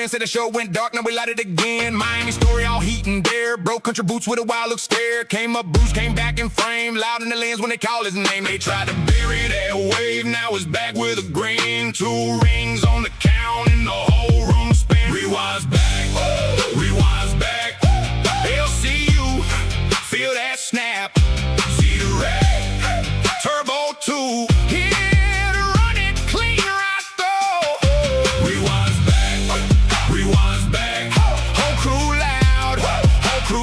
friend said the show went dark, now we light it again. Miami story all heat and dare. Broke country boots with a wild look stare. Came up boost, came back in frame. Loud in the lens when they call his name. They tried to bury that wave, now it's back with a grin. 2 rings on the count and the whole room spin. Rewinds back, rewinds back. LCU, feel that snap. See the red, turbo 2.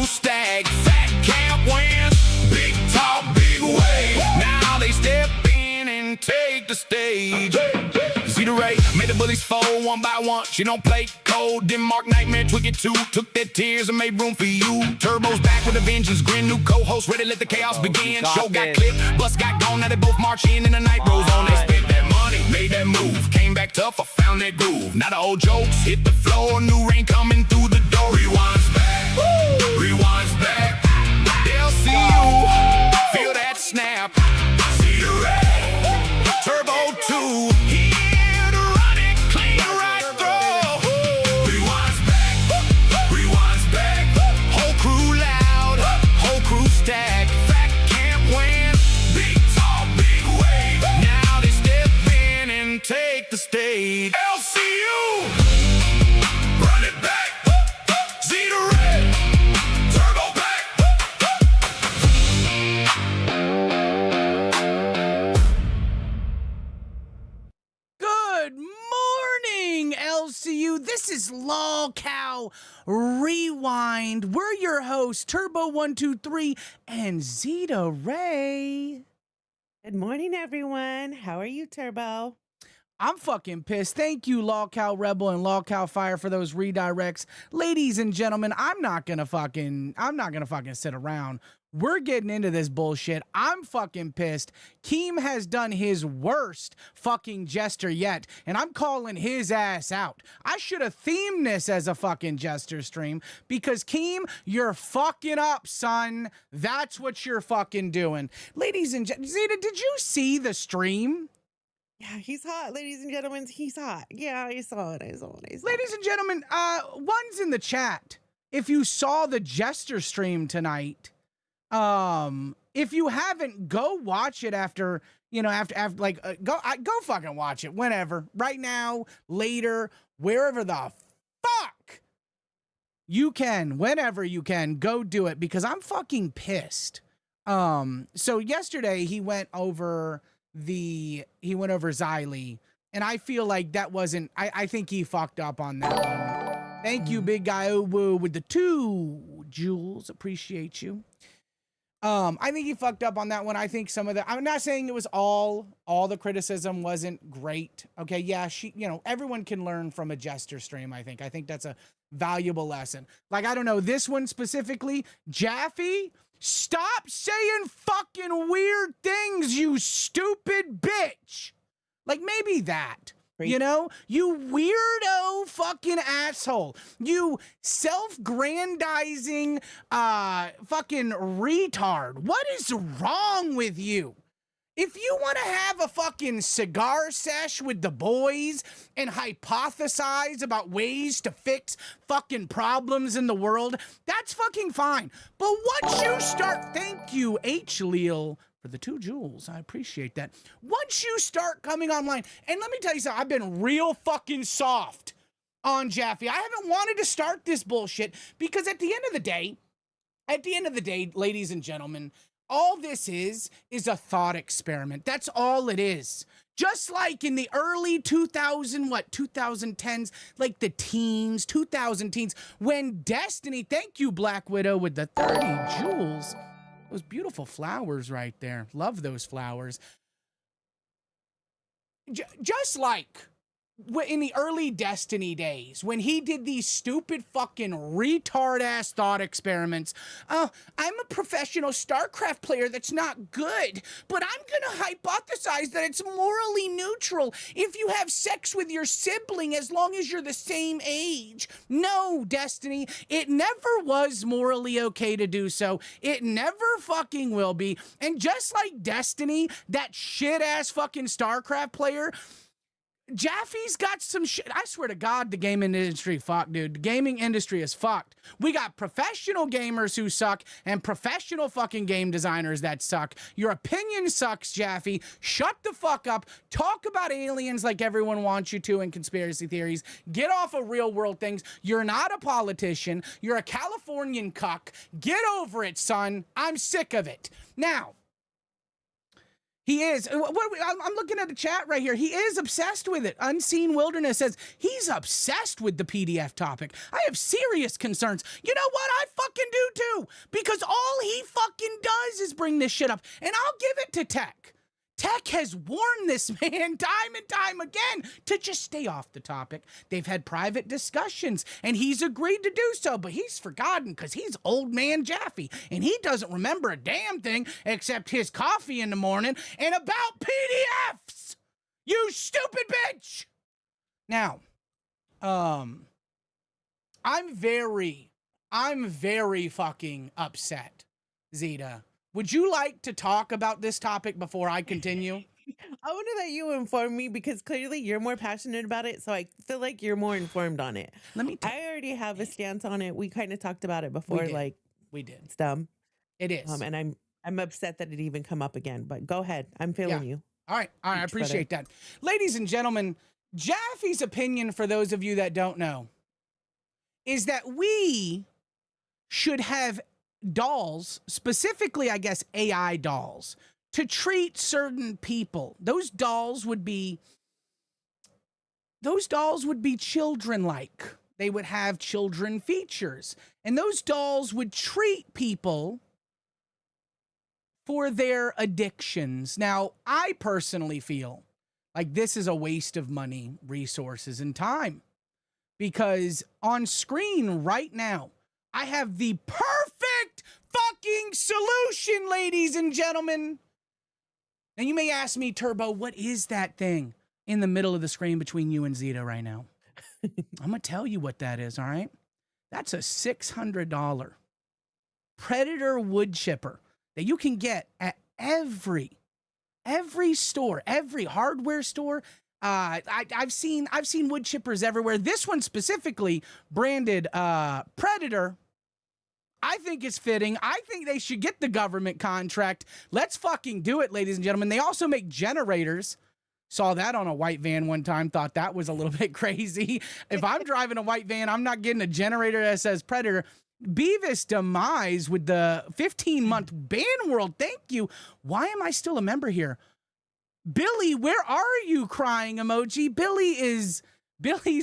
Stag, fat camp wins, big talk, big way. Now they step in and take the stage. See the Ray, made the bullies fold one by one. She don't play cold, Denmark nightmare, twig it too. Took their tears and made room for you. Turbo's back with a vengeance, grin, new co-host, ready to let the chaos begin. Show got clipped, bus got gone, now they both march in and the night rolls on. They spent that money, made that move, came back tough, I found that groove. Now the old jokes hit the floor, new rain coming through the door. Rewinds back, rewinds back. They'll see you, feel that snap. See the red, turbo 2. Here to run it clean right through. Rewinds back, whole crew loud, whole crew stack. Fat camp win, big talk, big wave. Now they step in and take the stage. LCU, run it back. This is LolcowRewind. We're your hosts, Turbo123 and Zeta Ray. Good morning, everyone. How are you, Turbo? I'm fucking pissed. Thank you, Lolcow Rebel and Lolcow Fire, for those redirects. Ladies and gentlemen, I'm not gonna fucking sit around. We're getting into this bullshit. I'm fucking pissed. Keem has done his worst fucking jester yet, and I'm calling his ass out. I should have themed this as a fucking jester stream, because Keem, you're fucking up, son. That's what you're fucking doing. Ladies and gentlemen, Zeta, did you see the stream? Yeah, he's hot, ladies and gentlemen. He's hot. Yeah, I saw it. I saw it. Ladies and gentlemen, one's in the chat. If you saw the jester stream tonight, if you haven't, go watch it after go fucking watch it whenever, right now, later, wherever the fuck you can, whenever you can, go do it, because I'm fucking pissed. So yesterday he went over Xylee, and I feel like that wasn't, I think he fucked up on that one. Thank you, big guy Owu with the 2 jewels. Appreciate you. I think he fucked up on that one. I think some of the, I'm not saying it was all the criticism wasn't great. Okay. Yeah. Everyone can learn from a jester stream. I think that's a valuable lesson. Like, I don't know, this one specifically, Jaffe, stop saying fucking weird things, you stupid bitch. Like, maybe that. You know, you weirdo fucking asshole. You self-grandizing fucking retard. What is wrong with you? If you want to have a fucking cigar sesh with the boys and hypothesize about ways to fix fucking problems in the world, that's fucking fine. But once you start, thank you, H-Leel, for the 2 jewels. I appreciate that. Once you start coming online, and let me tell you something, I've been real fucking soft on Jaffe. I haven't wanted to start this bullshit, because at the end of the day, ladies and gentlemen, all this is a thought experiment. That's all it is. Just like in the early 2010s, like the teens, 2000 teens, when Destiny, thank you, Black Widow, with the 30 jewels. Those beautiful flowers right there. Love those flowers. Just like in the early Destiny days, when he did these stupid fucking retard-ass thought experiments. I'm a professional StarCraft player that's not good, but I'm gonna hypothesize that it's morally neutral if you have sex with your sibling as long as you're the same age. No, Destiny, it never was morally okay to do so. It never fucking will be. And just like Destiny, that shit-ass fucking StarCraft player, Jaffe's got some shit. I swear to God, the gaming industry fucked, dude. The gaming industry is fucked. We got professional gamers who suck and professional fucking game designers that suck. Your opinion sucks, Jaffe. Shut the fuck up. Talk about aliens like everyone wants you to and conspiracy theories. Get off of real world things. You're not a politician. You're a Californian cuck. Get over it, son. I'm sick of it. Now, he is. I'm looking at the chat right here. He is obsessed with it. Unseen Wilderness says he's obsessed with the PDF topic. I have serious concerns. You know what? I fucking do too. Because all he fucking does is bring this shit up. And I'll give it to Tech. Tech has warned this man time and time again to just stay off the topic. They've had private discussions, and he's agreed to do so, but he's forgotten because he's old man Jaffe, and he doesn't remember a damn thing except his coffee in the morning and about PDFs! You stupid bitch! Now, I'm very fucking upset, Zeta. Would you like to talk about this topic before I continue? I wonder that you inform me because clearly you're more passionate about it. So I feel like you're more informed on it. Let me I already have a stance on it. We kind of talked about it before. We did. It's dumb. It is. And I'm upset that it even come up again. But go ahead. I'm feeling you. All right. I appreciate that. Ladies and gentlemen, Jaffe's opinion, for those of you that don't know, is that we should have dolls, specifically, I guess, AI dolls, to treat certain people. Those dolls would be children-like. They would have children features. And those dolls would treat people for their addictions. Now, I personally feel like this is a waste of money, resources, and time. Because on screen right now, I have the perfect fucking solution, ladies and gentlemen. Now, you may ask me, Turbo, what is that thing in the middle of the screen between you and Zeta right now? I'm going to tell you what that is, all right? That's a $600 Predator wood chipper that you can get at every store, every hardware store. I've seen wood chippers everywhere. This one specifically branded Predator. I think it's fitting. I think they should get the government contract. Let's fucking do it, ladies and gentlemen. They also make generators. Saw that on a white van one time. Thought that was a little bit crazy. If I'm driving a white van, I'm not getting a generator that says Predator. Beavis Demise with the 15-month ban world. Thank you. Why am I still a member here? Billy, where are you? Crying emoji. Billy's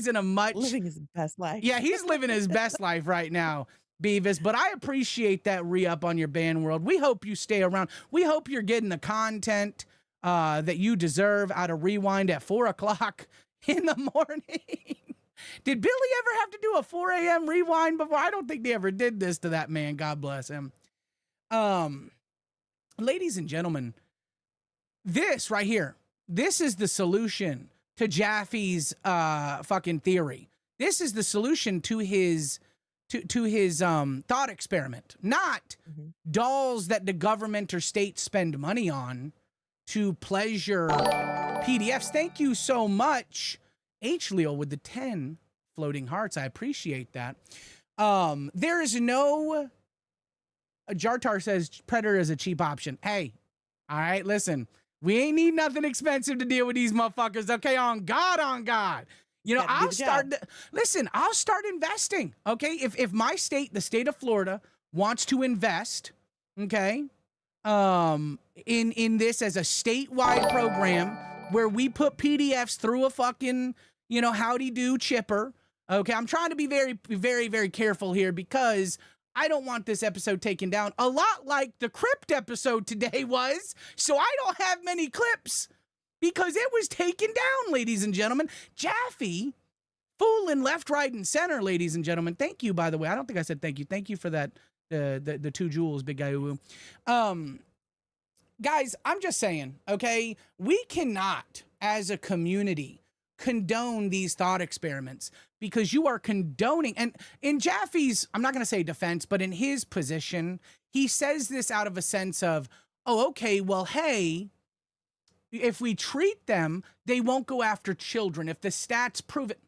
in a much Living his best life. Yeah, he's living his best life right now, Beavis. But I appreciate that re-up on your ban world. We hope you stay around. We hope you're getting the content that you deserve out of Rewind at 4 o'clock in the morning. Did Billy ever have to do a 4 a.m. rewind before? I don't think they ever did this to that man. God bless him. Ladies and gentlemen, this right here, this is the solution to Jaffe's fucking theory. This is the solution to his thought experiment. Not dolls that the government or state spend money on to pleasure PDFs. Thank you so much, H. Leo, with the 10 floating hearts. I appreciate that. There is no... Jartar says Predator is a cheap option. Hey, all right, listen. We ain't need nothing expensive to deal with these motherfuckers, okay? On God. You know, I'll start investing, okay? If my state, the state of Florida, wants to invest, okay, in this as a statewide program where we put PDFs through a fucking, howdy-do chipper, okay? I'm trying to be very, very, very careful here because I don't want this episode taken down, a lot like the Crypt episode today was, so I don't have many clips because it was taken down, ladies and gentlemen. Jaffe, fooling left, right, and center, ladies and gentlemen. Thank you, by the way. I don't think I said thank you. Thank you for that, the 2 jewels, big guy. Guys, I'm just saying, okay? We cannot, as a community, condone these thought experiments because you are condoning, and in Jaffe's, I'm not going to say defense, but in his position, he says this out of a sense of, oh, okay, well, hey, if we treat them, they won't go after children. If the stats prove it,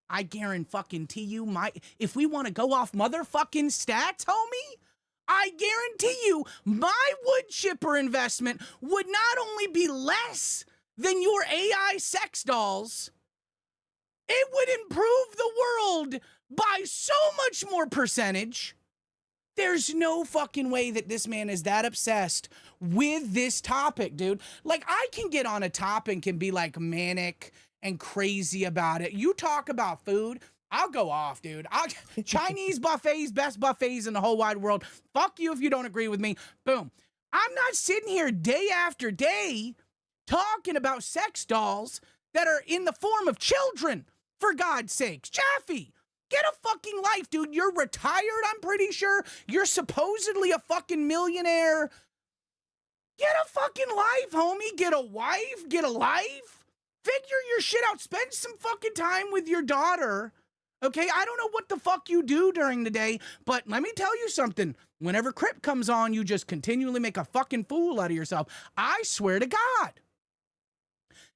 I guarantee you, if we want to go off motherfucking stats, homie, I guarantee you my wood chipper investment would not only be less than your AI sex dolls, it would improve the world by so much more percentage. There's no fucking way that this man is that obsessed with this topic, dude. Like, I can get on a topic and be like manic and crazy about it. You talk about food, I'll go off, dude. Chinese buffets, best buffets in the whole wide world. Fuck you if you don't agree with me. Boom. I'm not sitting here day after day talking about sex dolls that are in the form of children, for God's sakes. Jaffe, get a fucking life, dude. You're retired, I'm pretty sure. You're supposedly a fucking millionaire. Get a fucking life, homie. Get a wife. Get a life. Figure your shit out. Spend some fucking time with your daughter. Okay, I don't know what the fuck you do during the day, but let me tell you something. Whenever Crip comes on, you just continually make a fucking fool out of yourself. I swear to God.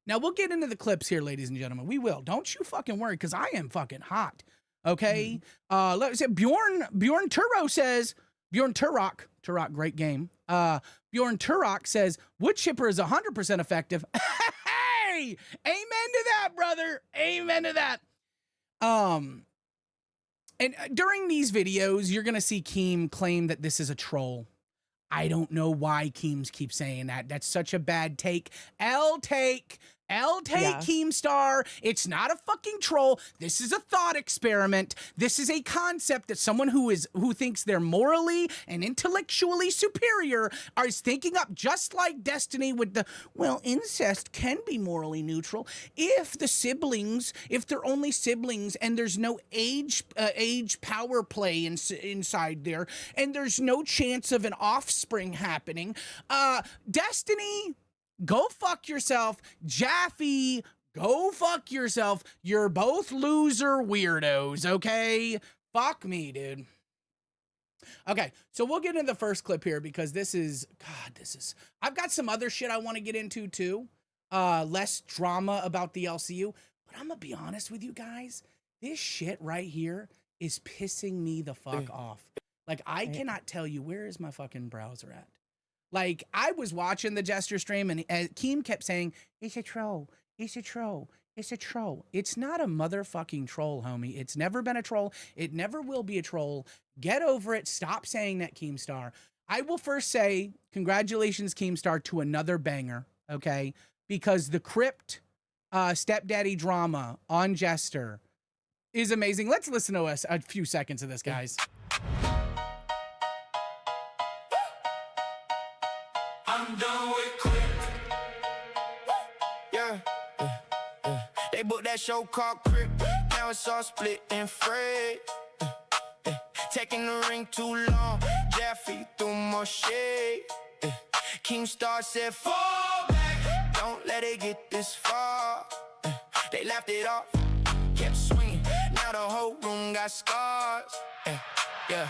Now, we'll get into the clips here, ladies and gentlemen. We will. Don't you fucking worry, because I am fucking hot. Okay? Let's say Bjorn Turo says, Bjorn Turok, great game. Bjorn Turok says, wood chipper is 100% effective. Hey! Amen to that, brother. Amen to that. And during these videos, you're going to see Keem claim that this is a troll. I don't know why Keems keeps saying that. That's such a bad take. L-take, Yeah. Keemstar. It's not a fucking troll. This is a thought experiment. This is a concept that someone who thinks they're morally and intellectually superior is thinking up, just like Destiny with the, well, incest can be morally neutral if they're only siblings and there's no age power play inside there, and there's no chance of an offspring happening. Destiny, go fuck yourself. Jaffe, go fuck yourself. You're both loser weirdos, okay? Fuck me, dude. Okay, so we'll get into the first clip here because I've got some other shit I want to get into too. Less drama about the LCU, but I'm gonna be honest with you guys. This shit right here is pissing me the fuck off. Like, I cannot tell you, where is my fucking browser at? Like, I was watching the Jester stream, and Keem kept saying, it's a troll, it's a troll, it's a troll. It's not a motherfucking troll, homie. It's never been a troll. It never will be a troll. Get over it. Stop saying that, Keemstar. I will first say, congratulations, Keemstar, to another banger, okay? Because the Crypt stepdaddy drama on Jester is amazing. Let's listen to a few seconds of this, guys. I'm done with Crip. Yeah. They booked that show called Crip. Now it's all split and frayed. Taking the ring too long. Jaffe threw more shade. Keemstar said, fall back. Don't let it get this far. They laughed it off. Kept swinging. Now the whole room got scars. Yeah.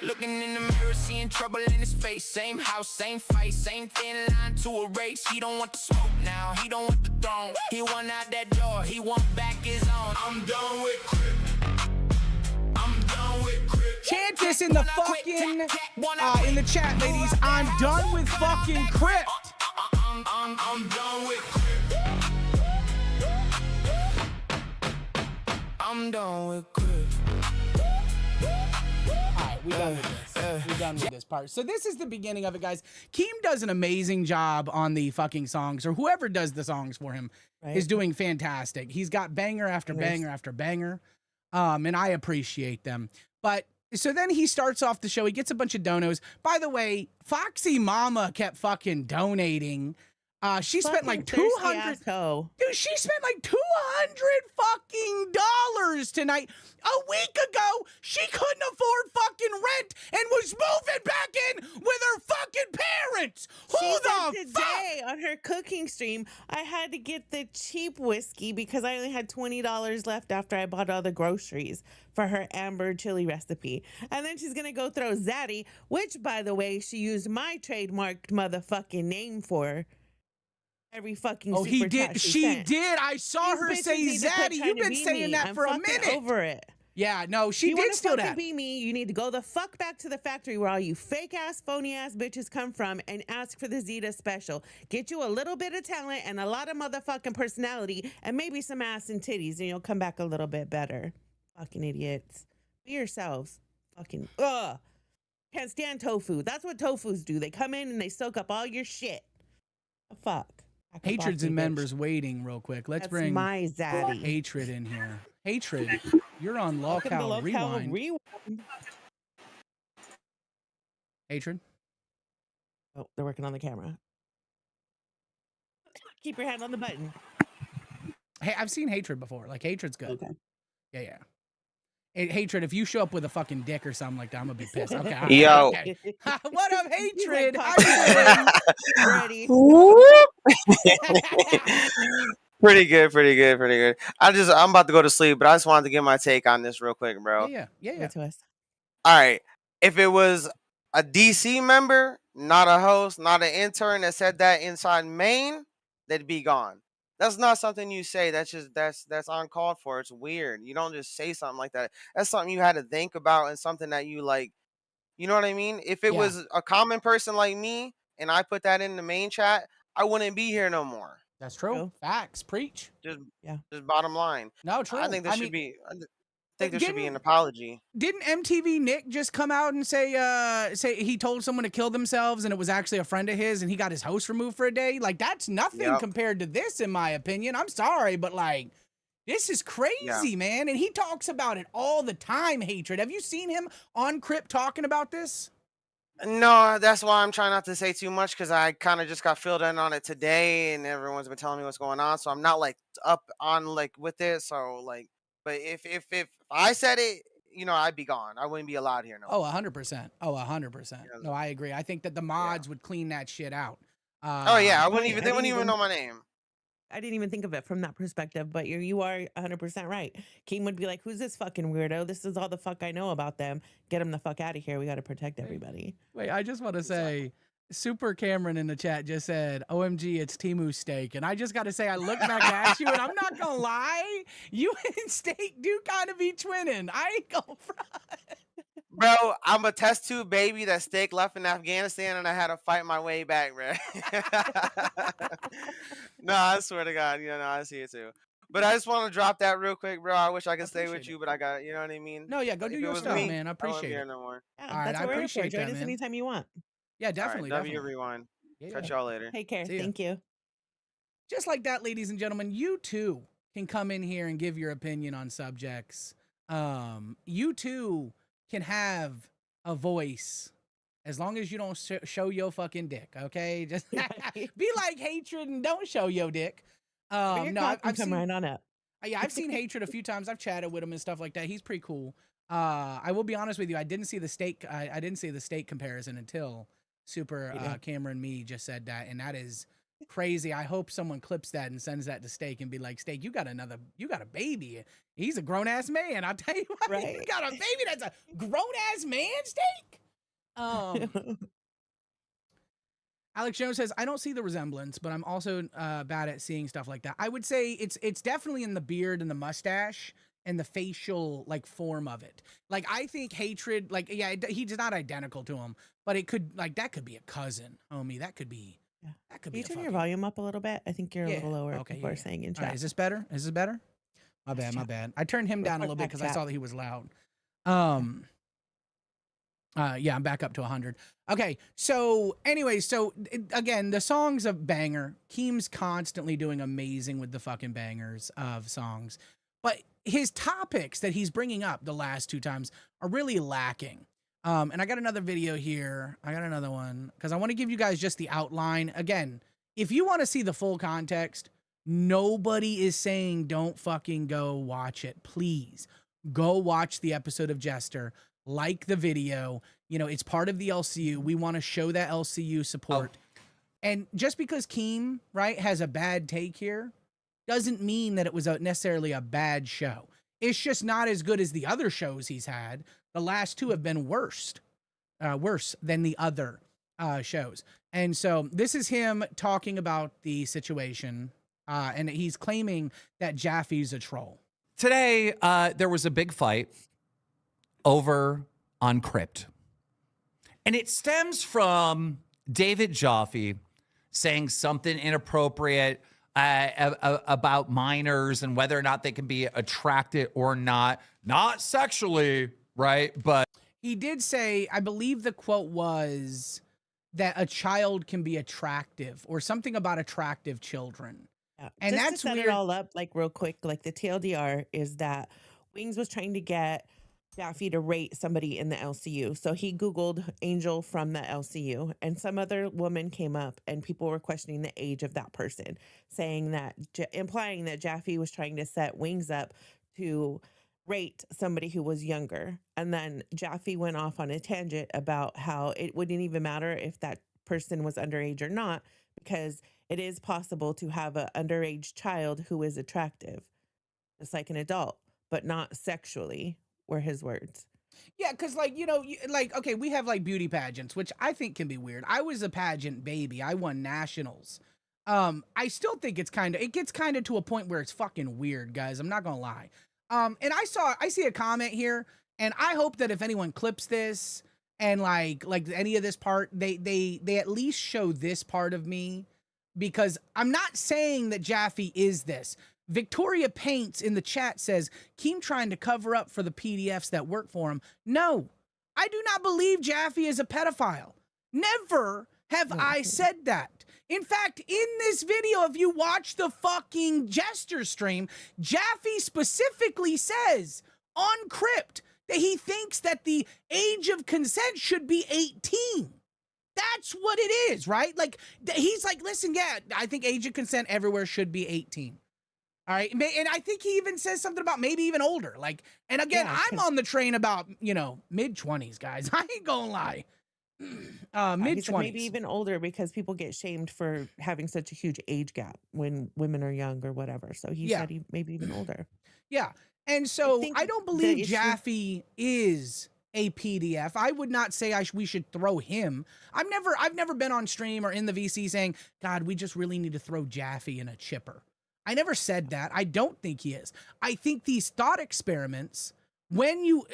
Looking in the mirror, seeing trouble in his face. Same house, same fight, same thin line to a race. He don't want the smoke now, he don't want the throne. He want out that door, he want back his own. I'm done with Crip. I'm done with Crip. Chant this in the fucking in the chat, ladies. I'm done with fucking Crypt. I'm done with Crip. I'm done with Crip. We're done with this. We're done with this part. So this is the beginning of it, guys. Keem does an amazing job on the fucking songs, or whoever does the songs for him is doing fantastic. He's got banger after banger after banger, and I appreciate them. But so then he starts off the show. He gets a bunch of donos. By the way, Foxy Mama kept fucking donating. She spent like 200. Dude, she spent like $200 fucking dollars tonight. A week ago, she couldn't afford fucking rent and was moving back in with her fucking parents. Who the fuck? Today on her cooking stream, I had to get the cheap whiskey because I only had $20 left after I bought all the groceries for her amber chili recipe. And then she's gonna go throw Zaddy, which, by the way, she used my trademarked motherfucking name for. every fucking Oh, he super chat did. She sent. did. I saw These her bitches say need to quit Zaddy. trying You've to been be saying me. that I'm for a fucking minute. over it. Yeah, no, she You did wanna steal fucking that. be me, you need to go the fuck back to the factory where all you fake ass, phony ass bitches come from and ask for the Zeta special. Get you a little bit of talent and a lot of motherfucking personality and maybe some ass and titties and you'll come back a little bit better. Fucking idiots. Be yourselves. Fucking ugh. Can't stand tofu. That's what tofus do. They come in and they soak up all your shit. The fuck. Back up Hatreds off me, and bitch. members waiting real quick. Let's That's bring my zaddy. Hatred in here. Hatred, you're on Welcome to Lolcow Rewind. LolcowRewind. Hatred. Oh, they're working on the camera. Keep your hand on the button. Hey, I've seen Hatred before. Like, Hatred's good. Okay. Yeah, yeah. Hey, Hatred, if you show up with a fucking dick or something like that, I'm gonna be pissed. Okay. All right, Yo. okay. What up, He's like, Hatred? How you doing? ready. Pretty good, pretty good, pretty good. I'm about to go to sleep, but I just wanted to get my take on this real quick, bro. Yeah. Give it to us. All right. If it was a DC member, not a host, not an intern that said that inside Maine, they'd be gone. That's not something you say. That's uncalled for. It's weird. You don't just say something like that. That's something you had to think about and something that you like. You know what I mean? If it Yeah. was a common person like me and I put that in the main chat, I wouldn't be here no more. That's true. True. Facts. Preach. Just Yeah. bottom line. No, true. I think there should be. I think there should be an apology. Didn't MTV Nick just come out and say he told someone to kill themselves and it was actually a friend of his and he got his host removed for a day? Like, that's nothing Yep. compared to this, in my opinion. I'm sorry, but like, this is crazy, man. And he talks about it all the time, Hatred. Have you seen him on Crip talking about this? No, that's why I'm trying not to say too much because I kind of just got filled in on it today and everyone's been telling me what's going on. So I'm not like up on like with it. So like, but if I said it, you know, I'd be gone. I wouldn't be allowed here no Oh, more. 100%. Oh, 100%. No, I agree. I think that the mods would clean that shit out. Oh yeah, I wouldn't right, even. I They wouldn't didn't even know my name. I didn't even think of it from that perspective, but you are 100% right. Keem would be like, who's this fucking weirdo? This is all the fuck I know about them. Get him the fuck out of here. We got to protect everybody. Wait, I just want to say, Super Cameron in the chat just said, OMG, it's Timu Steak. And I just got to say, I look back at you and I'm not going to lie. You and Steak do kind of be twinning. I ain't going to front. Bro, I'm a test tube baby that Steak left in Afghanistan and I had to fight my way back, bro. No, I swear to God, you know, I see it too. But I just want to drop that real quick, bro. I wish I could stay with appreciate you, but I got, you know what I mean? No, yeah, go If do it your was stuff, me, man. I I wouldn't be appreciate here it. no more. Yeah, All right, that's I what we're here for. appreciate Join that, us man. anytime you want. Yeah, All right, definitely. W definitely. Rewind. Yeah, Catch yeah. y'all later. Take care. See ya. Thank you. Just like that, ladies and gentlemen, you too can come in here and give your opinion on subjects. You too can have a voice as long as you don't show your fucking dick, okay? Just be like Hatred and don't show your dick. No, I've come seen, right on up. yeah, I've seen Hatred a few times. I've chatted with him and stuff like that. He's pretty cool. I will be honest with you. I didn't see the steak. I didn't see the steak comparison until Super Cameron Me just said that, and that is crazy. I hope someone clips that and sends that to Steak and be like, Steak, you got a baby. He's a grown ass man. I'll tell you what, Right. you got a baby that's a grown ass man, Steak. Alex Jones says, I don't see the resemblance, but I'm also bad at seeing stuff like that. I would say it's definitely in the beard and the mustache and the facial like form of it. Like, I think Hatred, like, yeah, he's not identical to him, but it could, like, that could be a cousin, homie. That could be, that could Can you be turn your volume up a little bit? I think you're a little lower. Okay, People are saying in All chat. right, is this better? Is this better? My bad, my bad. I turned him down a little bit because I saw that he was loud. Yeah, I'm back up to 100. Okay, so anyway, again, the song's a banger. Keem's constantly doing amazing with the fucking bangers of songs. But his topics that he's bringing up the last two times are really lacking. And I got another video here. I got another one because I want to give you guys just the outline. Again, if you want to see the full context, nobody is saying don't fucking go watch it. Please go watch the episode of Jester. Like the video. You know, it's part of the LCU. We want to show that LCU support. And just because Keem, right, has a bad take here doesn't mean that it was necessarily a bad show. It's just not as good as the other shows he's had. The last two have been worse than the other. shows. And so this is him talking about the situation, and he's claiming that Jaffe's a troll. Today, there was a big fight over on Crypt. And it stems from David Jaffe saying something inappropriate about minors and whether or not they can be attracted or not. Not sexually, right? But He did say, I believe the quote was that a child can be attractive or something about attractive children. Yeah. And Just that's to set weird. it all up, like real quick, like the TLDR is that Wings was trying to get Jaffe to rate somebody in the LCU. So he Googled Angel from the LCU, and some other woman came up, and people were questioning the age of that person, saying that, implying that Jaffe was trying to set Wings up to rate somebody who was younger. And then Jaffe went off on a tangent about how it wouldn't even matter if that person was underage or not, because it is possible to have an underage child who is attractive, just like an adult, but not sexually, were his words. Yeah, because like, you know, like, okay, we have like beauty pageants, which I think can be weird. I was a pageant baby. I won nationals. I still think it gets kind of to a point where it's fucking weird, guys. I'm not gonna lie. And I see a comment here, and I hope that if anyone clips this and like any of this part, they at least show this part of me, because I'm not saying that Jaffe is this. Victoria Paints in the chat says, Keem trying to cover up for the PDFs that work for him. No, I do not believe Jaffe is a pedophile. Never have I said that. In fact, in this video, if you watch the fucking Jester stream, Jaffe specifically says on Crypt that he thinks that the age of consent should be 18. That's what it is, right? Like, he's like, listen, yeah, I think age of consent everywhere should be 18. All right. And I think he even says something about maybe even older. Like, and again, Yeah, I'm on the train about, you know, mid-20s, guys. I ain't gonna lie. Mid-20s. Maybe even older, because people get shamed for having such a huge age gap when women are young or whatever. So he said maybe even older. Yeah. And so think I don't the believe issue- Jaffe is a PDF. I would not say we should throw him. I've never been on stream or in the VC saying, God, we just really need to throw Jaffe in a chipper. I never said that. I don't think he is. I think these thought experiments,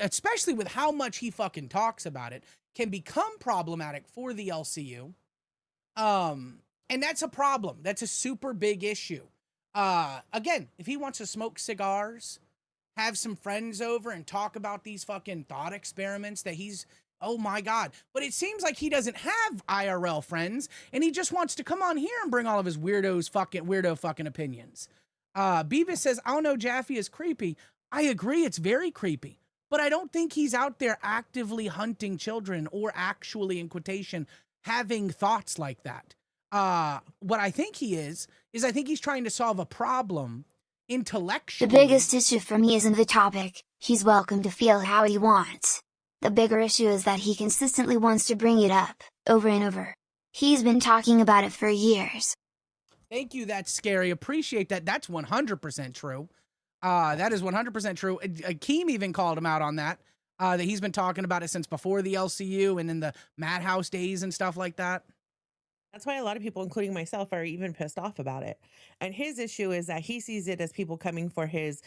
especially with how much he fucking talks about it, can become problematic for the LCU. And that's a problem. That's a super big issue. Again, if he wants to smoke cigars, have some friends over and talk about these fucking thought experiments that oh my God. But it seems like he doesn't have IRL friends, and he just wants to come on here and bring all of his weirdo fucking opinions. Beavis says, I don't know, Jaffe is creepy. I agree, it's very creepy. But I don't think he's out there actively hunting children or actually, in quotation, having thoughts like that. What I think he is I think he's trying to solve a problem intellectually. The biggest issue for me isn't the topic. He's welcome to feel how he wants. The bigger issue is that he consistently wants to bring it up, over and over. He's been talking about it for years. Thank you, that's scary. Appreciate that. That's 100% true. That is 100% true. Keem even called him out on that, that he's been talking about it since before the LCU and in the Madhouse days and stuff like that. That's why a lot of people, including myself, are even pissed off about it. And his issue is that he sees it as people coming for his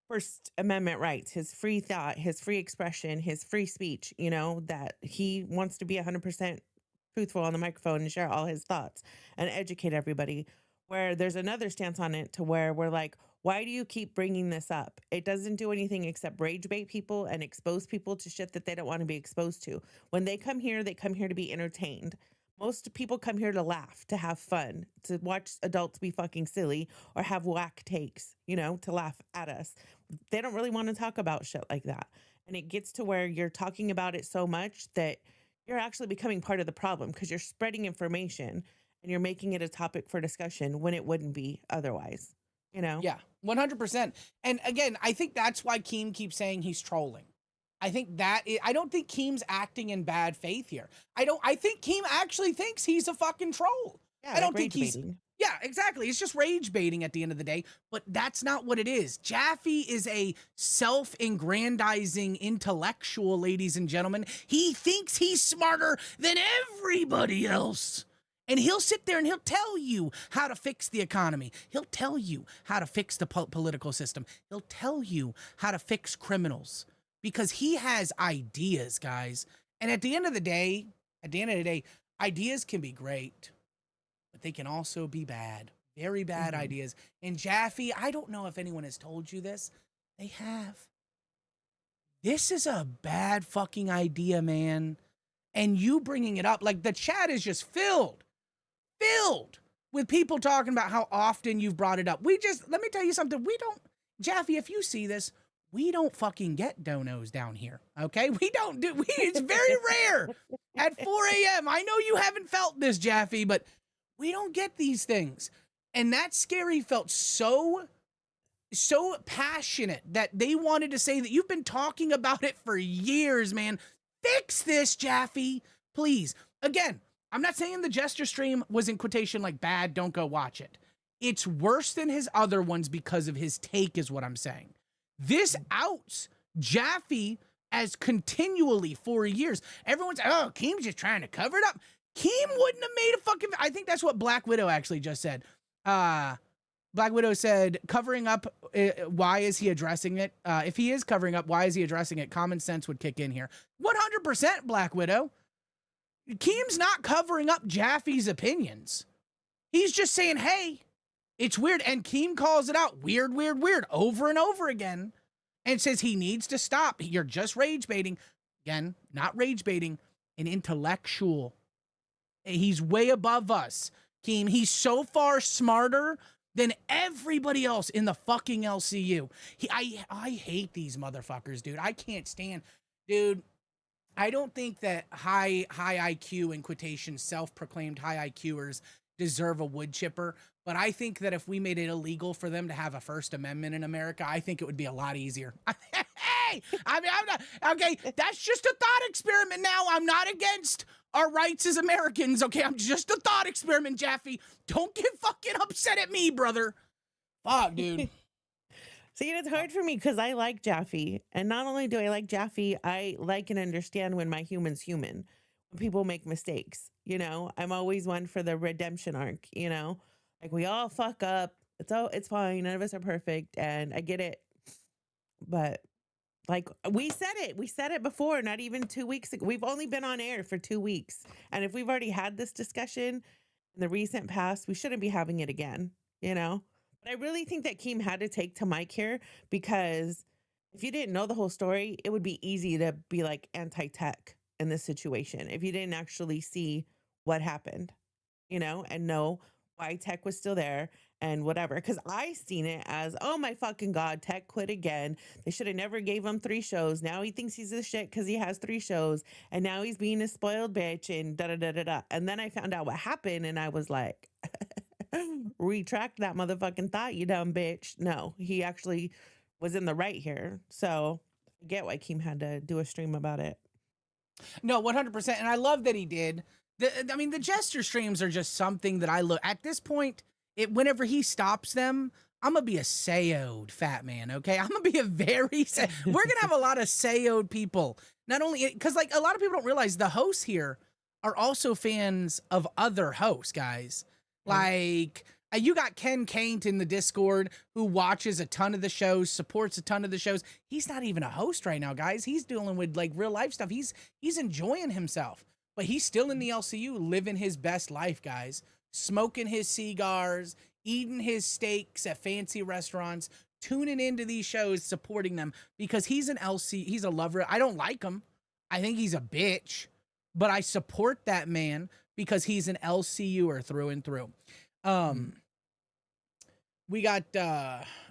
First Amendment rights, his free thought, his free expression, his free speech, you know, that he wants to be 100% truthful on the microphone and share all his thoughts and educate everybody. Where there's another stance on it to where we're like, why do you keep bringing this up? It doesn't do anything except rage bait people and expose people to shit that they don't want to be exposed to. When they come here to be entertained. Most people come here to laugh, to have fun, to watch adults be fucking silly or have whack takes, you know, to laugh at us. They don't really want to talk about shit like that. And it gets to where you're talking about it so much that you're actually becoming part of the problem, because you're spreading information and you're making it a topic for discussion when it wouldn't be otherwise, you know? Yeah, 100%. And again, I think that's why Keem keeps saying he's trolling. I don't think Keem's acting in bad faith here. I think Keem actually thinks he's a fucking troll. Yeah, I don't like think rage baiting. Yeah, exactly. It's just rage baiting at the end of the day, but that's not what it is. Jaffe is a self-aggrandizing intellectual, ladies and gentlemen. He thinks he's smarter than everybody else. And he'll sit there and he'll tell you how to fix the economy. He'll tell you how to fix the political system. He'll tell you how to fix criminals because he has ideas, guys. And at the end of the day, ideas can be great, but they can also be bad. Very bad ideas. And Jaffe, I don't know if anyone has told you this. They have. This is a bad fucking idea, man. And you bringing it up, like the chat is just filled with people talking about how often you've brought it up. Let me tell you something. Jaffe, if you see this, we don't fucking get donos down here, okay? It's very rare at 4 a.m. I know you haven't felt this, Jaffe, but we don't get these things. And that Scary felt so passionate that they wanted to say that you've been talking about it for years, man. Fix this, Jaffe, please. Again, I'm not saying the Jester stream was in quotation like bad, don't go watch it. It's worse than his other ones because of his take is what I'm saying. This outs Jaffe as continually for years. Everyone's, oh, Keem's just trying to cover it up. Keem wouldn't have made a fucking, I think that's what Black Widow actually just said. Black Widow said, covering up, why is he addressing it? If he is covering up, why is he addressing it? Common sense would kick in here. 100% Black Widow. Keem's not covering up Jaffe's opinions. He's just saying, hey, it's weird. And Keem calls it out, weird, weird, weird, over and over again. And says he needs to stop. You're just rage baiting. Again, not rage baiting, an intellectual. He's way above us, Keem. He's so far smarter than everybody else in the fucking LCU. I hate these motherfuckers, dude. I can't stand, dude. I don't think that high IQ, in quotation, self-proclaimed high IQers deserve a wood chipper. But I think that if we made it illegal for them to have a First Amendment in America, I think it would be a lot easier. Hey, I mean, I'm not, okay, that's just a thought experiment now. I'm not against our rights as Americans, okay? I'm just a thought experiment, Jaffe. Don't get fucking upset at me, brother. Fuck, dude. See, it's hard for me because I like Jaffe. And not only do I like Jaffe, I like and understand when my human's human. When people make mistakes, you know? I'm always one for the redemption arc, you know? Like, we all fuck up. It's fine. None of us are perfect. And I get it. But, like, we said it before, not even 2 weeks ago. We've only been on air for 2 weeks. And if we've already had this discussion in the recent past, we shouldn't be having it again, you know? But I really think that Keem had to take to mic here because if you didn't know the whole story, it would be easy to be like anti-tech in this situation if you didn't actually see what happened, you know, and know why tech was still there and whatever. Because I seen it as, oh my fucking God, tech quit again. They should have never gave him 3 shows. Now he thinks he's the shit because he has 3 shows. And now he's being a spoiled bitch and da-da-da-da-da. And then I found out what happened and I was like... retract that motherfucking thought, you dumb bitch. No, he actually was in the right here. So I get why Keem had to do a stream about it. No, 100%. And I love that he did. The Jester streams are just something that I look at this point. Whenever he stops them, I'm gonna be a sayoed fat man. Okay, I'm gonna be a very. We're gonna have a lot of sayoed people. Not only because like a lot of people don't realize the hosts here are also fans of other hosts, guys. Like, you got Ken Kaint in the Discord who watches a ton of the shows, supports a ton of the shows. He's not even a host right now, guys. He's dealing with like real life stuff. He's enjoying himself, but he's still in the LCU living his best life, guys. Smoking his cigars, eating his steaks at fancy restaurants, tuning into these shows, supporting them because he's an LC. He's a lover. I don't like him. I think he's a bitch, but I support that man because he's an LCUer through and through. We got,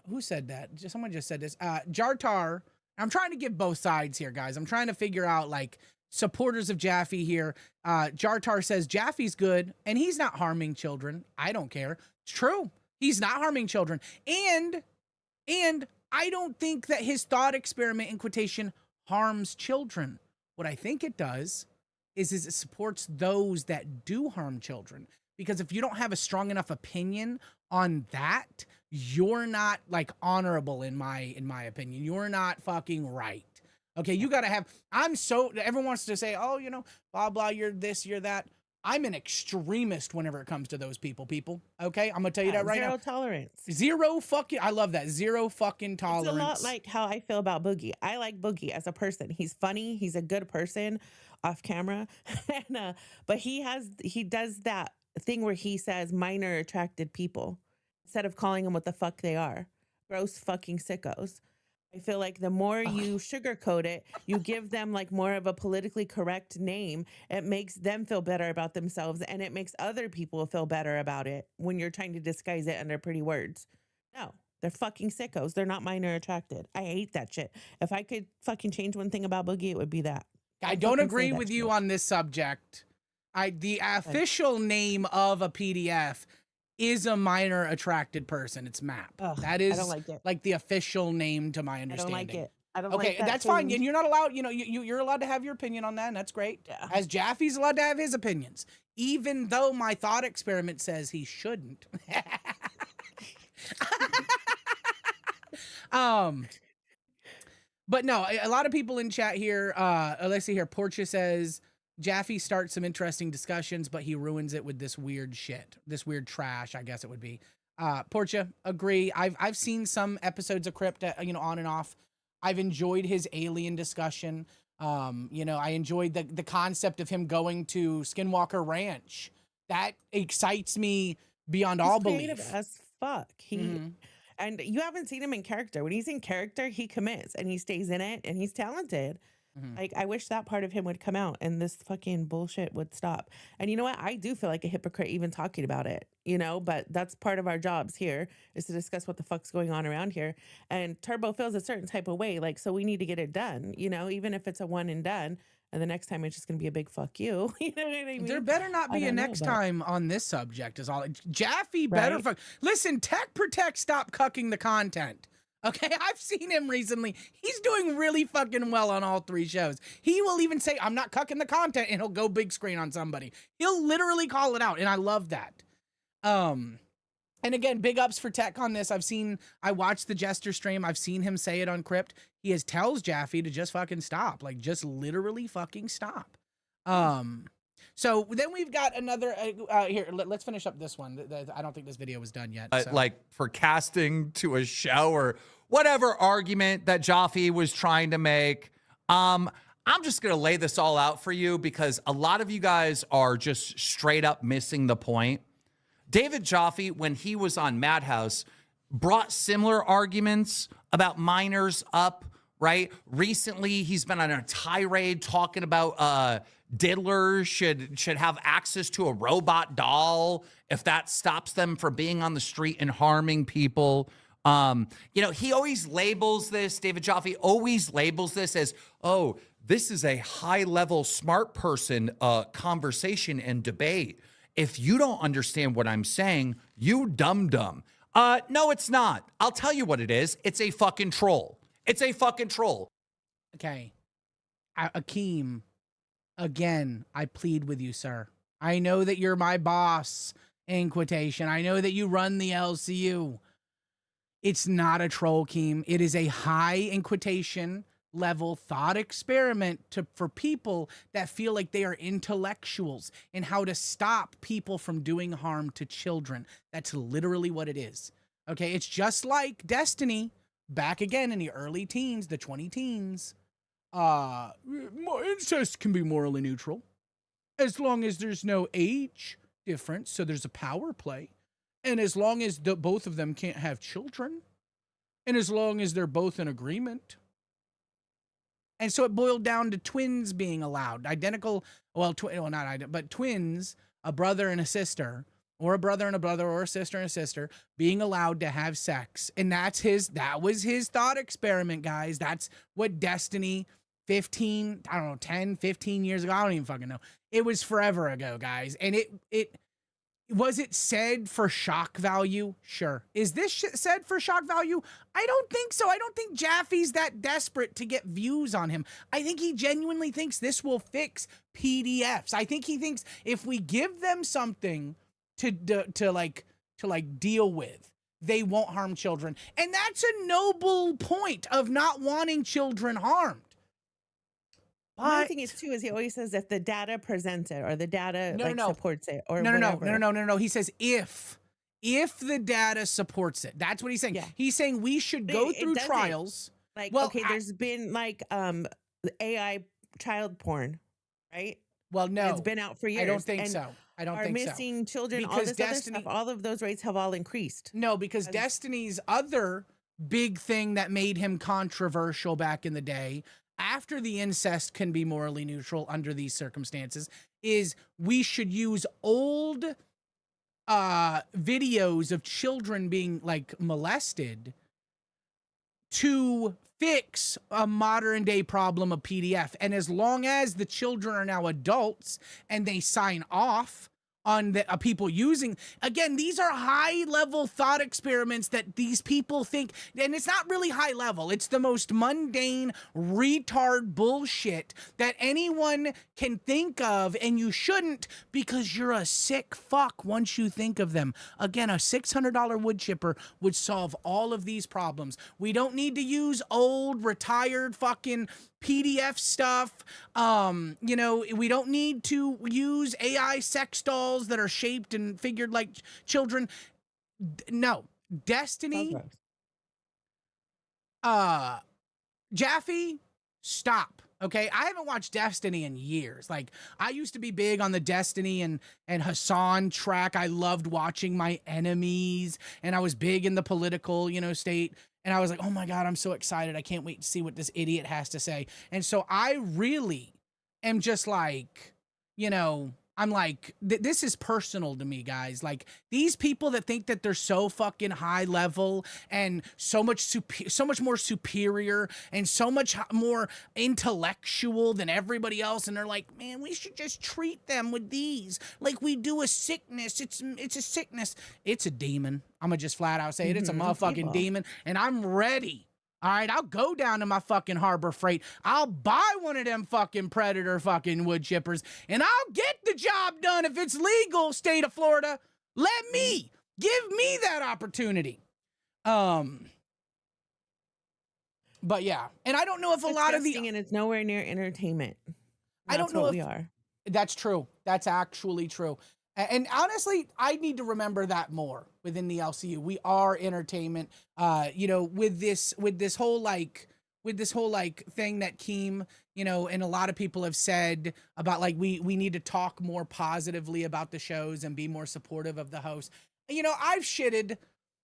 who said that? Someone just said this. Jartar. I'm trying to give both sides here, guys. I'm trying to figure out, like, supporters of Jaffe here. Jartar says Jaffe's good, and he's not harming children. I don't care. It's true. He's not harming children. And I don't think that his thought experiment, in quotation, harms children. What I think it does is it supports those that do harm children. because if you don't have a strong enough opinion on that, you're not like honorable in my opinion. You're not fucking right. Okay, you got to have, everyone wants to say, oh, blah, blah, you're this, you're that. I'm an extremist whenever it comes to those people. Okay, I'm going to tell you that right now. Zero tolerance. I love that. Zero fucking tolerance. It's a lot like how I feel about Boogie. I like Boogie as a person. He's funny. He's a good person off camera. But he does that thing where he says minor attracted people instead of calling them what the fuck they are. Gross fucking sickos. I feel like the more you sugarcoat it, you give them like more of a politically correct name. It makes them feel better about themselves, and it makes other people feel better about it when you're trying to disguise it under pretty words. No, they're fucking sickos. They're not minor attracted. I hate that shit. If I could fucking change one thing about Boogie, it would be that. I don't agree with you on this subject. The official name of a PDF is a minor attracted person. It's MAP. Ugh, that is I don't like it. like the official name to my understanding. I don't like it. I don't okay, like that that's fine. change. And you're not allowed, you're allowed to have your opinion on that, and that's great. Yeah. As Jaffe's allowed to have his opinions, even though my thought experiment says he shouldn't. But no, a lot of people in chat here, let's see here. Portia says, Jaffe starts some interesting discussions, but he ruins it with this weird shit, this weird trash, I guess it would be. Portia, agree. I've seen some episodes of Crypt, on and off. I've enjoyed his alien discussion. I enjoyed the concept of him going to Skinwalker Ranch. That excites me beyond all belief. Creative as fuck. And you haven't seen him in character. When he's in character, he commits and he stays in it, and he's talented. Like, I wish that part of him would come out and this fucking bullshit would stop. And you know what? I do feel like a hypocrite even talking about it, but that's part of our jobs here, is to discuss what the fuck's going on around here. And Turbo feels a certain type of way. Like, so we need to get it done, even if it's a one and done. And the next time it's just going to be a big fuck you. You know what I mean? There better not be a next time on this subject is all. Jaffe better fuck. Listen, Tech Protect, stop cucking the content. Okay, I've seen him recently. He's doing really fucking well on all 3 shows. He will even say, I'm not cucking the content, and he'll go big screen on somebody. He'll literally call it out, and I love that. And again, big ups for Tech on this. I watched the Jester stream. I've seen him say it on Crypt. He tells Jaffe to just fucking stop. Like, just literally fucking stop. So then we've got another, here, let's finish up this one. I don't think this video was done yet. So. Like for casting to a shower, whatever argument that Jaffe was trying to make. I'm just going to lay this all out for you because a lot of you guys are just straight up missing the point. David Jaffe, when he was on Madhouse, brought similar arguments about minors up, right? Recently, he's been on a tirade talking about diddlers should have access to a robot doll if that stops them from being on the street and harming people. He always labels this, David Jaffe always labels this as, oh, this is a high-level smart person conversation and debate. If you don't understand what I'm saying, you dumb. No, it's not. I'll tell you what it is. It's a fucking troll. It's a fucking troll. Okay. Akeem, again, I plead with you, sir. I know that you're my boss, in quotation. I know that you run the LCU. It's not a troll, Keem. It is a high, in quotation, level thought experiment for people that feel like they are intellectuals and how to stop people from doing harm to children. That's literally what it is. Okay, it's just like Destiny back again in the early teens, the 20 teens. Incest can be morally neutral as long as there's no age difference, so there's a power play, and as long as both of them can't have children, and as long as they're both in agreement. And so it boiled down to twins being allowed, identical, but twins, a brother and a sister, or a brother and a brother, or a sister and a sister, being allowed to have sex. And that was his thought experiment, guys. That's what Destiny 10, 15 years ago, I don't even fucking know. It was forever ago, guys. And was it said for shock value? Sure. Is this said for shock value? I don't think so. I don't think Jaffe's that desperate to get views on him. I think he genuinely thinks this will fix PDFs. I think he thinks if we give them something to deal with. They won't harm children. And that's a noble point of not wanting children harmed. My thing is too is he always says if the data presents it or the data supports it or whatever. No. He says if the data supports it. That's what he's saying. Yeah. He's saying we should go through trials. Like, well, okay, there's been like AI child porn, right? Well, no. It's been out for years. I don't think so. I don't think so. Missing children, because all this other stuff, all of those rates have all increased. No, because Destiny's other big thing that made him controversial back in the day, after the incest can be morally neutral under these circumstances, is we should use old videos of children being like molested to fix a modern day problem of PDF. And as long as the children are now adults and they sign off on the people using, again, these are high level thought experiments that these people think, and it's not really high level. It's the most mundane retard bullshit that anyone can think of, and you shouldn't, because you're a sick fuck once you think of them. Again, a $600 wood chipper would solve all of these problems. We don't need to use old retired fucking PDF stuff. You know, we don't need to use AI sex dolls that are shaped and figured like children. No, Destiny. Jaffe, stop. Okay, I haven't watched Destiny in years. Like, I used to be big on the Destiny and Hassan track. I loved watching my enemies, and I was big in the political, state. And I was like, oh my God, I'm so excited. I can't wait to see what this idiot has to say. And so I really am just like, I'm like, this is personal to me, guys. Like, these people that think that they're so fucking high level and so much more superior and so much more intellectual than everybody else, and they're like, man, we should just treat them with these like we do a sickness. It's a sickness. It's a demon. I'm gonna just flat out say it. It's a motherfucking demon, and I'm ready. All right, I'll go down to my fucking Harbor Freight. I'll buy one of them fucking Predator fucking wood chippers, and I'll get the job done if it's legal, state of Florida. Give me that opportunity. But yeah, and I don't know if a lot of the and it's nowhere near entertainment. I don't know what if we are. That's true. That's actually true. And honestly, I need to remember that more within the LCU. We are entertainment. With this whole thing that Keem, and a lot of people have said about like we need to talk more positively about the shows and be more supportive of the hosts. I've shitted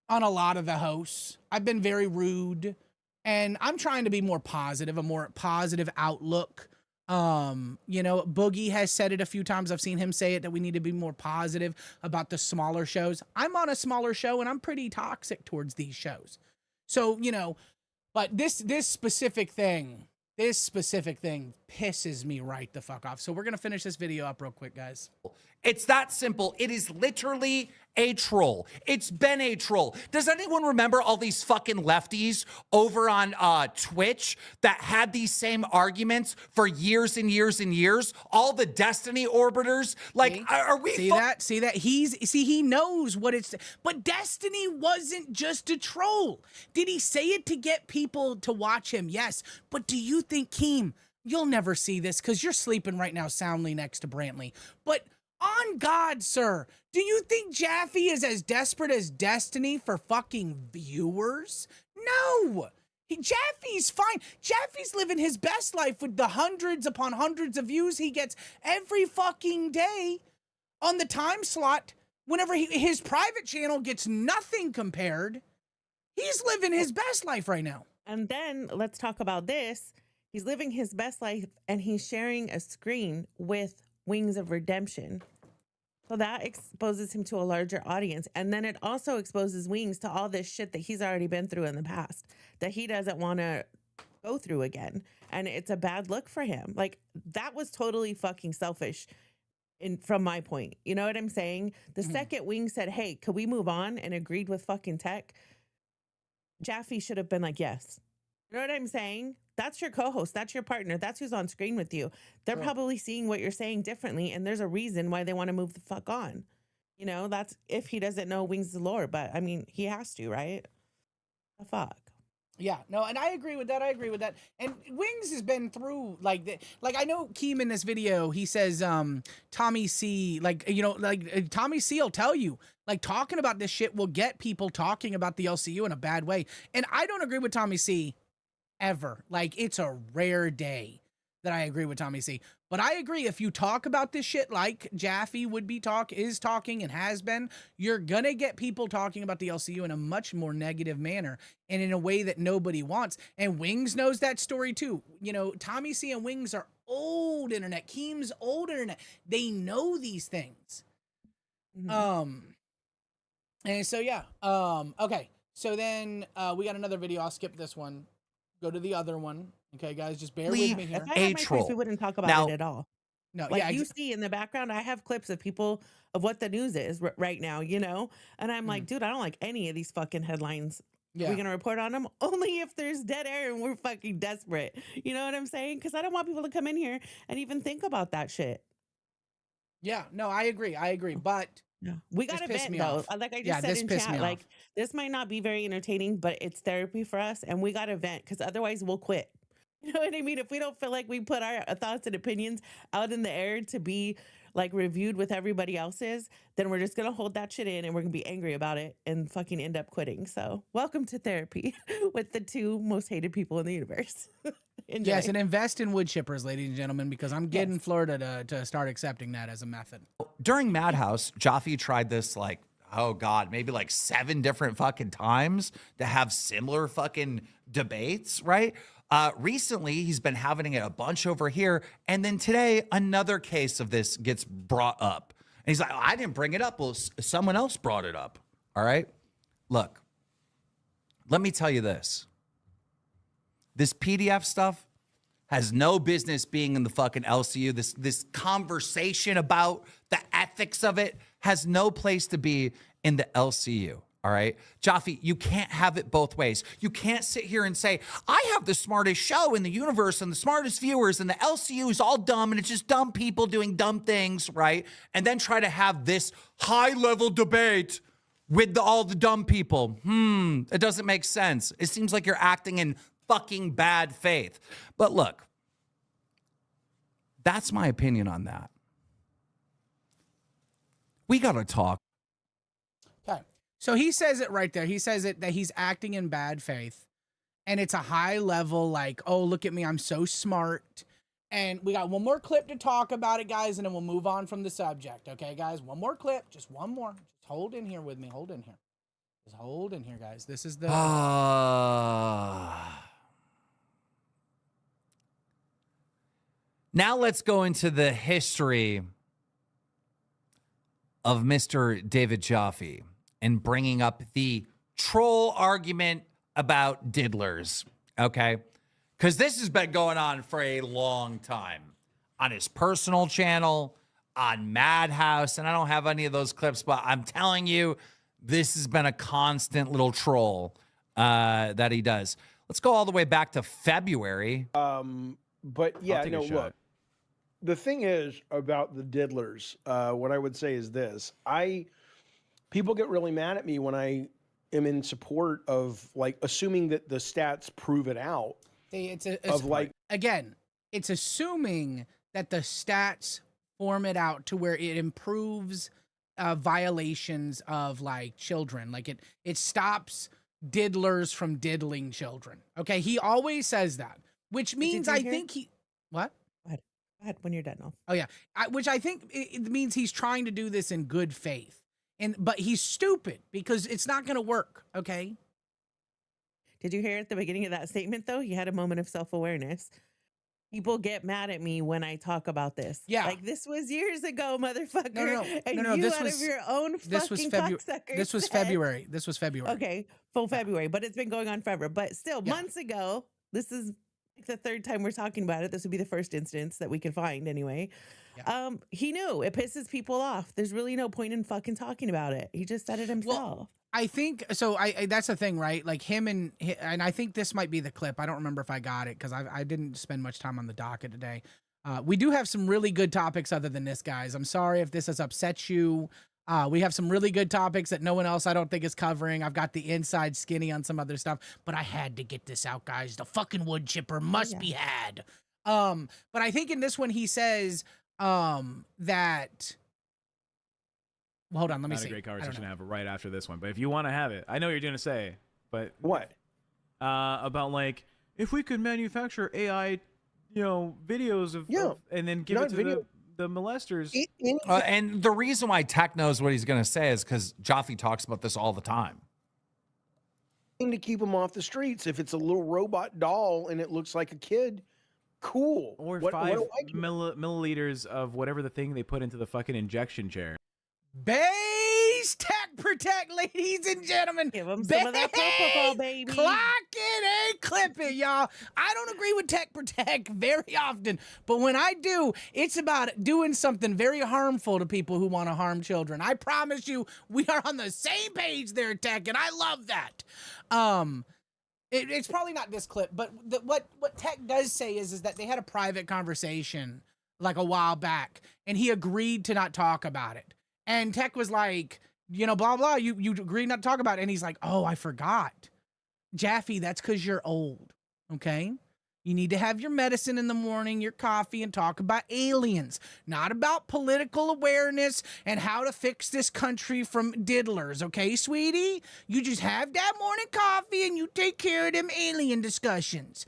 on a lot of the hosts. I've been very rude, and I'm trying to be more positive, a more positive outlook. Boogie has said it a few times. I've seen him say it, that we need to be more positive about the smaller shows. I'm on a smaller show and I'm pretty toxic towards these shows. So, but this specific thing pisses me right the fuck off. So we're going to finish this video up real quick, guys. It's that simple. It is literally a troll. It's been a troll. Does anyone remember all these fucking lefties over on Twitch that had these same arguments for years and years and years? All the Destiny orbiters? Like, are we... See that? He knows what it's... But Destiny wasn't just a troll. Did he say it to get people to watch him? Yes. But do you think, Keem, you'll never see this because you're sleeping right now soundly next to Brantley. But... on God, sir, do you think Jaffe is as desperate as Destiny for fucking viewers? No! Jaffe's fine. Jaffe's living his best life with the hundreds upon hundreds of views he gets every fucking day on the time slot whenever his private channel gets nothing compared. He's living his best life right now. And then let's talk about this. He's living his best life and he's sharing a screen with Wings of Redemption. So that exposes him to a larger audience. And then it also exposes Wings to all this shit that he's already been through in the past that he doesn't want to go through again. And it's a bad look for him. Like, that was totally fucking selfish from my point. You know what I'm saying? The second Wings said, hey, could we move on, and agreed with fucking tech, Jaffe should have been like, yes. You know what I'm saying? That's your co-host. That's your partner. That's who's on screen with you. They're probably seeing what you're saying differently, and there's a reason why they want to move the fuck on. You know, that's if he doesn't know Wings the lore, but I mean, he has to, right? The fuck. Yeah, no, and I agree with that. I agree with that. And Wings has been through like I know Keem in this video, he says Tommy C, like, you know, like Tommy C will tell you, like, talking about this shit will get people talking about the LCU in a bad way. And I don't agree with Tommy C ever. Like, it's a rare day that I agree with Tommy C. But I agree, if you talk about this shit like Jaffe is talking and has been, you're gonna get people talking about the LCU in a much more negative manner and in a way that nobody wants. And Wings knows that story too. You know, Tommy C and Wings are old internet. Keem's old internet. They know these things. And so yeah. Okay. So then we got another video. I'll skip this one. Go to the other one. Okay, guys, just bear with me here. If I had my choice, we wouldn't talk about it at all. No, Like yeah, you see in the background, I have clips of people of what the news is right now, you know? And I'm like, dude, I don't like any of these fucking headlines. yeah. We're going to report on them only if there's dead air and we're fucking desperate. You know what I'm saying? Because I don't want people to come in here and even think about that shit. Yeah, no, I agree. But yeah, we got to vent though. Like I just said in chat, like this might not be very entertaining, but it's therapy for us, and we got to vent because otherwise we'll quit. You know what I mean? If we don't feel like we put our thoughts and opinions out in the air to be like reviewed with everybody else's, then we're just gonna hold that shit in and we're gonna be angry about it and fucking end up quitting. So welcome to therapy with the two most hated people in the universe. Yes, and invest in wood chippers, ladies and gentlemen, because I'm getting Florida to start accepting that as a method. During Madhouse, Jaffe tried this like, oh God, maybe like 7 different fucking times to have similar fucking debates, right? Recently, he's been having it a bunch over here. And then today, another case of this gets brought up. And he's like, oh, I didn't bring it up. Well, someone else brought it up. All right. Look, let me tell you this. This PDF stuff has no business being in the fucking LCU. This conversation about the ethics of it has no place to be in the LCU. All right, Jaffe, you can't have it both ways. You can't sit here and say, I have the smartest show in the universe and the smartest viewers and the LCU is all dumb and it's just dumb people doing dumb things, right? And then try to have this high-level debate with all the dumb people. It doesn't make sense. It seems like you're acting in fucking bad faith. But look, that's my opinion on that. We got to talk. Okay. So he says it right there. He says it that he's acting in bad faith. And it's a high level, like, oh, look at me, I'm so smart. And we got one more clip to talk about it, guys, and then we'll move on from the subject. Okay, guys? One more clip. Just one more. Just hold in here with me. Hold in here. Just hold in here, guys. This is the... Now let's go into the history of Mr. David Jaffe and bringing up the troll argument about diddlers, okay? Because this has been going on for a long time on his personal channel, on Madhouse, and I don't have any of those clips, but I'm telling you, this has been a constant little troll that he does. Let's go all the way back to February. But yeah, no, look, the thing is about the diddlers, what I would say is this. People get really mad at me when I am in support of, like, assuming that the stats prove it out. It's assuming that the stats form it out to where it improves violations of, like, children. Like, it stops diddlers from diddling children. Okay, he always says that, which means I think he... What? Go ahead when you're done. Oh, yeah. Which I think it means he's trying to do this in good faith. But he's stupid because it's not going to work, okay? Did you hear at the beginning of that statement, though? He had a moment of self-awareness. People get mad at me when I talk about this. Yeah. Like, this was years ago, motherfucker. No. This was your own fucking cocksucker. This was February. This was February. Okay, February. But it's been going on forever. But still, months ago, this is like the third time we're talking about it. This would be the first instance that we could find anyway. Yeah. He knew it pisses people off. There's really no point in fucking talking about it. He just said it himself. Well, I think so. I that's the thing, right? Like him and I think this might be the clip. I don't remember if I got it because I didn't spend much time on the docket today. We do have some really good topics other than this, guys. I'm sorry if this has upset you. We have some really good topics that no one else I don't think is covering. I've got the inside skinny on some other stuff, but I had to get this out, guys. The fucking wood chipper must be had. But I think in this one he says that. Well, hold on, let me see. Not a great conversation to have right after this one, but if you want to have it, I know what you're going to say, but what about like if we could manufacture AI, videos of and then give it to the molesters. And the reason why Tech knows what he's going to say is because Jaffe talks about this all the time. To keep them off the streets. If it's a little robot doll and it looks like a kid, cool. Or 5 milliliters of whatever the thing they put into the fucking injection chair. Base Tech Protect, ladies and gentlemen. Give them some of that propofol, baby. Clock it and clip it, y'all. I don't agree with Tech Protect very often, but when I do, it's about doing something very harmful to people who want to harm children. I promise you, we are on the same page there, Tech, and I love that. It's probably not this clip, but what Tech does say is that they had a private conversation like a while back, and he agreed to not talk about it. And Tech was like, blah, blah, you agreed not to talk about it. And he's like, oh, I forgot. Jaffe, that's because you're old, okay? You need to have your medicine in the morning, your coffee, and talk about aliens, not about political awareness and how to fix this country from diddlers, okay, sweetie? You just have that morning coffee and you take care of them alien discussions.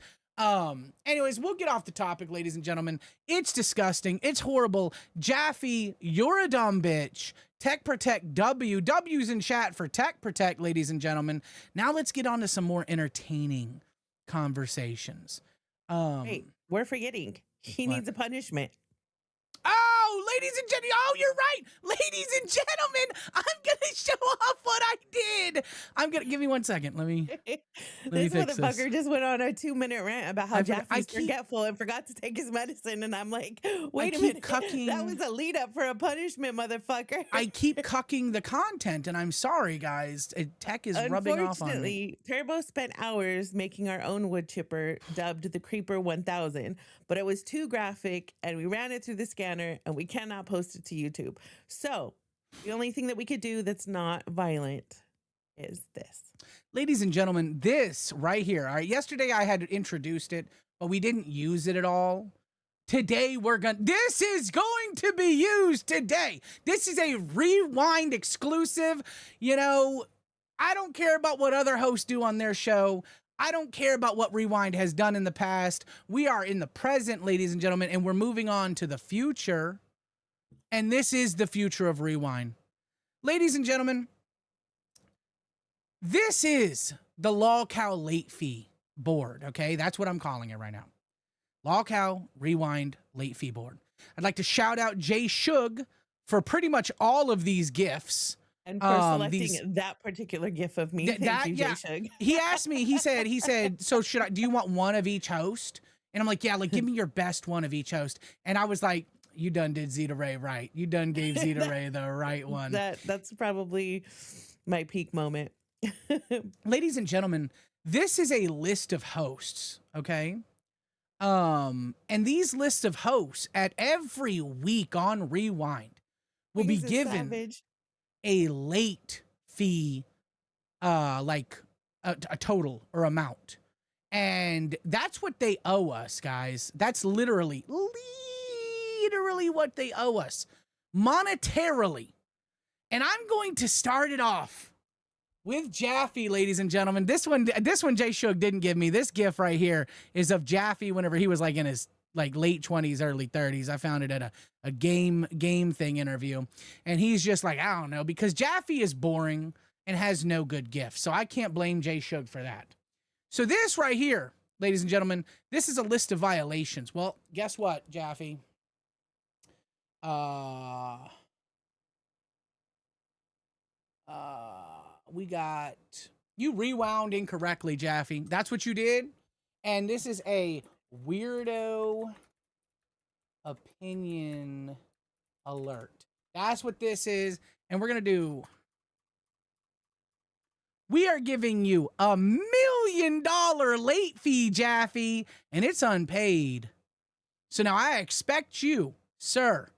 Anyways, we'll get off the topic, ladies and gentlemen. It's disgusting. It's horrible. Jaffe, you're a dumb bitch. Tech Protect W's in chat for Tech Protect, ladies and gentlemen. Now let's get on to some more entertaining conversations. Wait, we're forgetting. He needs a punishment. Oh, ladies and gentlemen. Oh, you're right. Ladies and gentlemen, I'm going to show off what I did. Give me 1 second. Let me This fix motherfucker this. just went on a 2-minute rant about how Jaffe's forgetful and forgot to take his medicine. And I'm like, wait a minute. That was a lead up for a punishment, motherfucker. I keep cucking the content, and I'm sorry, guys. Tech is rubbing off on me. Unfortunately, Turbo spent hours making our own wood chipper dubbed the Creeper 1000, but it was too graphic, and we ran it through the scanner, and we cannot post it to YouTube. So the only thing that we could do that's not violent is this. Ladies and gentlemen, this right here. All right, yesterday I had introduced it, but we didn't use it at all. Today this is going to be used today. This is a Rewind exclusive. I don't care about what other hosts do on their show. I don't care about what Rewind has done in the past. We are in the present, ladies and gentlemen, and we're moving on to the future. And this is the future of Rewind. Ladies and gentlemen, this is the LolCow late fee board, okay? That's what I'm calling it right now. LolCow Rewind late fee board. I'd like to shout out Jay Shug for pretty much all of these gifts. And for selecting that particular gif of me. Thank you, Jay Shug. He asked me, he said, so do you want one of each host? And I'm like, yeah, give me your best one of each host. And I was like, you done did Zeta Ray right. You done gave Zeta Ray the right one. That's probably my peak moment. Ladies and gentlemen, this is a list of hosts, okay? And these lists of hosts at every week on Rewind will be given a late fee, like a total or amount. And that's what they owe us, guys. That's literally what they owe us monetarily. And I'm going to start it off with Jaffe, ladies and gentlemen. This one Jay Shug didn't give me. This gift right here is of Jaffe whenever he was in his late 20s, early 30s. I found it at a game thing interview. And he's just like, I don't know, because Jaffe is boring and has no good gifts. So I can't blame Jay Shug for that. So this right here, ladies and gentlemen, this is a list of violations. Well, guess what, Jaffe? We got, you rewound incorrectly, Jaffe. That's what you did. And this is a weirdo opinion alert. That's what this is. And we're going to do, we are giving you $1 million late fee, Jaffe, and it's unpaid. So now I expect you, sir,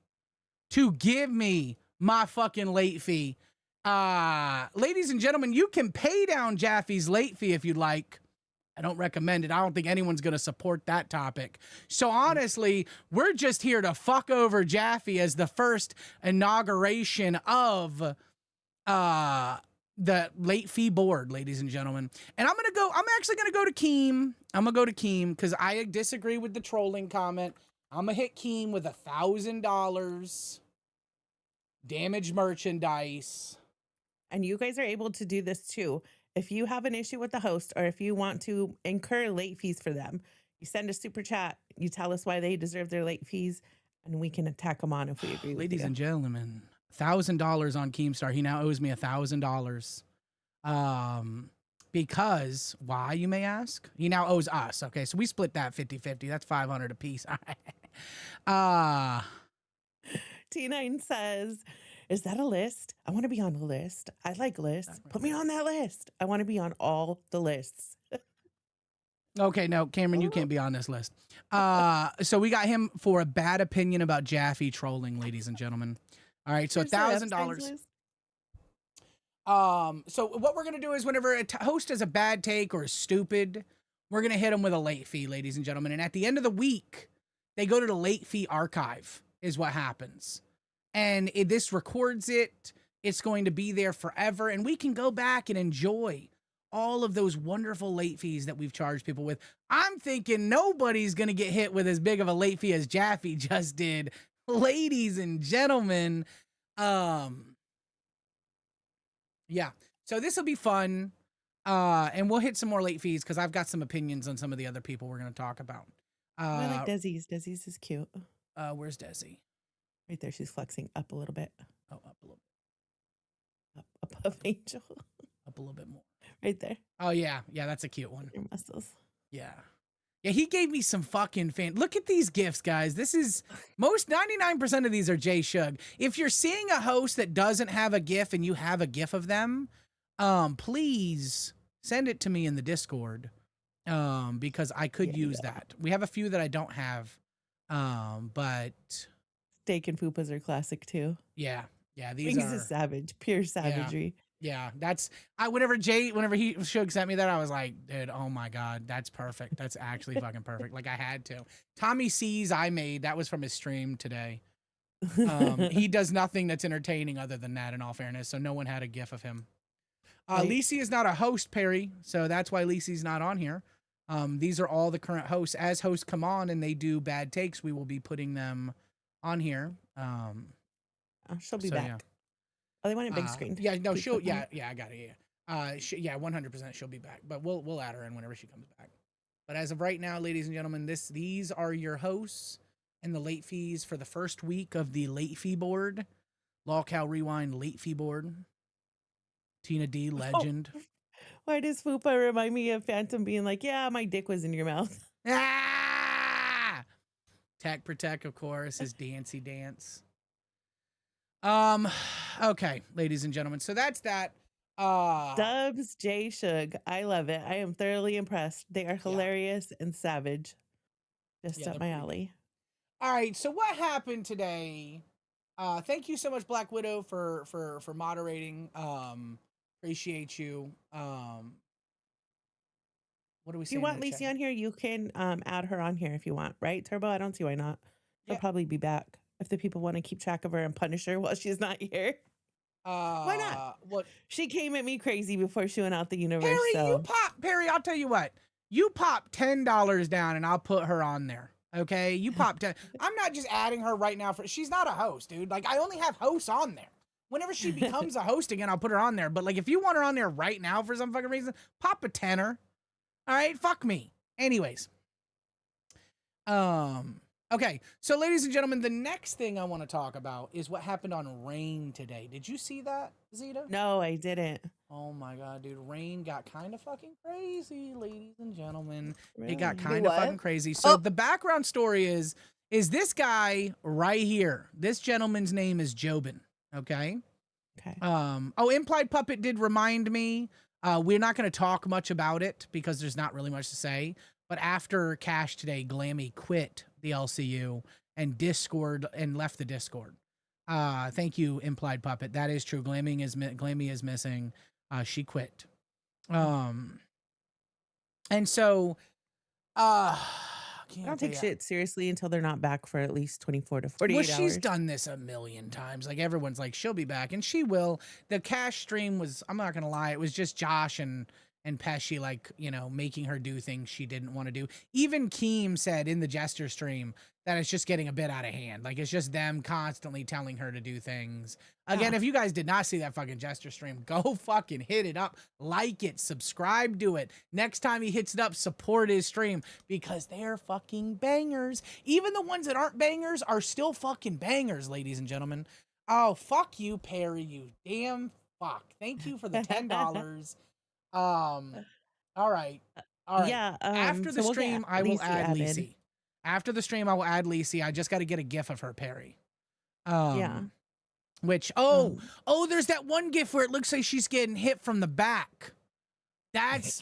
to give me my fucking late fee. Ladies and gentlemen, you can pay down Jaffe's late fee if you'd like. I don't recommend it. I don't think anyone's going to support that topic. So honestly, we're just here to fuck over Jaffe as the first inauguration of the late fee board, ladies and gentlemen. And I'm actually going to go to Keem. I'm going to go to Keem because I disagree with the trolling comment. I'm going to hit Keem with $1,000 damaged merchandise. And you guys are able to do this too. If you have an issue with the host or if you want to incur late fees for them, you send a super chat, you tell us why they deserve their late fees, and we can attack them on if we agree with you. Ladies and gentlemen, $1,000 on Keemstar. He now owes me $1,000. Because, why, you may ask? He now owes us. Okay, so we split that 50-50. That's $500 a piece. T9 says, is that a list? I want to be on the list. I like lists. Put me on that list. I want to be on all the lists. Okay, no, Cameron, you can't be on this list. So we got him for a bad opinion about Jaffe trolling, ladies and gentlemen. All right, so $1,000. So what we're gonna do is whenever a host has a bad take or is stupid, we're gonna hit them with a late fee, ladies and gentlemen. And at the end of the week, they go to the late fee archive, is what happens. And this records it. It's going to be there forever. And we can go back and enjoy all of those wonderful late fees that we've charged people with. I'm thinking nobody's going to get hit with as big of a late fee as Jaffe just did. Ladies and gentlemen. Yeah. So this will be fun. And we'll hit some more late fees because I've got some opinions on some of the other people we're going to talk about. I like Desi's. Desi's is cute. Where's Desi? Right there. She's flexing up a little bit. Oh, up a little bit. Up above Angel. Up a little bit more. Right there. Oh, yeah. Yeah, that's a cute one. Your muscles. Yeah. Yeah, he gave me some fucking Look at these gifts, guys. This is... 99% of these are Jay Shug. If you're seeing a host that doesn't have a GIF and you have a GIF of them, please send it to me in the Discord. Because I could use that. We have a few that I don't have. But... Steak and Fupas are classic too. Yeah. Yeah, these Wings is savage. Pure savagery. Yeah, that's whenever he Shug sent me that, I was like, dude, oh my god, that's perfect. That's actually fucking perfect. Like I had to. Tommy C's I made, that was from his stream today. He does nothing that's entertaining other than that, in all fairness. So no one had a GIF of him. Lisi is not a host, Perry, so that's why Lisi's not on here. These are all the current hosts. As hosts come on and they do bad takes, we will be putting them on here. She'll be back. Yeah. Oh, they want a big screen. Yeah, no, she'll. Yeah, I got it. Yeah, 100% she'll be back. But we'll add her in whenever she comes back. But as of right now, ladies and gentlemen, these are your hosts and the late fees for the first week of the late fee board. LolcowRewind late fee board. Tina D, legend. Oh. Why does Fupa remind me of Phantom being like, "Yeah, my dick was in your mouth"? Tech Protect, of course, is Dancy Dance. Okay, ladies and gentlemen. So that's that. Dubs J Shug. I love it. I am thoroughly impressed. They are hilarious and savage. Just up my alley. All right, so what happened today? Thank you so much, Black Widow, for moderating. Appreciate you. What do we say? If you want Lacey on here, you can add her on here if you want, right, Turbo? I don't see why not. She'll probably be back if the people want to keep track of her and punish her while she's not here. Why not? What? She came at me crazy before she went out the universe. Perry, Perry, I'll tell you what. You pop $10 down and I'll put her on there. Okay? You pop 10. I'm not just adding her right now she's not a host, dude. Like I only have hosts on there. Whenever she becomes a host again, I'll put her on there. But like if you want her on there right now for some fucking reason, pop a tenner. All right, fuck me. Anyways. Okay, so ladies and gentlemen, the next thing I want to talk about is what happened on Rain today. Did you see that, Zeta? No, I didn't. Oh my god, dude. Rain got kind of fucking crazy, ladies and gentlemen. It got kind of fucking crazy. So the background story is this guy right here. This gentleman's name is Jobin, okay? Okay. Implied Puppet did remind me. We're not going to talk much about it because there's not really much to say. But after Cash today, Glammy quit the LCU and Discord and left the Discord. Thank you, implied puppet. That is true. Glammy is missing. She quit. And so, I don't take shit seriously until they're not back for at least 24 to 48 hours. Well, she's done this a million times. Like, everyone's like, she'll be back, and she will. The cash stream was, I'm not gonna lie, it was just Josh and Pesci, like, you know, making her do things she didn't want to do. Even Keem said in the Jester stream that it's just getting a bit out of hand. Like, it's just them constantly telling her to do things. Again, if you guys did not see that fucking Jester stream, go fucking hit it up, like it, subscribe to it. Next time he hits it up, support his stream, because they're fucking bangers. Even the ones that aren't bangers are still fucking bangers, ladies and gentlemen. Oh, fuck you, Perry, you damn fuck. Thank you for the $10. All right. Yeah. After the we'll stream, get I will Lacey add added. Lacey. After the stream, I will add Lacey. I just got to get a gif of her, Perry. Yeah. Which, there's that one gif where it looks like she's getting hit from the back. That's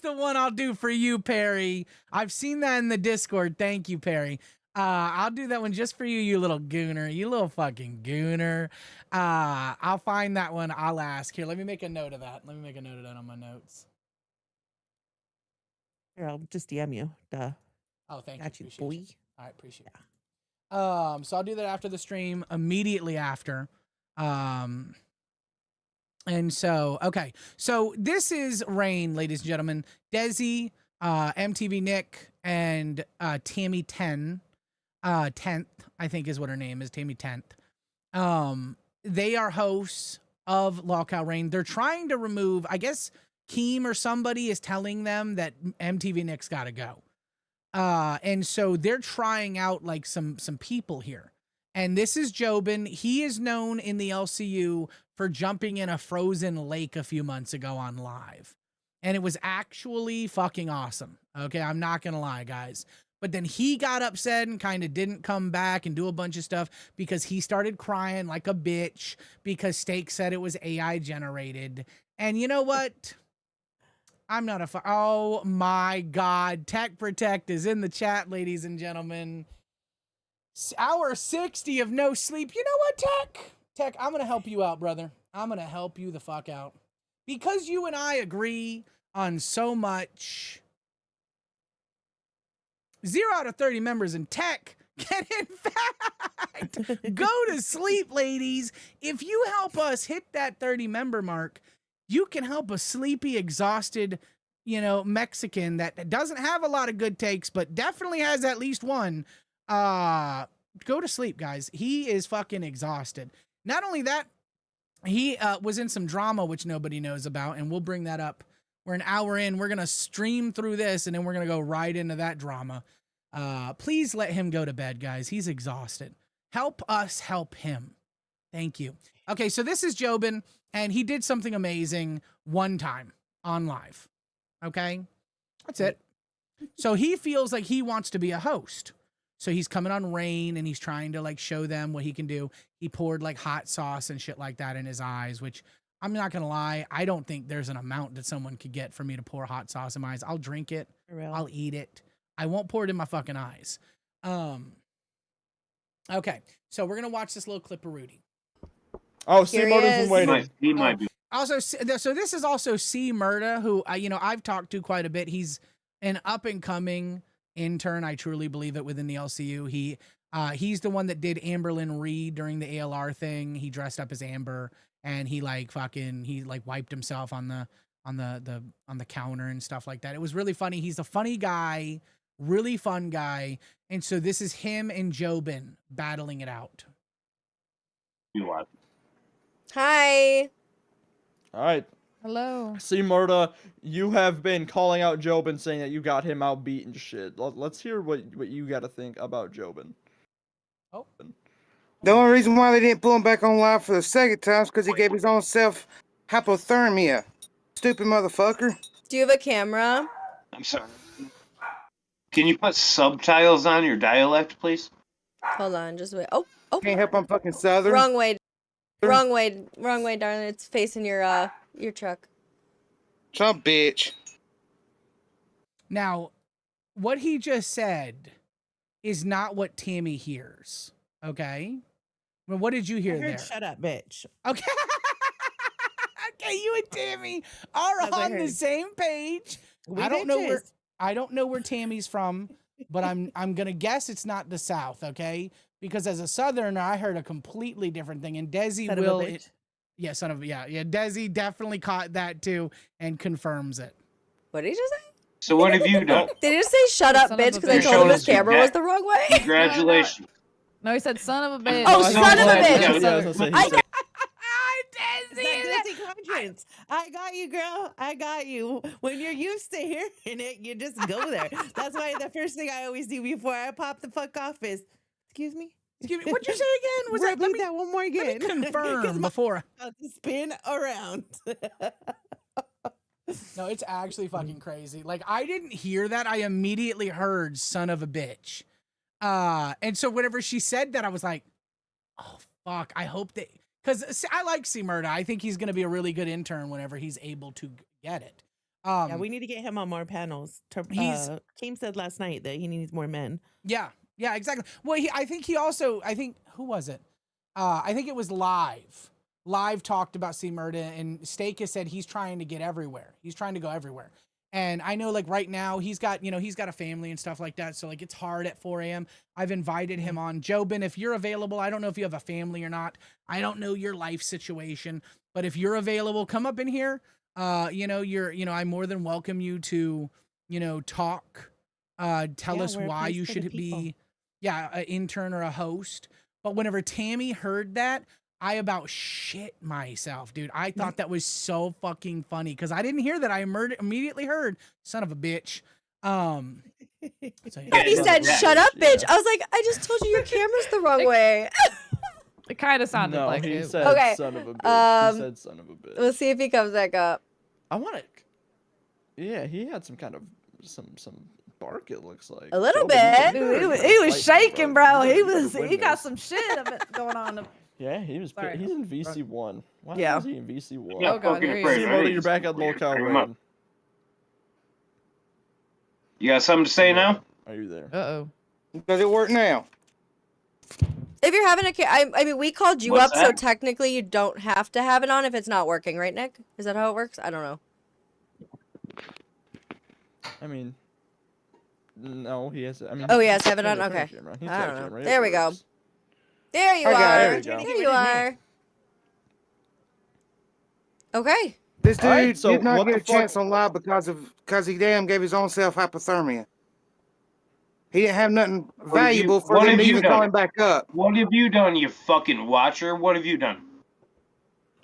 the one I'll do for you, Perry. I've seen that in the Discord. Thank you, Perry. I'll do that one just for you, you little gooner. You little fucking gooner. I'll find that one. I'll ask. Here, let me make a note of that. Let me make a note of that on my notes. Here, I'll just DM you. Duh. Oh, thank Got you. you, boy. I appreciate it. So I'll do that after the stream, immediately after. And so, okay. So this is Rain, ladies and gentlemen. Desi, MTV Nick, and Tammy 10th, I think is what her name is, Tammy 10th. They are hosts of LolcowRewind. They're trying to remove, I guess Keem or somebody is telling them that MTV Nick's got to go. And so they're trying out like some people here. And this is Jobin. He is known in the LCU for jumping in a frozen lake a few months ago on live. And it was actually fucking awesome. Okay, I'm not going to lie, guys. But then he got upset and kind of didn't come back and do a bunch of stuff because he started crying like a bitch because Steak said it was AI generated. And you know what? I'm not a oh my God. Tech Protect is in the chat, ladies and gentlemen. Hour 60 of no sleep. You know what, Tech? Tech, I'm going to help you out, brother. I'm going to help you the fuck out. Because you and I agree on so much. 0 out of 30 members in Tech can, in fact, go to sleep, ladies. If you help us hit that 30 member mark, you can help a sleepy, exhausted, Mexican that doesn't have a lot of good takes, but definitely has at least one. Go to sleep, guys. He is fucking exhausted. Not only that, he was in some drama, which nobody knows about, and we'll bring that up. We're an hour in. We're going to stream through this, and then we're going to go right into that drama. Please let him go to bed, guys. He's exhausted. Help us help him. Thank you. Okay, so this is Jobin, and he did something amazing one time on live. Okay? That's it. So he feels like he wants to be a host. So he's coming on Rain, and he's trying to, show them what he can do. He poured, hot sauce and shit like that in his eyes, which I'm not going to lie. I don't think there's an amount that someone could get for me to pour hot sauce in my eyes. I'll drink it. I'll eat it. I won't pour it in my fucking eyes. Okay, so we're going to watch this little clip of Rudy. Oh, C Murda's waiting. He might be. Also, so this is also C Murda, who I've talked to quite a bit. He's an up and coming intern. I truly believe it within the LCU. He's the one that did Amberlynn Reed during the ALR thing. He dressed up as Amber, and he wiped himself on the counter and stuff like that. It was really funny. He's a funny guy, really fun guy. And so this is him and Jobin battling it out. Hi. All right. Hello. C Murda, you have been calling out Jobin, saying that you got him outbeat and shit. Let's hear what you got to think about Jobin. Oh. The only reason why they didn't pull him back on live for the second time is because he gave his own self hypothermia. Stupid motherfucker. Do you have a camera? I'm sorry. Can you put subtitles on your dialect, please? Hold on, just wait. Oh. Can't help I'm fucking Southern. Wrong way, darling. It's facing your truck. Some bitch. Now, what he just said is not what Tammy hears, okay? Well, what did you hear I heard there? shut up, bitch. Okay. Okay, you and Tammy are That's what I on the heard. same page. We I don't bitches. know where Tammy's from, but I'm gonna guess it's not the South, okay? Because as a Southerner, I heard a completely different thing. And Desi Son of a will bitch. yeah. Desi definitely caught that too and confirms it. What did he just say? So what have you done? Did he just say shut up, Son of bitch? a Because I bitch. told him You're his showing us camera your was back. the wrong way? Congratulations. No, he said son of a bitch. Oh, I'm so son of a glad you bitch. got Yeah, I was gonna say, he said- That guilty conscience. I got you, girl. I got you. When you're used to hearing it, you just go there. That's why the first thing I always do before I pop the fuck off is, excuse me? Excuse me, what'd you say again? Was that Repeat that one more again. let me 'Cause confirm my before. about to spin around. No, it's actually fucking crazy. Like, I didn't hear that. I immediately heard son of a bitch. And so whenever she said that, I was like, oh, fuck. I hope that, because I like C Murda. I think he's going to be a really good intern whenever he's able to get it. Yeah, we need to get him on more panels. He's- Keem said last night that he needs more men. Yeah, exactly. Well, I think who was it? I think it was Live. Live talked about C Murda, and Steak said he's trying to get everywhere. He's trying to go everywhere. And I know, like, right now he's got a family and stuff like that. So, like, it's hard at 4 a.m. I've invited him on. Jobin, if you're available, I don't know if you have a family or not. I don't know your life situation, but if you're available, come up in here. I more than welcome you to, talk, tell us we're a why place you for the should people. be, an intern or a host. But whenever Tammy heard that, I about shit myself, dude. I thought that was so fucking funny because I didn't hear that. I immediately heard son of a bitch. So, yeah. He said, shut up, bitch. I was like, I just told you your camera's the wrong way. It kind of sounded No, like he it. said Okay, son of a bitch. He said son of a bitch. We'll see if he comes back up. I want to. Yeah, he had some kind of some bark. It looks like A little Jobin, bit. you Dude, better he was fight, shaking, bro. He was. better He win got this. some shit of it going on. Yeah, he was. Sorry. He's in VC1. Why Yeah. is he in VC1? Yeah, Oh, God, fucking here he afraid. is. See, right? Murda, you're back at Bring him up. LolcowRewind. You got something to say now? Are you there? Uh-oh. Does it work now? If you're having I mean, we called you What's up, so that? technically you don't have to have it on if it's not working, right, Nick? Is that how it works? I don't know. I mean, no, he has. I mean, Oh, he has to have it turn on? turn Okay. camera. He's I got don't a know. camera. It There we go. works. There you I got are. it. There we go. There you are. Okay. This dude Alright, so did not what get the a chance on live because he damn gave his own self hypothermia. He didn't have nothing valuable for what them have to you even done? call him back up. What have you done, you fucking watcher? What have you done?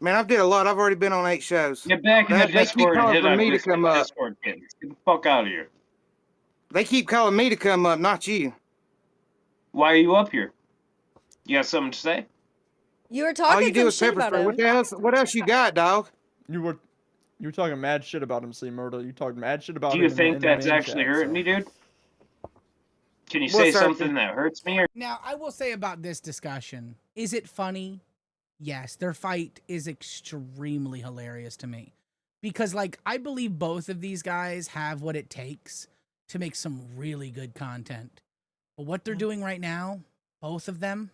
Man, I've did a lot. I've already been on 8 shows. Get back in the They keep Discord and calling hit for on me to come up. Discord, kids. Get the fuck out of here. They keep calling me to come up, not you. Why are you up here? You got something to say? You were All talking you do some is shit pepper about spray. him. What else you got, dog? You were talking mad shit about him, C Murda. You talked mad shit about Do him. you in think the that's main actually chat, hurting so. me, dude? Can you What's say hurting? something that hurts me? Or Now, I will say about this discussion, is it funny? Yes, their fight is extremely hilarious to me. Because, like, I believe both of these guys have what it takes to make some really good content. But what they're doing right now, both of them,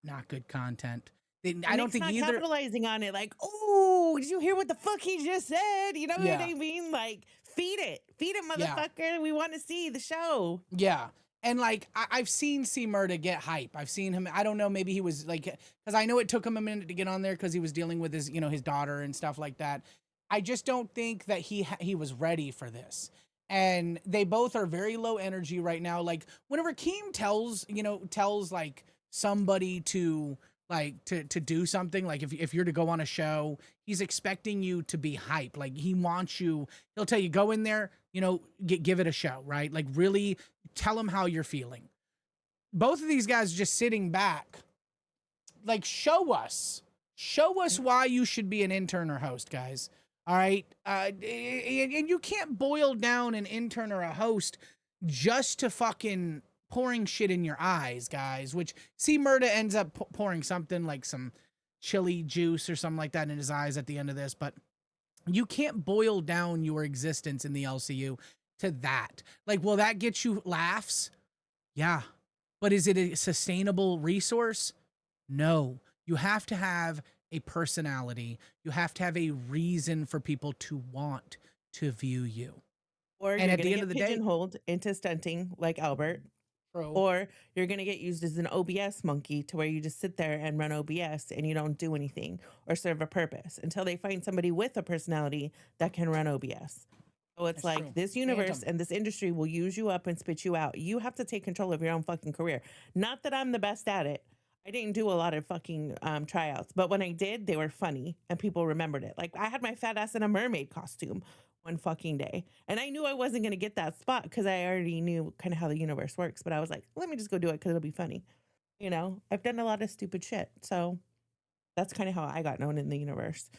not good content. I don't Nick's think not either. capitalizing on it. Like, oh, did you hear what the fuck he just said? You know Yeah. what I mean? Like, feed it, Yeah. motherfucker. We want to see the show. Yeah. And like, I've seen C Murda get hype. I've seen him. I don't know. Maybe he was like, because I know it took him a minute to get on there because he was dealing with his, his daughter and stuff like that. I just don't think that he was ready for this. And they both are very low energy right now. Like whenever Keem tells like somebody to to do something, like if you're to go on a show, he's expecting you to be hype. Like he wants you, he'll tell you, go in there, give it a show, right? Like really tell him how you're feeling. Both of these guys just sitting back, like show us why you should be an intern or host, guys. All right. And you can't boil down an intern or a host just to fucking pouring shit in your eyes, guys, which C Murda ends up pouring something like some chili juice or something like that in his eyes at the end of this. But you can't boil down your existence in the LCU to that. Like, will that get you laughs? Yeah. But is it a sustainable resource? No, you have to have a personality. You have to have a reason for people to want to view you. Or And you're at gonna the end get of the day, pigeonholed into stunting like Albert. True. Or you're gonna get used as an OBS monkey to where you just sit there and run OBS and you don't do anything or serve a purpose until they find somebody with a personality that can run OBS. So it's That's like true. this universe Phantom. and this industry will use you up and spit you out. You have to take control of your own fucking career. Not that I'm the best at it. I didn't do a lot of fucking tryouts, but when I did, they were funny and people remembered it. Like I had my fat ass in a mermaid costume one fucking day, and I knew I wasn't gonna get that spot because I already knew kind of how the universe works. But I was like, let me just go do it because it'll be funny. You know, I've done a lot of stupid shit, so that's kind of how I got known in the universe.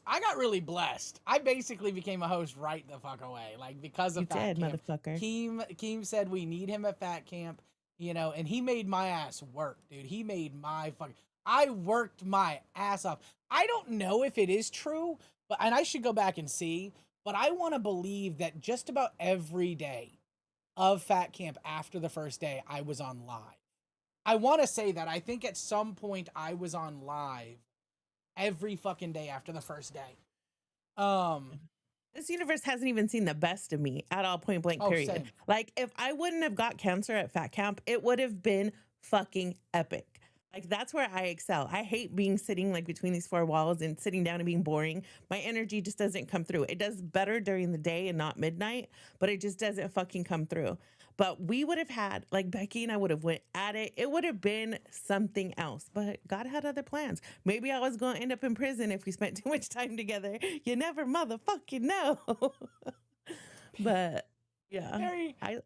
I got really blessed. I basically became a host right the fuck away, like because of You Fat did, Camp. motherfucker. Keem said we need him at Fat Camp, you know, and he made my ass work, dude. He made my fucking. I worked my ass off. I don't know if it is true, but and I should go back and see. But I want to believe that just about every day of Fat Camp after the first day, I was on live. I want to say that. I think at some point I was on live every fucking day after the first day. This universe hasn't even seen the best of me at all, point blank, Oh, period. same. Like, if I wouldn't have got cancer at Fat Camp, it would have been fucking epic. Like, that's where I excel. I hate being sitting like between these four walls and sitting down and being boring. My energy just doesn't come through. It does better during the day and not midnight, but it just doesn't fucking come through. But we would have had, like, Becky and I would have went at it. It would have been something else, but God had other plans. Maybe I was going to end up in prison if we spent too much time together. You never motherfucking know. But yeah, Perry, I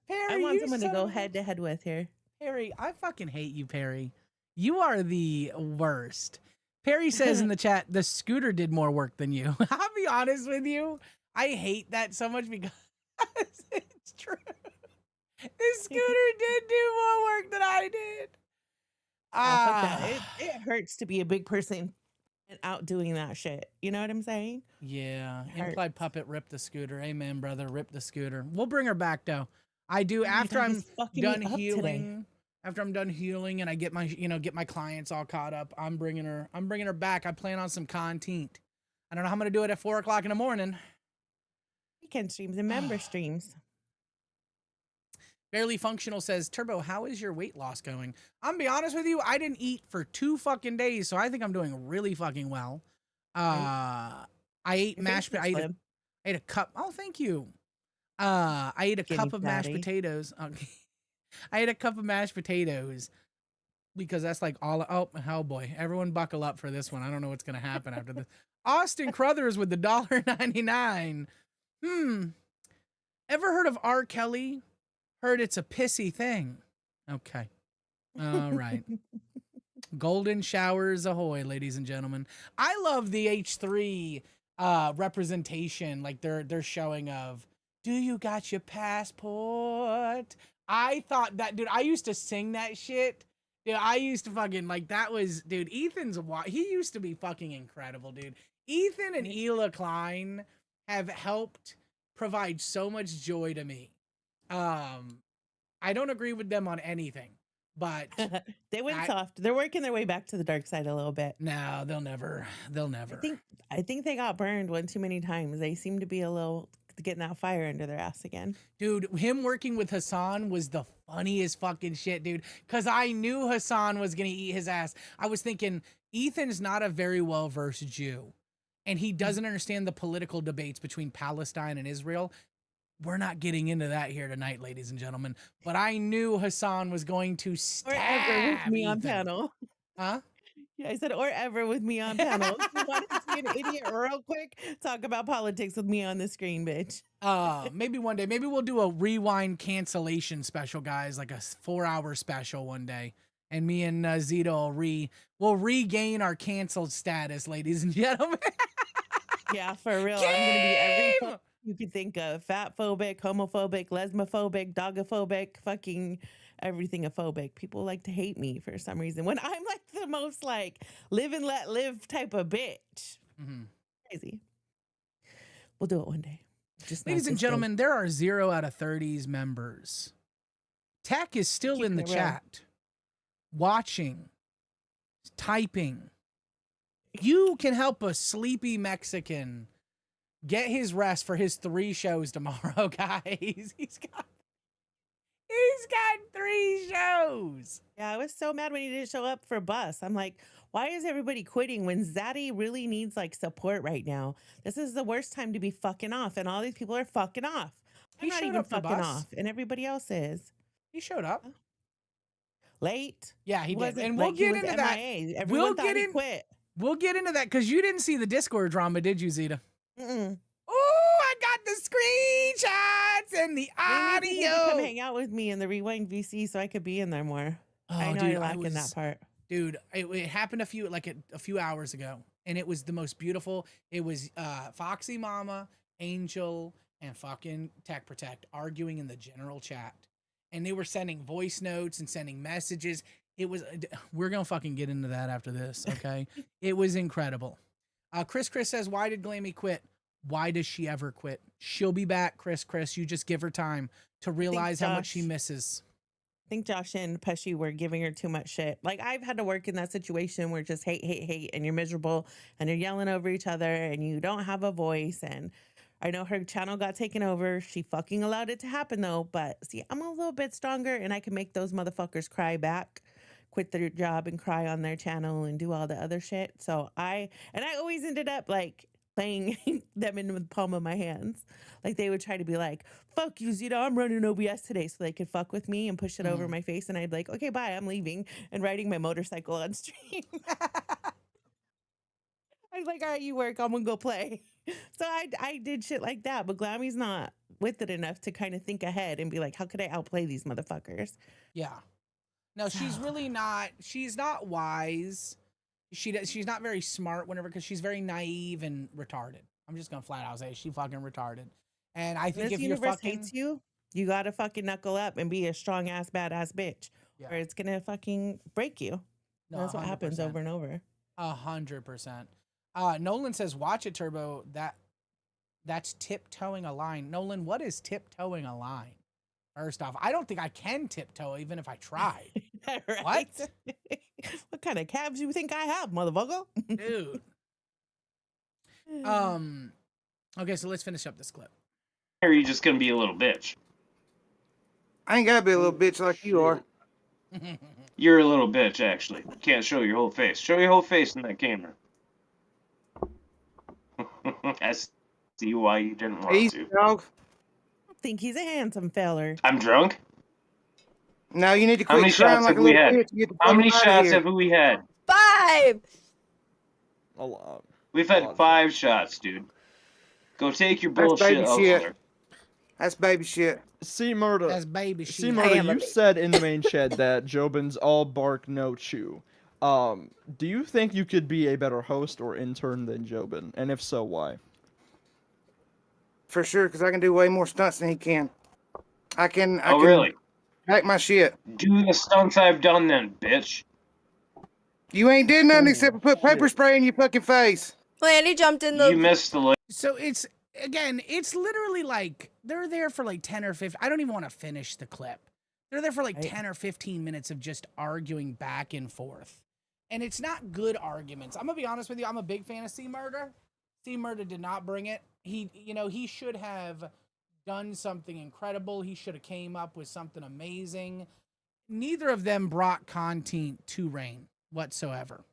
Perry, want you someone to son go of a- head to head with here. Perry, I fucking hate you, Perry. You are the worst. Perry says in the chat, the scooter did more work than you. I'll be honest with you. I hate that so much because it's true. The scooter did do more work than I did. Fuck that. It hurts to be a big person and out doing that shit. You know what I'm saying? Yeah. Hurts. Implied puppet ripped the scooter. Amen, brother. Rip the scooter. We'll bring her back though. I do after God, I'm he's fucking done me up today. healing. After I'm done healing and I get my get my clients all caught up, I'm bringing her back. I plan on some content. I don't know how I'm gonna do it at 4 o'clock in the morning. Weekend streams and member streams. Barely Functional says, Turbo, how is your weight loss going? I'm gonna be honest with you, I didn't eat for 2 fucking days, so I think I'm doing really fucking well. I ate I ate a cup. Oh, thank you. I ate a cup of mashed potatoes. I ate a cup of mashed potatoes because that's like all. Oh boy, everyone buckle up for this one. I don't know what's gonna happen after this. Austin Crothers with the $1.99. Ever heard of R. Kelly? Heard it's a pissy thing. Okay. All right. Golden showers ahoy, ladies and gentlemen. I love the H3 representation, like they're showing of, do you got your passport? I thought that, dude, I used to sing that shit. Dude, I used to fucking, like, that was, dude, he used to be fucking incredible, dude. Ethan and Hila Klein have helped provide so much joy to me. I don't agree with them on anything, but they went soft. They're working their way back to the dark side a little bit. No, they'll never. I think they got burned one too many times. They seem to be a little getting that fire under their ass again. Dude, him working with Hassan was the funniest fucking shit, dude. Because I knew Hassan was going to eat his ass. I was thinking, Ethan's not a very well-versed Jew. And he doesn't understand the political debates between Palestine and Israel. We're not getting into that here tonight, ladies and gentlemen. But I knew Hassan was going to stab Or ever with me on Ethan. panel. Huh? Yeah, I said, or ever with me on panel. You want to see an idiot real quick? Talk about politics with me on the screen, bitch. Maybe one day. Maybe we'll do a rewind cancellation special, guys, like a 4-hour special one day. And me and Zito will regain our canceled status, ladies and gentlemen. Yeah, for real. I'm gonna be every you could think of: fat phobic, homophobic, lesbophobic, dogophobic, fucking everything phobic. People like to hate me for some reason when I'm like the most like live and let live type of bitch. Crazy. We'll do it one day. Just ladies and gentlemen, there are 0 out of 30s members. Tech is still in the chat, watching typing. You can help a sleepy Mexican get his rest for his 3 shows tomorrow, guys. He's got 3 shows. Yeah, I was so mad when he didn't show up for bus. I'm like, why is everybody quitting when Zaddy really needs like support right now? This is the worst time to be fucking off, and all these people are fucking off. I'm He not showed even up for fucking bus. off, and everybody else is. He showed up. Late. Yeah, he did. Wasn't And we'll like he get was into that. MIA. Everyone thought he quit. We'll get into that because you didn't see the Discord drama, did you, Zeta? Mm-mm. Oh, I got the screenshots and the Maybe people could audio. come hang out with me in the Rewind VC so I could be in there more. I know I lack in that part. Dude, it happened a few hours ago, and it was the most beautiful. It was Foxy Mama, Angel, and fucking Tech Protect arguing in the general chat, and they were sending voice notes and sending messages. It was. We're gonna fucking get into that after this, okay? It was incredible. Chris says, "Why did Glammy quit? Why does she ever quit? She'll be back, Chris. You just give her time to realize how much she misses." I think Josh and Pesci were giving her too much shit. Like, I've had to work in that situation where just hate, and you're miserable and you're yelling over each other and you don't have a voice. And I know her channel got taken over. She fucking allowed it to happen though. But see, I'm a little bit stronger and I can make those motherfuckers cry back, quit their job and cry on their channel and do all the other shit. So I always ended up like playing them in the palm of my hands. Like they would try to be like, fuck you, Zeta, I'm running OBS today, so they could fuck with me and push it over my face. And I'd be like, okay, bye, I'm leaving and riding my motorcycle on stream. I was like, all right, you work, I'm gonna go play. So I did shit like that, but Glammy's not with it enough to kind of think ahead and be like, how could I outplay these motherfuckers? Yeah. No, she's really not. She's not wise. She's not very smart whenever, because she's very naive and retarded. I'm just gonna flat out say she's fucking retarded. And I think This if you're universe fucking hates you, you gotta fucking knuckle up and be a strong ass badass bitch, or it's gonna fucking break you. No, That's what happens 100%. over and over. 100%. Nolan says, "Watch it, Turbo. That's tiptoeing a line." Nolan, what is tiptoeing a line? First off, I don't think I can tiptoe even if I tried. Right? What? What kind of calves you think I have, motherfucker? Dude. Okay, so let's finish up this clip. Or are you just gonna be a little bitch? I ain't gotta be a little bitch like you are. You're a little bitch, actually. You can't show your whole face. Show your whole face in that camera. I see why you didn't want to. Dog. I think he's a handsome feller. I'm drunk? No, you need to How many quit crying shots like have a we little had? bitch and get the How fuck many out of shots here. have we had? 5. A lot. We've had 5 shots, dude. Go take your That's bullshit baby elsewhere. shit. That's baby shit. See, Murder. That's baby shit. See, Murder, you said in the main chat that Jobin's all bark, no chew. Do you think you could be a better host or intern than Jobin? And if so, why? For sure, because I can do way more stunts than he can. I can Really? hack my shit. Do the stunts I've done then, bitch. You ain't did nothing except for put pepper spray in your fucking face. Lanny jumped in the. You missed the list. So it's literally like they're there for like 10 or 15. I don't even want to finish the clip. They're there for like 10 or 15 minutes of just arguing back and forth. And it's not good arguments. I'm going to be honest with you. I'm a big fan of C Murder. C Murder did not bring it. He should have done something incredible. He should have came up with something amazing. Neither of them brought content to Reign whatsoever.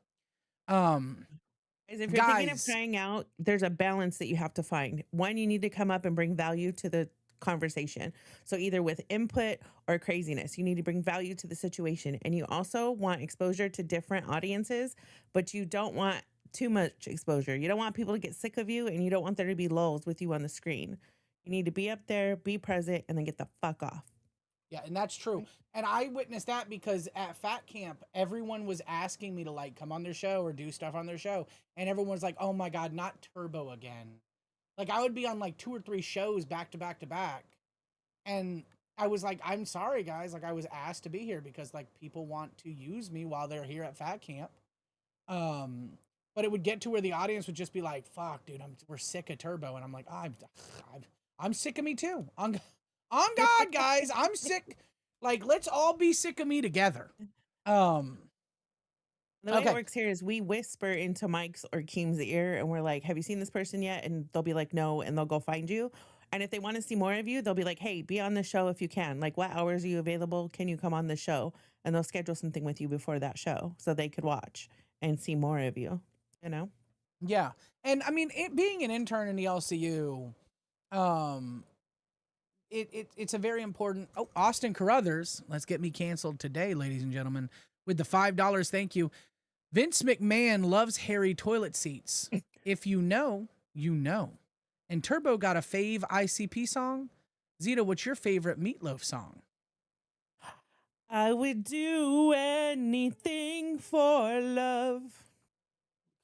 If you're thinking of trying out, there's a balance that you have to find. One, you need to come up and bring value to the conversation. So either with input or craziness, you need to bring value to the situation. And you also want exposure to different audiences, but you don't want too much exposure. You don't want people to get sick of you, and you don't want there to be lulls with you on the screen. You need to be up there, be present, and then get the fuck off. Yeah, and that's true. And I witnessed that because at Fat Camp, everyone was asking me to like come on their show or do stuff on their show. And everyone was like, oh my God, not Turbo again. Like I would be on like 2 or 3 shows back to back to back. And I was like, I'm sorry guys. Like I was asked to be here because like people want to use me while they're here at Fat Camp. But it would get to where the audience would just be like, fuck dude, we're sick of Turbo. And I'm like, I'm sick of me too. On God, guys, I'm sick. Like, let's all be sick of me together. The way it works here is we whisper into Mike's or Keem's ear and we're like, have you seen this person yet? And they'll be like, no, and they'll go find you. And if they want to see more of you, they'll be like, hey, be on the show if you can. Like, what hours are you available? Can you come on the show? And they'll schedule something with you before that show so they could watch and see more of you, you know? Yeah. And I mean, being an intern in the LCU, it's a very important. Oh, Austin Carruthers, let's get me canceled today, ladies and gentlemen, with the $5. Thank you. Vince McMahon loves hairy toilet seats. If you know, you know. And Turbo got a fave ICP song. Zeta, what's your favorite Meatloaf song? I would do anything for love.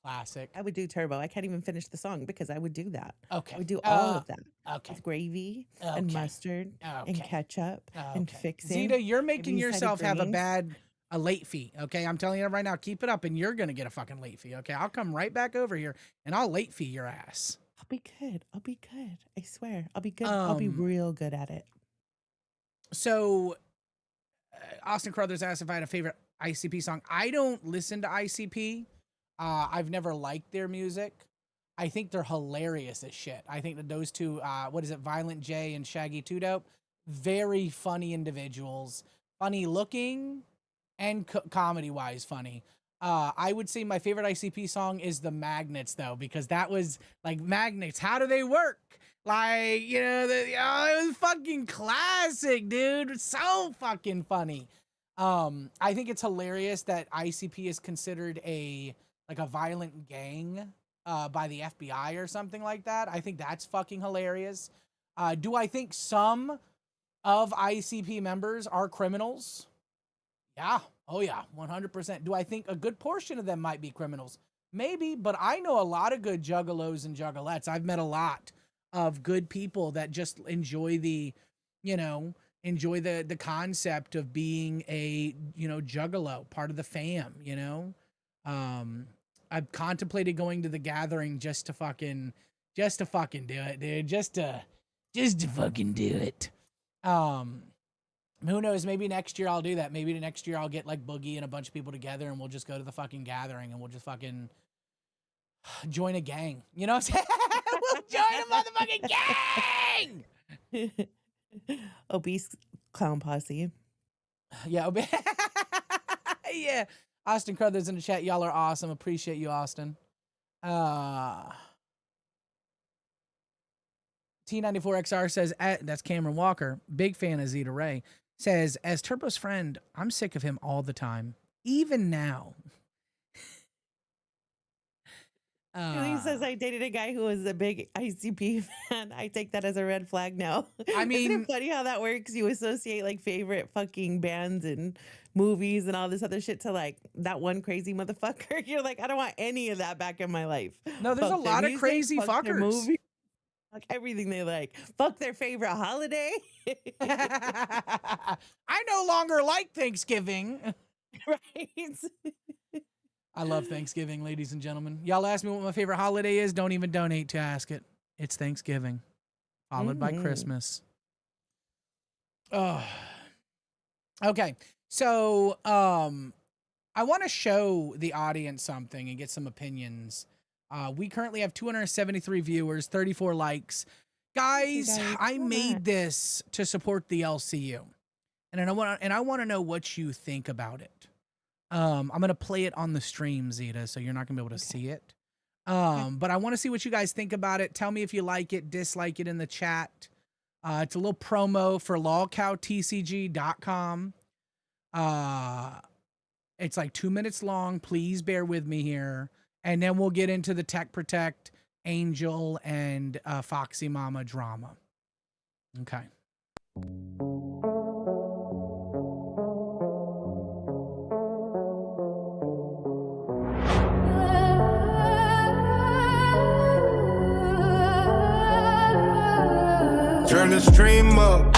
Classic. I would do Turbo. I can't even finish the song because I would do that. Okay. I would do all of that. Okay. With gravy and mustard and ketchup and fixing. Zeta, you're making Maybe yourself have greens. a late fee, okay? I'm telling you right now, keep it up and you're going to get a fucking late fee, okay? I'll come right back over here and I'll late fee your ass. I'll be good. I'll be good. I swear. I'll be good. I'll be real good at it. So, Austin Carruthers asked if I had a favorite ICP song. I don't listen to ICP. I've never liked their music. I think they're hilarious as shit. I think that those two, Violent J and Shaggy 2 Dope, very funny individuals. Funny looking and comedy-wise funny. I would say my favorite ICP song is The Magnets, though, because that was like magnets. How do they work? Like, you know, it was fucking classic, dude. So fucking funny. I think it's hilarious that ICP is considered a violent gang by the FBI or something like that. I think that's fucking hilarious. Do I think some of ICP members are criminals? Yeah. Oh, yeah. 100%. Do I think a good portion of them might be criminals? Maybe, but I know a lot of good juggalos and juggalettes. I've met a lot of good people that just enjoy the concept of being a, juggalo, part of the fam, I've contemplated going to the gathering just to fucking do it, dude. Just to fucking do it. Who knows? Maybe next year I'll do that. Maybe next year I'll get like Boogie and a bunch of people together and we'll just go to the fucking gathering and we'll just fucking join a gang. You know what I'm saying? We'll join a motherfucking gang! Obese clown posse. Yeah. Yeah. Austin Carruthers in the chat. Y'all are awesome. Appreciate you, Austin. T94XR says, that's Cameron Walker, big fan of Zeta Ray, says, as Turbo's friend, I'm sick of him all the time, even now. He says, I dated a guy who was a big ICP fan. I take that as a red flag now. I mean, isn't it funny how that works? You associate like favorite fucking bands and movies and all this other shit to like that one crazy motherfucker. You're like, I don't want any of that back in my life. No, there's Fuck a their lot of music, crazy fuck their fuckers. movie, fuck everything they like. Fuck their favorite holiday. I no longer like Thanksgiving. Right. I love Thanksgiving, ladies and gentlemen. Y'all ask me what my favorite holiday is. Don't even donate to ask it. It's Thanksgiving, followed by Christmas. Oh. Okay. So, I want to show the audience something and get some opinions. We currently have 273 viewers, 34 likes. Guys, I made this to support the LCU. And I want to know what you think about it. I'm going to play it on the stream, Zeta, so you're not going to be able to see it. But I want to see what you guys think about it. Tell me if you like it, dislike it in the chat. It's a little promo for LolcowTCG.com. It's like 2 minutes long. Please bear with me here. And then we'll get into the Tech Protect, Angel, and Foxy Mama drama. Okay. Turn the stream up,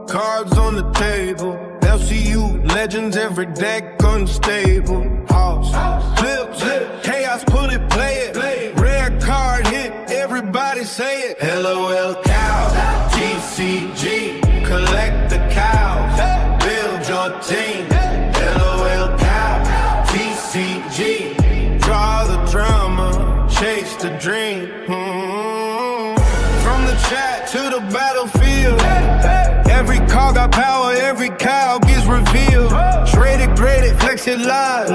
cards on the table. LCU legends, every deck unstable. House, flips, chaos, pull it, play it. Rare card hit, everybody say it. LOL cow, TCG, collect the cows. Build your team. LOL cow, TCG. Face it live.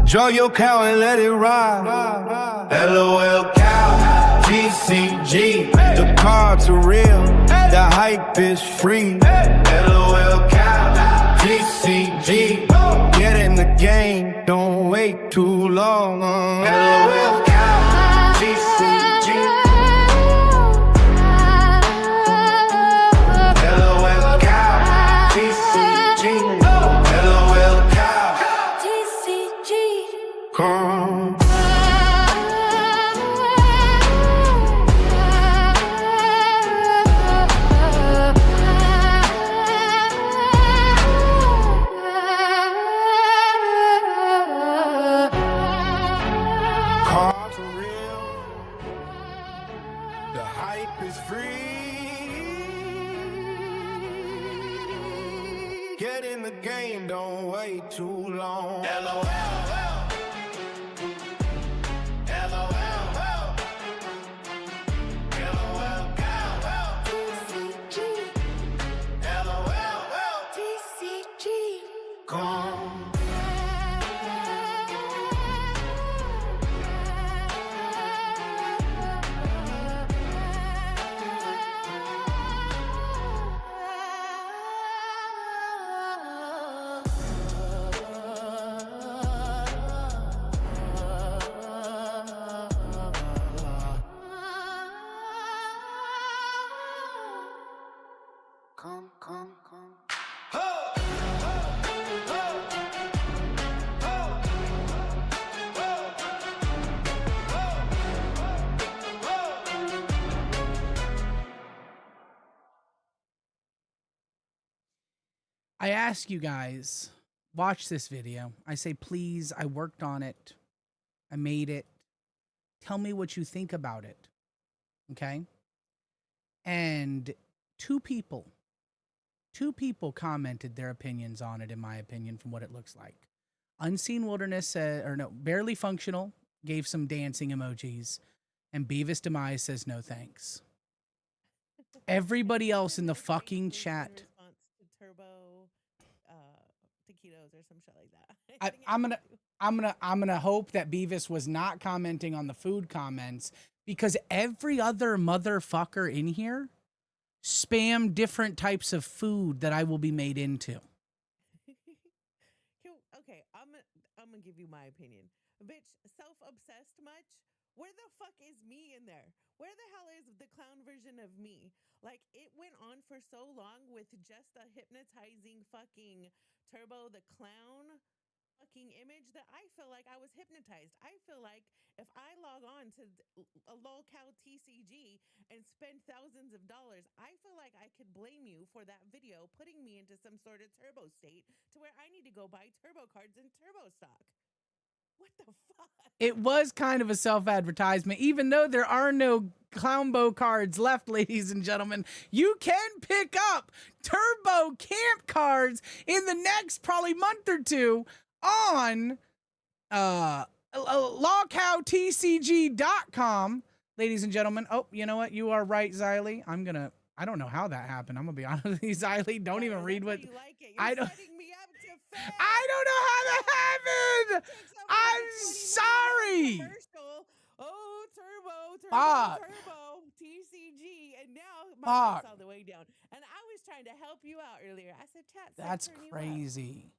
Draw your cow and let it ride. LOL cow, TCG. The cards are real, the hype is free. LOL cow, TCG. Get in the game, don't wait too long. LOL cow, TCG. LOL cow, TCG. LOL cow, TCG. Come. Cards are real. The hype is free. Get in the game, don't wait too long. LOL. Gone. Come. I ask you guys, watch this video. I say, please, I worked on it. I made it. Tell me what you think about it. Okay? And two people commented their opinions on it, in my opinion, from what it looks like. Unseen Wilderness, Barely Functional, gave some dancing emojis. And Beavis Demise says no thanks. Everybody else in the fucking chat. Turbo taquitos or some shit like that. I'm gonna hope that Beavis was not commenting on the food comments, because every other motherfucker in here spam different types of food that I will be made into. Okay, I'm gonna give you my opinion. Bitch, self-obsessed much? Where the fuck is me in there? Where the hell is the clown version of me? Like, it went on for so long with just a hypnotizing fucking Turbo the Clown fucking image that I feel like I was hypnotized. I feel like if I log on to a LolCow TCG and spend thousands of dollars, I feel like I could blame you for that video putting me into some sort of turbo state to where I need to go buy turbo cards and turbo stock. What the fuck? It was kind of a self-advertisement, even though there are no Clownbo cards left, ladies and gentlemen. You can pick up Turbo Camp cards in the next probably month or two on LolcowTCG.com, ladies and gentlemen. Oh, you know what? You are right, Xylee. I don't know how that happened. I'm gonna be honest with you, Xylee. Don't even read what I don't. I don't know how that happened. I'm sorry. Oh, Turbo, Fuck. Turbo, TCG, and now my Fuck. heart's all the way down. And I was trying to help you out earlier. I said, chat. That's turn you up. crazy.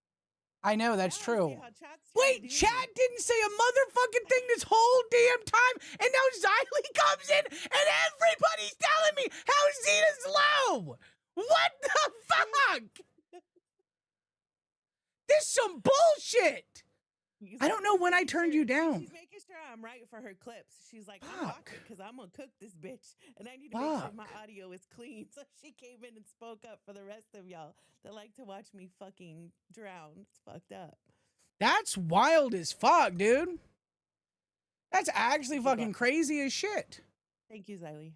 I know, that's Now I true. see how chat's trying to Wait, do chat didn't say a motherfucking thing this whole damn time, and now Xylee comes in, and everybody's telling me how Xena's low. What the fuck? This is some bullshit. I don't know when I turned you down. She's making sure I'm right for her clips. She's like, I'm watching because I'm going to cook this bitch. And I need to make sure my audio is clean. So she came in and spoke up for the rest of y'all that like to watch me fucking drown. It's fucked up. That's wild as fuck, dude. That's actually fucking crazy as shit. Thank you, Xylee.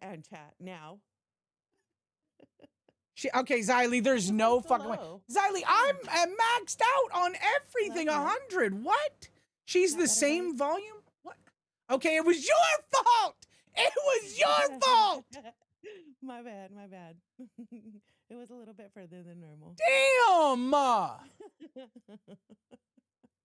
And chat. Now. Okay, Xylee, there's no fucking way. Xylee, I'm maxed out on everything 100. What? She's the same volume? What? Okay, it was your fault. It was your fault. My bad. It was a little bit further than normal. Damn!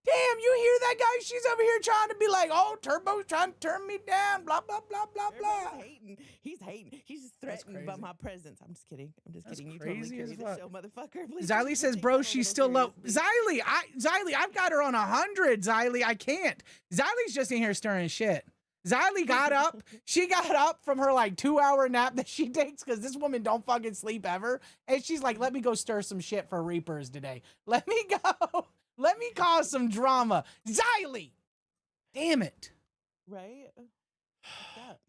Damn, you hear that, guy? She's over here trying to be like, oh, Turbo's trying to turn me down, blah, blah, blah, blah, blah. Hating. He's hating. He's just threatened by my presence. I'm just kidding. I'm just kidding. You crazy totally as carry the fuck. show, motherfucker. Please Xylee just says, take bro, that a she's little still low. seriously. Xylee, I've got her on 100, Xylee. I can't. Xylee's just in here stirring shit. Xylee got up. She got up from her like 2-hour nap that she takes because this woman don't fucking sleep ever. And she's like, let me go stir some shit for Reapers today. Let me go. Let me cause some drama. Xylee. Damn it. Right? What's up?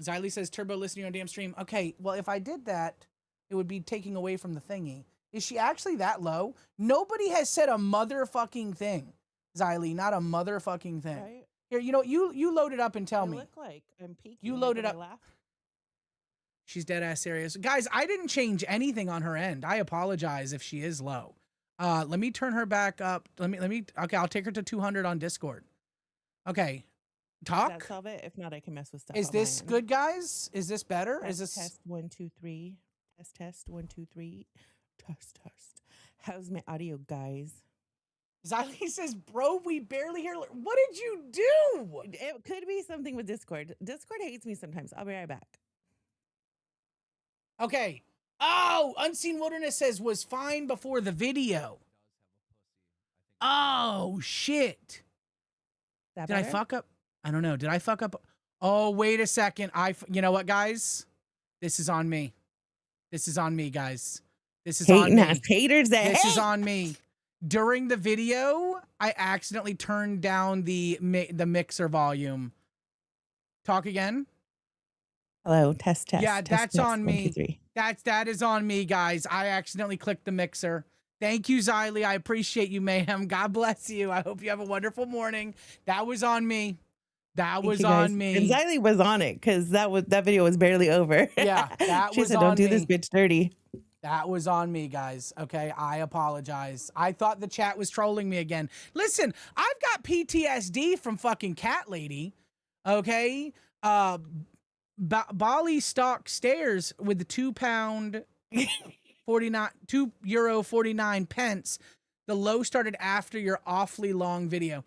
Xylee says, Turbo, listening on damn stream. Okay, well, if I did that, it would be taking away from the thingy. Is she actually that low? Nobody has said a motherfucking thing, Xylee. Not a motherfucking thing. Right? Here, you know, you load it up and tell me. Look like I'm peeking. You load it Like, up. when I laugh. She's dead ass serious. Guys, I didn't change anything on her end. I apologize if she is low. Let me turn her back up. Okay, I'll take her to 200 on Discord. Okay. Talk. Does that solve it? If not, I can mess with stuff. Is on this my end. good, guys? Is this better? Test, Is this test 1 2 3? Test 1 2 3. Test. How's my audio, guys? Xylee says, bro, we barely hear. What did you do? It could be something with Discord. Discord hates me sometimes. I'll be right back. Okay. Oh, Unseen Wilderness says was fine before the video. Oh, shit. Did I fuck up? I don't know. Did I fuck up? Oh, wait a second. You know what, guys? This is on me. This is on me, guys. This is on me. Haters that This hate. is on me. During the video, I accidentally turned down the mixer volume. Talk again. Hello, test. Yeah, test, that's test, on 1 2 me. 3. That is on me, guys. I accidentally clicked the mixer. Thank you, Xylee. I appreciate you, Mayhem. God bless you. I hope you have a wonderful morning. That was on me. That was on me. And Xylee was on it because that video was barely over. Yeah, that she was said, on "Don't do me. this bitch dirty." That was on me, guys. Okay, I apologize. I thought the chat was trolling me again. Listen, I've got PTSD from fucking Cat Lady. Okay, Bali stock stairs with the £2 €2.49. The low started after your awfully long video.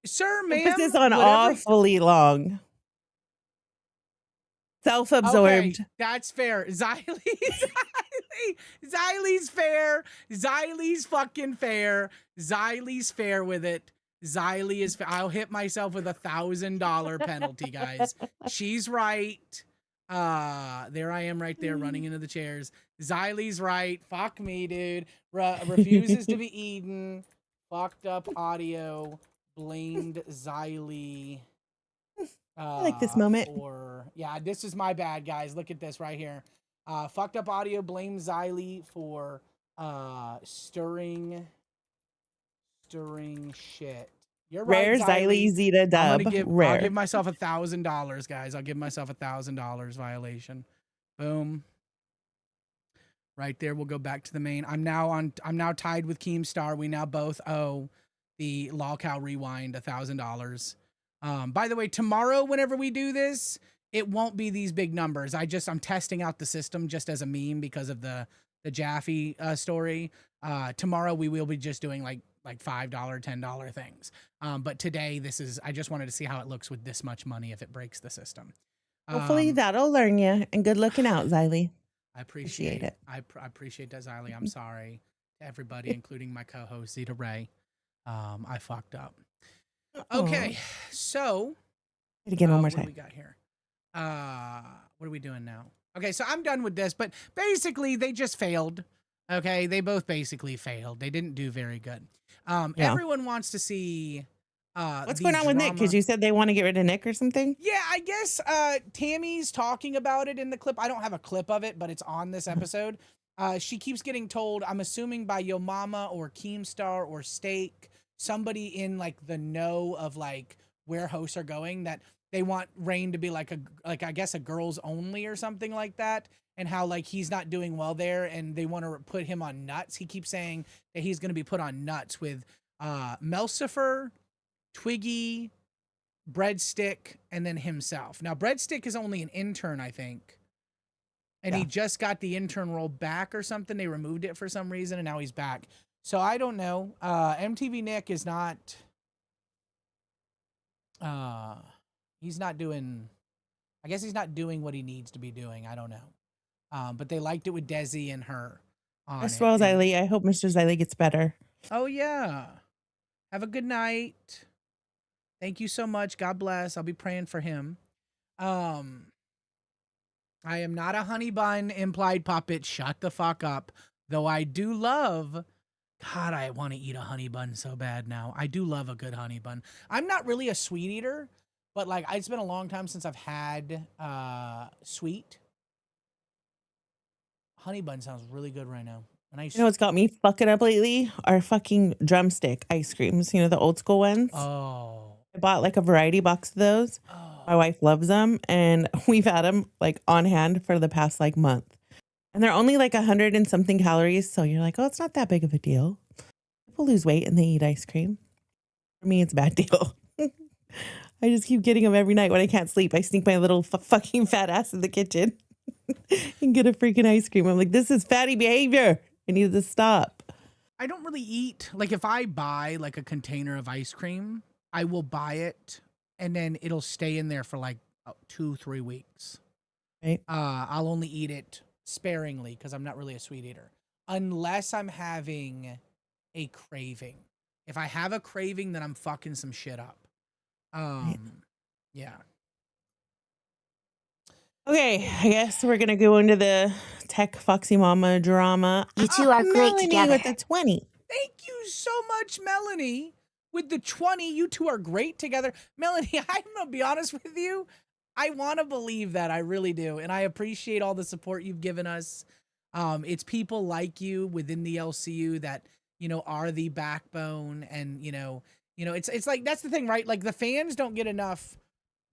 Sir, ma'am, Put this on whatever- awfully long. Self-absorbed. Okay, that's fair. Xylee's fair. Xylee's fucking fair. Xylee's fair with it. Xylee is fair. I'll hit myself with $1,000 penalty, guys. She's right. There I am right there running into the chairs. Xylee's right. Fuck me, dude. Refuses to be eaten. Fucked up audio. Blamed Xylee. I like this moment. Yeah, this is my bad, guys. Look at this right here. Fucked up audio. Blame Xylee for stirring shit. You're Rare right, Xylee Zeta dub. Rare. I'll give myself $1,000, guys. I'll give myself $1,000 violation. Boom. Right there. We'll go back to the main. I'm now tied with Keemstar. We now both owe the LolcowRewind $1,000. By the way, tomorrow, whenever we do this, it won't be these big numbers. I'm testing out the system just as a meme because of the Jaffe story. Tomorrow we will be just doing like $5, $10 things. But today I just wanted to see how it looks with this much money if it breaks the system. Hopefully that'll learn you. And good looking out, Xylee. I appreciate it. I appreciate that, Xylee. I'm sorry to everybody, including my co-host Zeta Ray. I fucked up. Okay, so Hit again one more what do time. we got here? What are we doing now? Okay, so I'm done with this, but basically they just failed. Okay, they both basically failed. They didn't do very good. Yeah. Everyone wants to see What's the going on with Nick? Because drama. you said they want to get rid of Nick or something? Yeah, I guess Tammy's talking about it in the clip. I don't have a clip of it, but it's on this episode. She keeps getting told, I'm assuming by Yo Mama or Keemstar or Steak, somebody in like the know of like where hosts are going, that they want Rain to be like I guess a girls only or something like that, and how like he's not doing well there, and they want to put him on nuts. He keeps saying that he's going to be put on nuts with Melcifer, Twiggy, Breadstick, and then himself. Now Breadstick is only an intern, I think. and he just got the intern role back or something. They removed it for some reason, and now he's back. So I don't know. MTV Nick is not. He's not doing. I guess he's not doing what he needs to be doing. I don't know. But they liked it with Desi and her on As it. well as Eileen. I hope Mr. Ziley gets better. Oh yeah. Have a good night. Thank you so much. God bless. I'll be praying for him. I am not a honey bun implied puppet. Shut the fuck up. Though I do love. God, I want to eat a honey bun so bad now. I do love a good honey bun. I'm not really a sweet eater, but like it's been a long time since I've had sweet. Honey bun sounds really good right now. And You know what's got me fucking up lately? Our fucking drumstick ice creams. You know, the old school ones? Oh. I bought like a variety box of those. My wife loves them, and we've had them like on hand for the past like month. And they're only like 100 and something calories. So you're like, oh, it's not that big of a deal. People lose weight and they eat ice cream. For me, it's a bad deal. I just keep getting them every night when I can't sleep. I sneak my little fucking fat ass in the kitchen and get a freaking ice cream. I'm like, this is fatty behavior. I need to stop. I don't really eat. Like if I buy like a container of ice cream, I will buy it and then it'll stay in there for like 2-3 weeks. Right. I'll only eat it sparingly because I'm not really a sweet eater. Unless I'm having a craving. If I have a craving, then I'm fucking some shit up. Yeah. Okay, I guess we're gonna go into the tech Foxy Mama drama. You two are great Melanie together. with the 20. Thank you so much, Melanie. With the 20, you two are great together. Melanie, I'm gonna be honest with you. I want to believe that. I really do. And I appreciate all the support you've given us. It's people like you within the LCU that, you know, are the backbone. And, you know, it's like, that's the thing, right? Like the fans don't get enough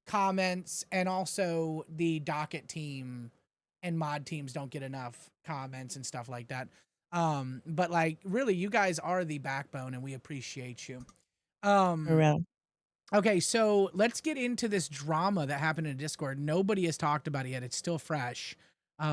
comments, and also the docket team and mod teams don't get enough comments and stuff like that. But like, really, you guys are the backbone and we appreciate you. Okay, so let's get into this drama that happened in Discord. Nobody has talked about it yet. It's still fresh. So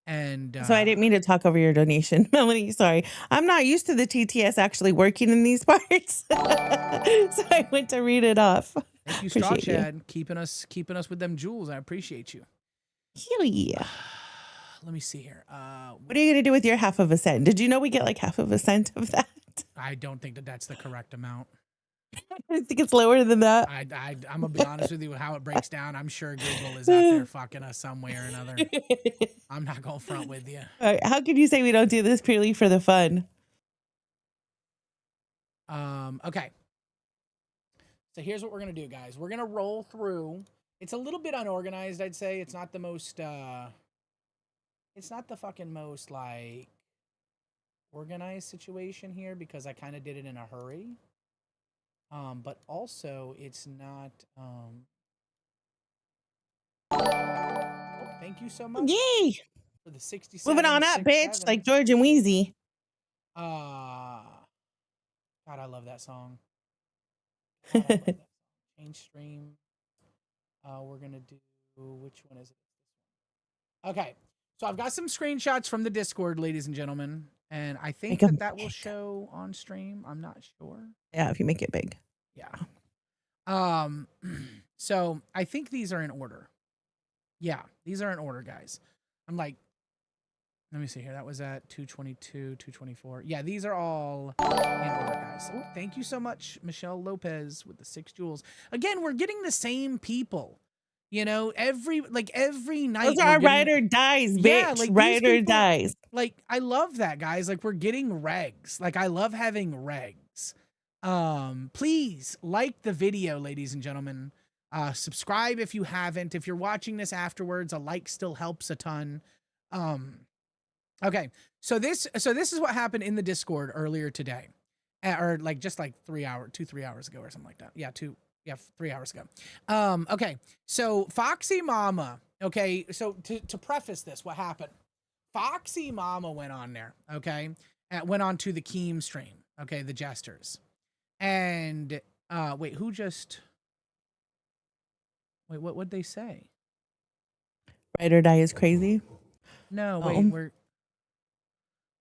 I didn't mean to talk over your donation, Melanie. Sorry. I'm not used to the TTS actually working in these parts. So I went to read it off. Thank you, Straw Chad, keeping us with them jewels. I appreciate you. Hell yeah. Let me see here. What are you going to do with your half of a cent? Did you know we get like half of a cent of that? I don't think that that's the correct amount. I think it's lower than that. I'm gonna be honest with you with how it breaks down. I'm sure Google is out there fucking us some way or another. I'm not gonna front with you. All right, how could you say we don't do this purely for the fun? Okay. So here's what we're gonna do, guys. We're gonna roll through. It's a little bit unorganized, I'd say. It's not the most it's not the fucking most like organized situation here because I kind of did it in a hurry. But also it's not thank you so much. Yay! For the 67. Moving on up, bitch, like George and Wheezy. God, I love that song. God, I love that song. Change stream. We're gonna do, which one is it? Okay, so I've got some screenshots from the Discord, ladies and gentlemen, and I think that will show on stream. I'm not sure. Yeah, if you make it big. Yeah. So I think these are in order. Yeah, these are in order, guys. I'm like, let me see here. That was at 222, 224. Yeah, these are all in order, guys. Ooh, thank you so much, Michelle Lopez with the 6 jewels. Again, we're getting the same people. You know, every night. Those are ride or dies, bitch. Yeah, like ride or dies. Like, I love that, guys. Like, we're getting regs. Like, I love having regs. Please like the video, ladies and gentlemen. Subscribe if you haven't. If you're watching this afterwards, a like still helps a ton. Okay, so this is what happened in the Discord earlier today, or like just like 3 hours ago or something like that. Yeah, 3 hours ago. Okay, so Foxy Mama. Okay, so to preface this, what happened? Foxy Mama went on there. Okay, went on to the Keem stream. Okay, the Jesters, and wait, what'd they say? Ride or die is crazy. No, Oh.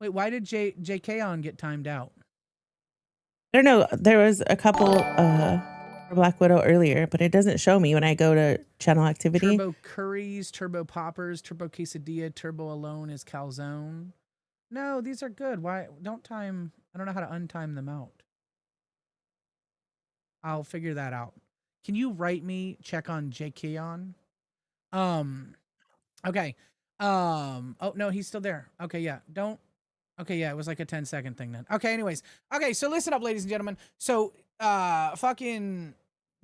wait, why did JK on get timed out? I don't know. There was a couple for Black Widow earlier, but it doesn't show me when I go to channel activity. Turbo curries, turbo poppers, turbo quesadilla, turbo alone is calzone. No, these are good. Why don't time? I don't know how to untime them out. I'll figure that out. Can you write me check on JK on? Okay. Oh no, he's still there. Okay, yeah. Okay, yeah, it was like a 10-second thing then. Okay, anyways. Okay, so listen up, ladies and gentlemen. So fucking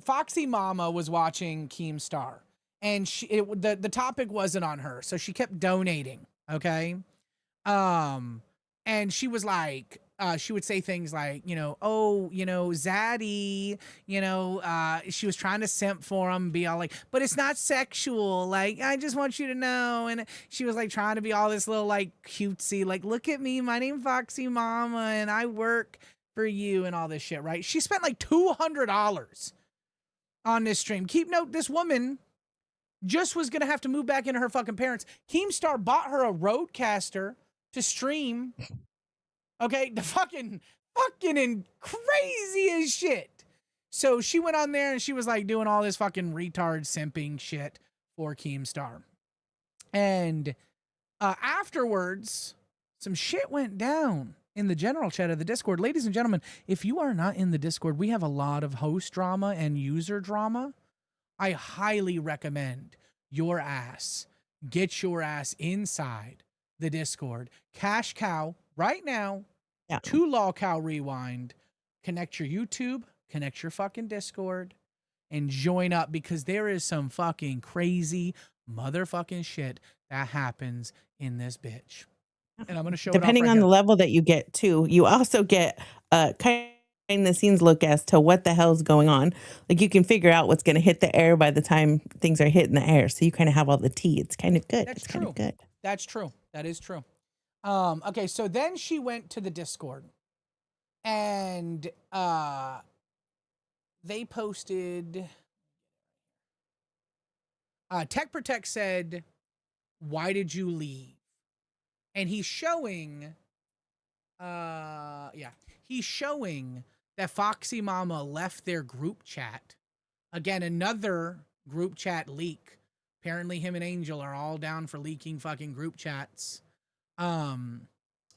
Foxy Mama was watching Keemstar. And the topic wasn't on her. So she kept donating. Okay. And she was like, she would say things like, oh, Zaddy, she was trying to simp for him, be all like, but it's not sexual. Like, I just want you to know. And she was like trying to be all this little like cutesy, like, look at me, my name's Foxy Mama and I work for you and all this shit, right? She spent like $200 on this stream. Keep note, this woman just was going to have to move back into her fucking parents. Keemstar bought her a Rodecaster to stream. Okay, the fucking crazy as shit. So she went on there and she was like doing all this fucking retard simping shit for Keemstar. And afterwards, some shit went down in the general chat of the Discord. Ladies and gentlemen, if you are not in the Discord, we have a lot of host drama and user drama. I highly recommend your ass get your ass inside the Discord. Cash cow right now to LolcowRewind. Connect your YouTube, connect your fucking Discord, and join up because there is some fucking crazy motherfucking shit that happens in this bitch. And I'm going to show Depending it off on right the level that you get too, you also get kind of the scenes look as to what the hell's going on. Like you can figure out what's going to hit the air by the time things are hitting the air. So you kind of have all the tea. It's kind of good. That's kind of good. That's true. That is true. Okay, so then she went to the Discord and they posted Tech Protect said, why did you leave? And he's showing he's showing that Foxy Mama left their group chat. Again, another group chat leak. Apparently him and Angel are all down for leaking fucking group chats. And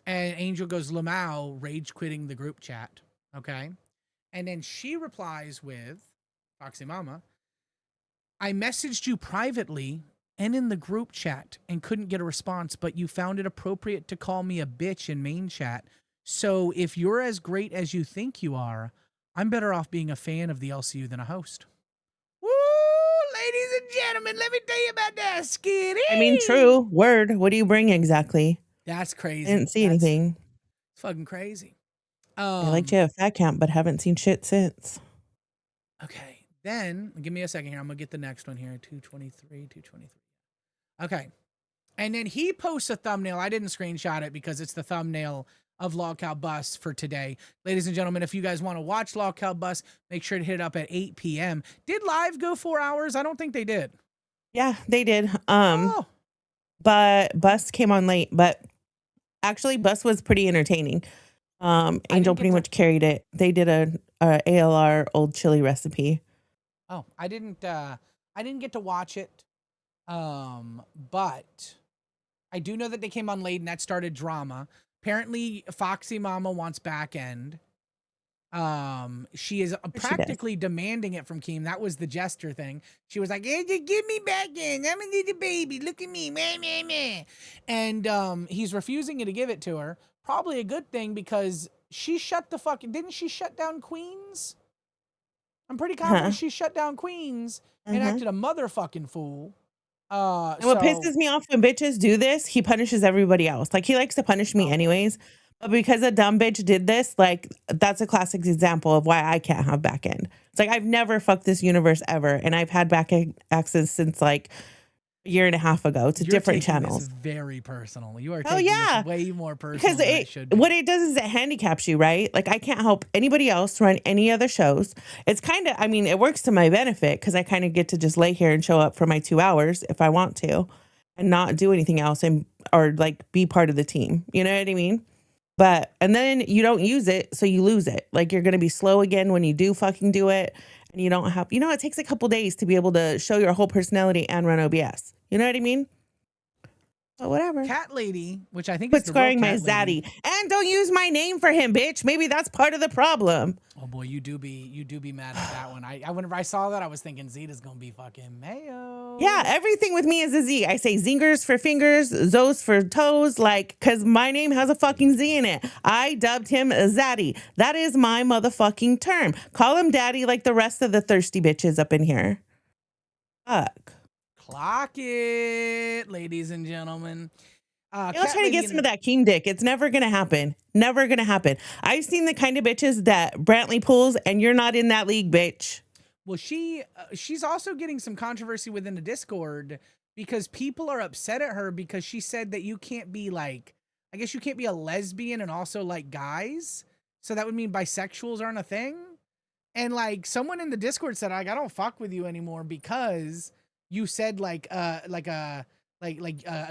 Angel goes, Lamau rage quitting the group chat. Okay. And then she replies with Foxy Mama, I messaged you privately and in the group chat and couldn't get a response, but you found it appropriate to call me a bitch in main chat. So if you're as great as you think you are, I'm better off being a fan of the LCU than a host. Woo, ladies and gentlemen, let me tell you about that skitty. I mean, true. Word. What do you bring exactly? That's crazy. I didn't see anything. It's fucking crazy. I like to have a fat count, but haven't seen shit since. Okay. Then, give me a second here. I'm going to get the next one here. 223. Okay. And then he posts a thumbnail. I didn't screenshot it because it's the thumbnail of Lolcow Bus for today. Ladies and gentlemen, if you guys want to watch Lolcow Bus, make sure to hit it up at 8 p.m. Did live go 4 hours? I don't think they did. Yeah, they did. But Bus came on late, but actually Bus was pretty entertaining. Angel pretty much carried it. They did a ALR old chili recipe. Oh, I didn't get to watch it. But I do know that they came on late and that started drama. Apparently Foxy Mama wants back end. She is practically demanding it from Keem. That was the jester thing. She was like, hey, give me back end. I'm a little baby. Look at me. Meh, meh, meh. And he's refusing to give it to her. Probably a good thing because she didn't she shut down Queens? I'm pretty confident she shut down Queens and acted a motherfucking fool. And what pisses me off when bitches do this, he punishes everybody else. Like he likes to punish me anyways, but because a dumb bitch did this, like that's a classic example of why I can't have back end. It's like I've never fucked this universe ever, and I've had back end access since like a year and a half ago to different channels. This is very personal. You are taking this way more personal because than it should be. What it does is it handicaps you, right? Like I can't help anybody else run any other shows. It's kind of, I mean, it works to my benefit because I kind of get to just lay here and show up for my 2 hours if I want to. and not do anything else or like be part of the team. You know what I mean? And then you don't use it, so you lose it. Like you're gonna be slow again when you do fucking do it, and you don't have. It takes a couple days to be able to show your whole personality and run OBS. You know what I mean? But whatever. Cat Lady, which I think Quit is the real scarring my Cat Lady. zaddy, and don't use my name for him, bitch. Maybe that's part of the problem. Oh boy, you do be mad at that one. Whenever I saw that, I was thinking Zeta's gonna be fucking mayo. Yeah, everything with me is a Z. I say zingers for fingers, zos for toes, cause my name has a fucking Z in it. I dubbed him Zaddy. That is my motherfucking term. Call him daddy like the rest of the thirsty bitches up in here. Fuck. Clock it, ladies and gentlemen. Let's try to get some of that Keem dick. It's never gonna happen. Never gonna happen. I've seen the kind of bitches that Brantley pulls, and you're not in that league, bitch. Well, she's also getting some controversy within the Discord because people are upset at her because she said that you can't be I guess you can't be a lesbian and also like guys. So that would mean bisexuals aren't a thing. And someone in the Discord said, I don't fuck with you anymore because you said a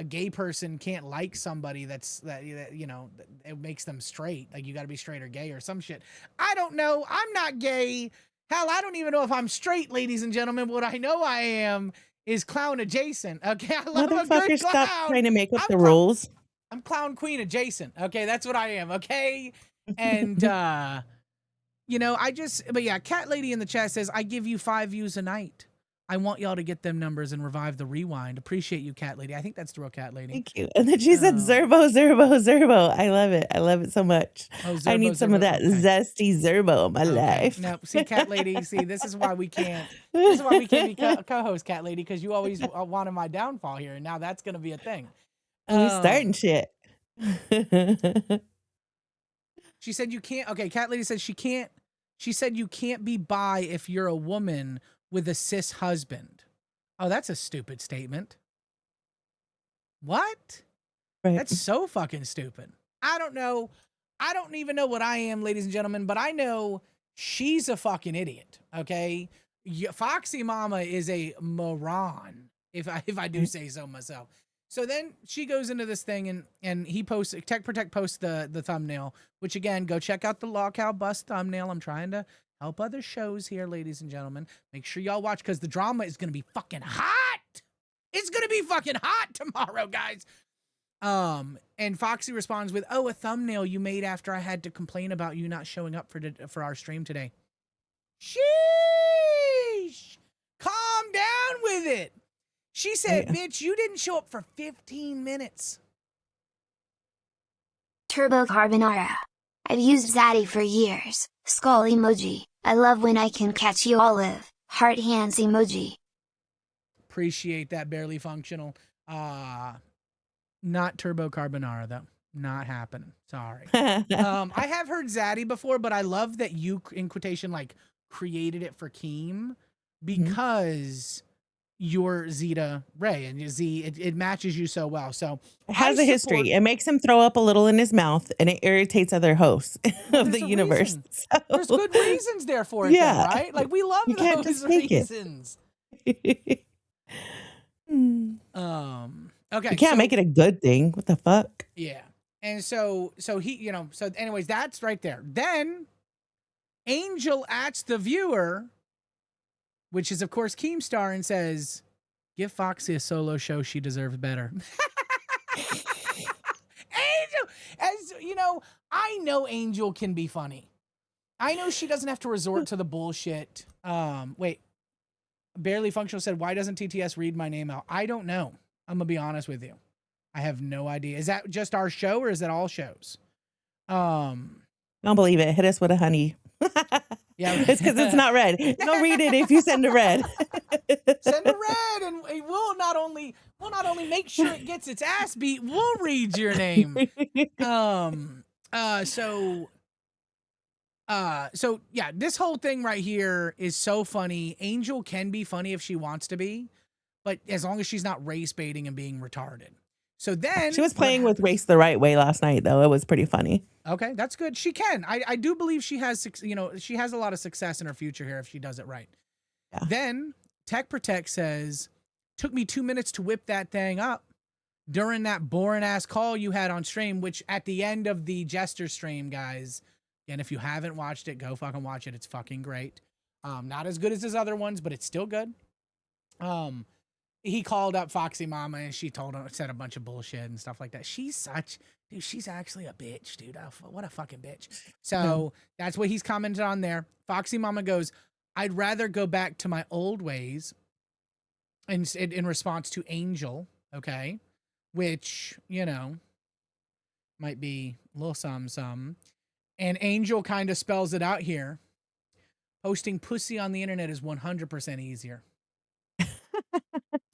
gay person can't like somebody that it makes them straight. Like you got to be straight or gay or some shit. I don't know. I'm not gay. Hell, I don't even know if I'm straight, ladies and gentlemen. What I know I am is clown adjacent. Okay, I love a good clown. Stop trying to make up the rules. I'm clown queen adjacent. Okay, that's what I am. Okay, and but yeah, Cat Lady in the chat says, I give you 5 views a night. I want y'all to get them numbers and revive the rewind. Appreciate you, Cat Lady. I think that's the real Cat Lady. Thank you. And then she said, Zerbo, Zerbo, Zerbo. I love it. I love it so much. Zerbo, I need some of that zesty Zerbo in my life. No, see, Cat Lady, this is why we can't. This is why we can't be co-host, Cat Lady, because you always wanted my downfall here, and now that's gonna be a thing. We starting shit. She said you can't. Okay, Cat Lady said she can't. She said you can't be bi if you're a woman with a cis husband. Oh, that's a stupid statement. What? Right. That's so fucking stupid. I don't know. I don't even know what I am, ladies and gentlemen, but I know she's a fucking idiot. Okay, Foxy Mama is a moron, if I do say so myself. So then she goes into this thing and he posts, Tech Protect posts the thumbnail, which again, go check out the Lolcow Bust thumbnail. I'm trying to help other shows here, ladies and gentlemen. Make sure y'all watch because the drama is going to be fucking hot. It's going to be fucking hot tomorrow, guys. And Foxy responds with, oh, a thumbnail you made after I had to complain about you not showing up for our stream today. Sheesh. Calm down with it. She said, bitch, you didn't show up for 15 minutes. Turbo Carbonara. I've used Zaddy for years. Skull emoji. I love when I can catch you olive. Heart hands emoji. Appreciate that, barely functional. Not Turbo Carbonara, though. Not happening. Sorry. I have heard Zaddy before, but I love that you, in quotation, created it for Keem because you're Zeta Ray and it matches you so well. So it has a history. It makes him throw up a little in his mouth and it irritates other hosts of the universe. So. There's good reasons there for it, though, right? We love those reasons. Okay. You can't make it a good thing. What the fuck? Yeah. And so he, so anyways, that's right there. Then Angel ats the viewer, which is of course Keemstar, and says, give Foxy a solo show. She deserves better. Angel, as you know, I know Angel can be funny. I know she doesn't have to resort to the bullshit. Wait, Barely Functional said, why doesn't TTS read my name out? I don't know. I'm gonna be honest with you. I have no idea. Is that just our show or is that all shows? Don't believe it. Hit us with a honey. Yeah, it's because it's not red. Don't read it if you send a red. Send a red, and we'll not only make sure it gets its ass beat, we'll read your name. So yeah, this whole thing right here is so funny. Angel can be funny if she wants to be, but as long as she's not race baiting and being retarded. So then she was playing with race the right way last night, though. It was pretty funny. Okay, that's good. She can. I do believe she has, she has a lot of success in her future here if she does it right. Yeah. Then Tech Protect says, took me 2 minutes to whip that thing up. during that boring ass call you had on stream, which at the end of the Jester stream, guys, and if you haven't watched it, go fucking watch it. It's fucking great. Not as good as his other ones, but it's still good. He called up Foxy Mama and she said a bunch of bullshit and stuff like that. She's actually a bitch, dude. What a fucking bitch. So that's what he's commented on there. Foxy Mama goes, I'd rather go back to my old ways, and in response to Angel, okay, which, you know, might be a little some. And Angel kind of spells it out here. Posting pussy on the internet is 100% easier.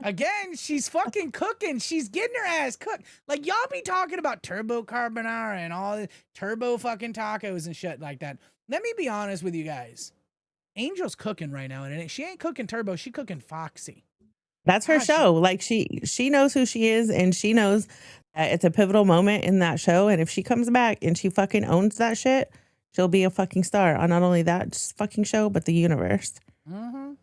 Again, she's fucking cooking. She's getting her ass cooked. Like, y'all be talking about turbo carbonara and all the turbo fucking tacos and shit like that. Let me be honest with you guys. Angel's cooking right now, and she ain't cooking turbo. She cooking Foxy. That's her show. Like, she knows who she is, and she knows that it's a pivotal moment in that show. And if she comes back and she fucking owns that shit, she'll be a fucking star on not only that fucking show, but the universe.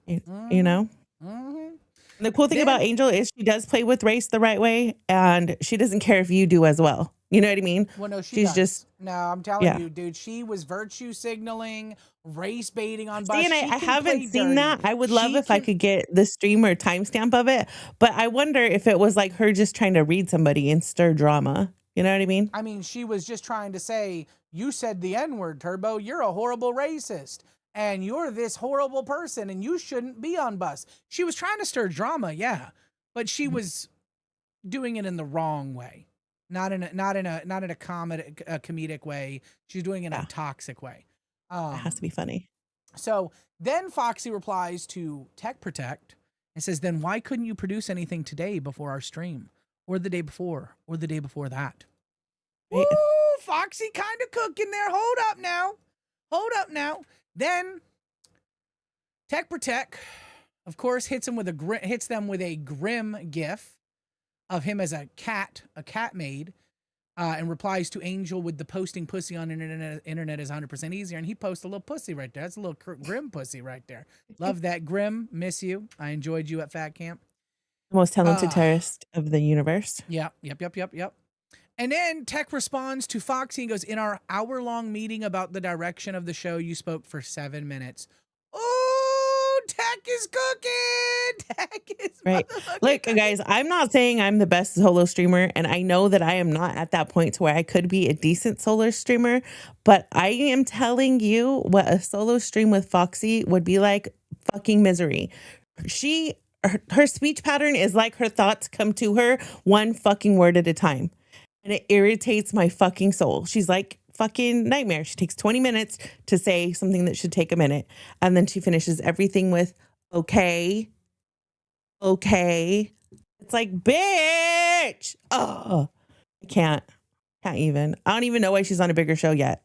You know? And the cool thing about Angel is she does play with race the right way, and she doesn't care if you do as well. You know what I mean? Well, no, she's does. just. No, I'm telling you, dude. She was virtue signaling, race baiting on Bus. See, and I haven't seen that. I would love if I can could get the streamer timestamp of it, but I wonder if it was like her just trying to read somebody and stir drama. You know what I mean? I mean, she was just trying to say, you said the N-word, Turbo. You're a horrible racist. And you're this horrible person, and you shouldn't be on Bus. She was trying to stir drama, yeah, but she was doing it in the wrong way, not in a comedic way. She's doing it in a toxic way. It has to be funny. So then Foxy replies to Tech Protect and says, "Then why couldn't you produce anything today before our stream, or the day before, or the day before that?" Woo, Foxy kind of cooking there. Hold up now. Then Tech Protect, of course, hits them with a grim gif of him as a cat maid, and replies to Angel with the posting pussy on internet is 100% easier. And he posts a little pussy right there. That's a little grim pussy right there. Love that, Grim. Miss you. I enjoyed you at Fat Camp. The most talented terrorist of the universe. Yep. And then Tech responds to Foxy and goes, in our hour-long meeting about the direction of the show, you spoke for 7 minutes. Oh, Tech is cooking. Tech is right. Look, guys, I'm not saying I'm the best solo streamer, and I know that I am not at that point to where I could be a decent solo streamer, but I am telling you what a solo stream with Foxy would be like. Fucking misery. Her speech pattern is like her thoughts come to her one fucking word at a time. And it irritates my fucking soul. She's like fucking nightmare. She takes 20 minutes to say something that should take a minute. And then she finishes everything with, okay. It's like, bitch. Oh, I can't even. I don't even know why she's on a bigger show yet.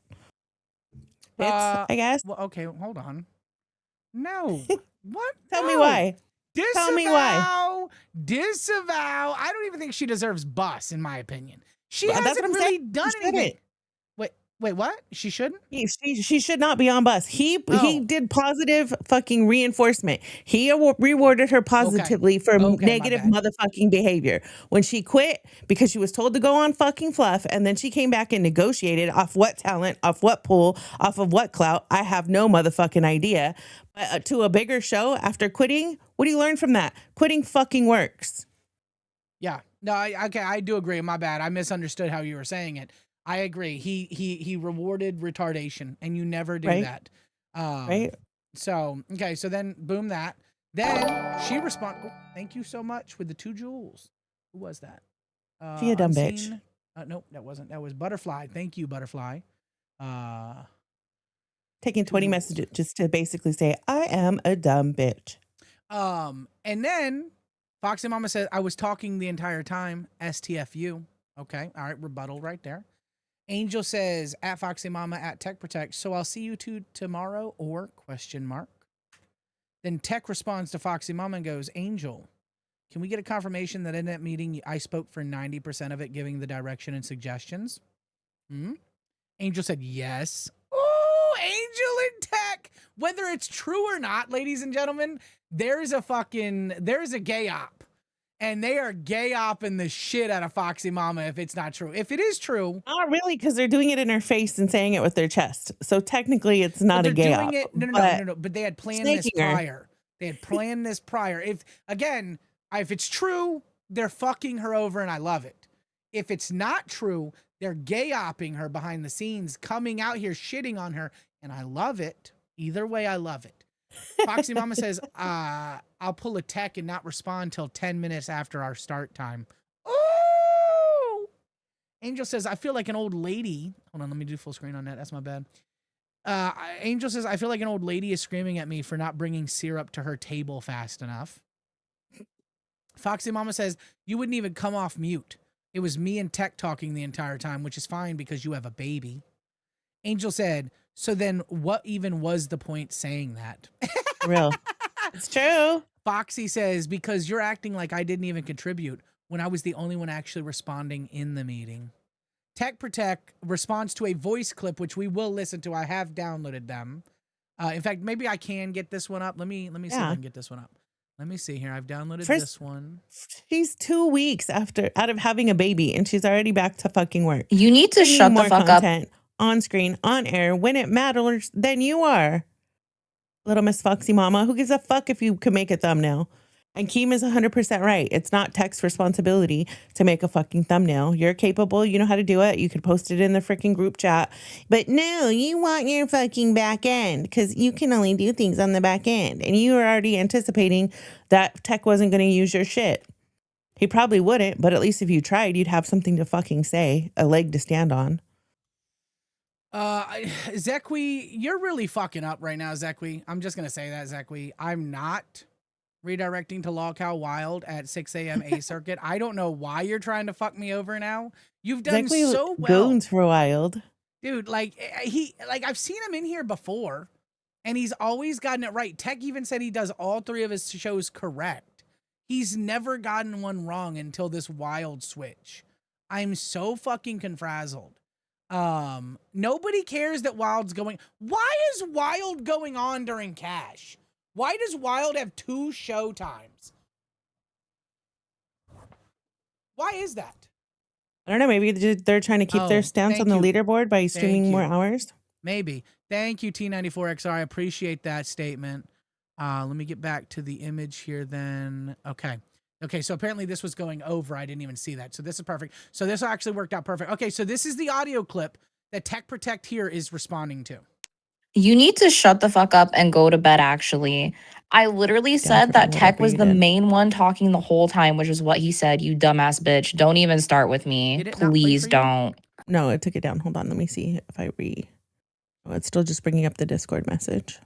I guess. Well, okay, hold on. No. What? Tell me why. Disavow. Tell me why. Disavow. I don't even think she deserves Bus, in my opinion. She That's hasn't what I'm really saying. done She anything. shouldn't. Wait, what? She shouldn't? She should not be on Bus. He did positive fucking reinforcement. He rewarded her positively for negative motherfucking behavior. When she quit because she was told to go on fucking Fluff, and then she came back and negotiated off what talent, off what pool, off of what clout, I have no motherfucking idea. But to a bigger show after quitting, what do you learn from that? Quitting fucking works. Yeah. No, I do agree. My bad. I misunderstood how you were saying it. I agree. He rewarded retardation, and you never do that. Right. So, okay. So then, boom, that. Then she responded, oh, thank you so much, with the 2 jewels. Who was that? She a dumb bitch. Nope, that wasn't. That was Butterfly. Thank you, Butterfly. Taking 20 messages just to basically say, I am a dumb bitch. And then Foxy Mama said, I was talking the entire time. STFU. Okay. All right. Rebuttal right there. Angel says, at Foxy Mama, at Tech Protect, so I'll see you two tomorrow, or ? Then Tech responds to Foxy Mama and goes, Angel, can we get a confirmation that in that meeting I spoke for 90% of it, giving the direction and suggestions? Angel said, yes. Oh, Angel and Tech. Whether it's true or not, ladies and gentlemen, there's a gay op. and they are gay opping the shit out of Foxy Mama if it's not true. If it is true, not really, because they're doing it in her face and saying it with their chest. So technically, it's but not a they're gay doing op. it. No, but But they had planned this snaking her. prior. They had planned this prior. If it's true, they're fucking her over, and I love it. If it's not true, they're gay opping her behind the scenes, coming out here shitting on her, and I love it. Either way, I love it. Foxy Mama says, I'll pull a tech and not respond till 10 minutes after our start time. Oh! Angel says, I feel like an old lady. Hold on, let me do full screen on that. That's my bad. Angel says, I feel like an old lady is screaming at me for not bringing syrup to her table fast enough. Foxy Mama says, you wouldn't even come off mute. It was me and Tech talking the entire time, which is fine because you have a baby. Angel said, so then what even was the point saying that? Real. It's true. Foxy says, because you're acting like I didn't even contribute when I was the only one actually responding in the meeting. Tech Protect responds to a voice clip, which we will listen to. I have downloaded them. In fact, maybe I can get this one up. Let me see if I can get this one up. Let me see here. I've downloaded this one. She's 2 weeks out of having a baby, and she's already back to fucking work. You need to shut the fuck up. On screen, on air, when it matters, then you are. Little Miss Foxy Mama, who gives a fuck if you can make a thumbnail? And Keem is 100% right. It's not Tech's responsibility to make a fucking thumbnail. You're capable. You know how to do it. You could post it in the freaking group chat. But no, you want your fucking back end because you can only do things on the back end. And you were already anticipating that Tech wasn't going to use your shit. He probably wouldn't, but at least if you tried, you'd have something to fucking say, a leg to stand on. Zekwe, you're really fucking up right now, Zekwe. I'm just going to say that, Zekwe. I'm not redirecting to LolcowWild at 6 a.m. A circuit. I don't know why you're trying to fuck me over now. You've done Zekwe so well. goons for wild. Dude, I've seen him in here before, and he's always gotten it right. Tech even said he does all 3 of his shows correct. He's never gotten one wrong until this wild switch. I'm so fucking confrazzled. Nobody cares that Wild's going. Why is Wild going on during Cash? Why does Wild have 2 show times? Why is that? I don't know. Maybe they're trying to keep their stance on the leaderboard by streaming more hours. Maybe. Thank you, T94XR. I appreciate that statement. Let me get back to the image here then. Okay. Okay, so apparently this was going over. I didn't even see that. So this is perfect. So this actually worked out perfect. Okay, so this is the audio clip that Tech Protect here is responding to. You need to shut the fuck up and go to bed, actually. I literally said that Tech was the main one talking the whole time, which is what he said, you dumbass bitch. Don't even start with me. Please don't. No, it took it down. Hold on. Let me see if I Oh, it's still just bringing up the Discord message.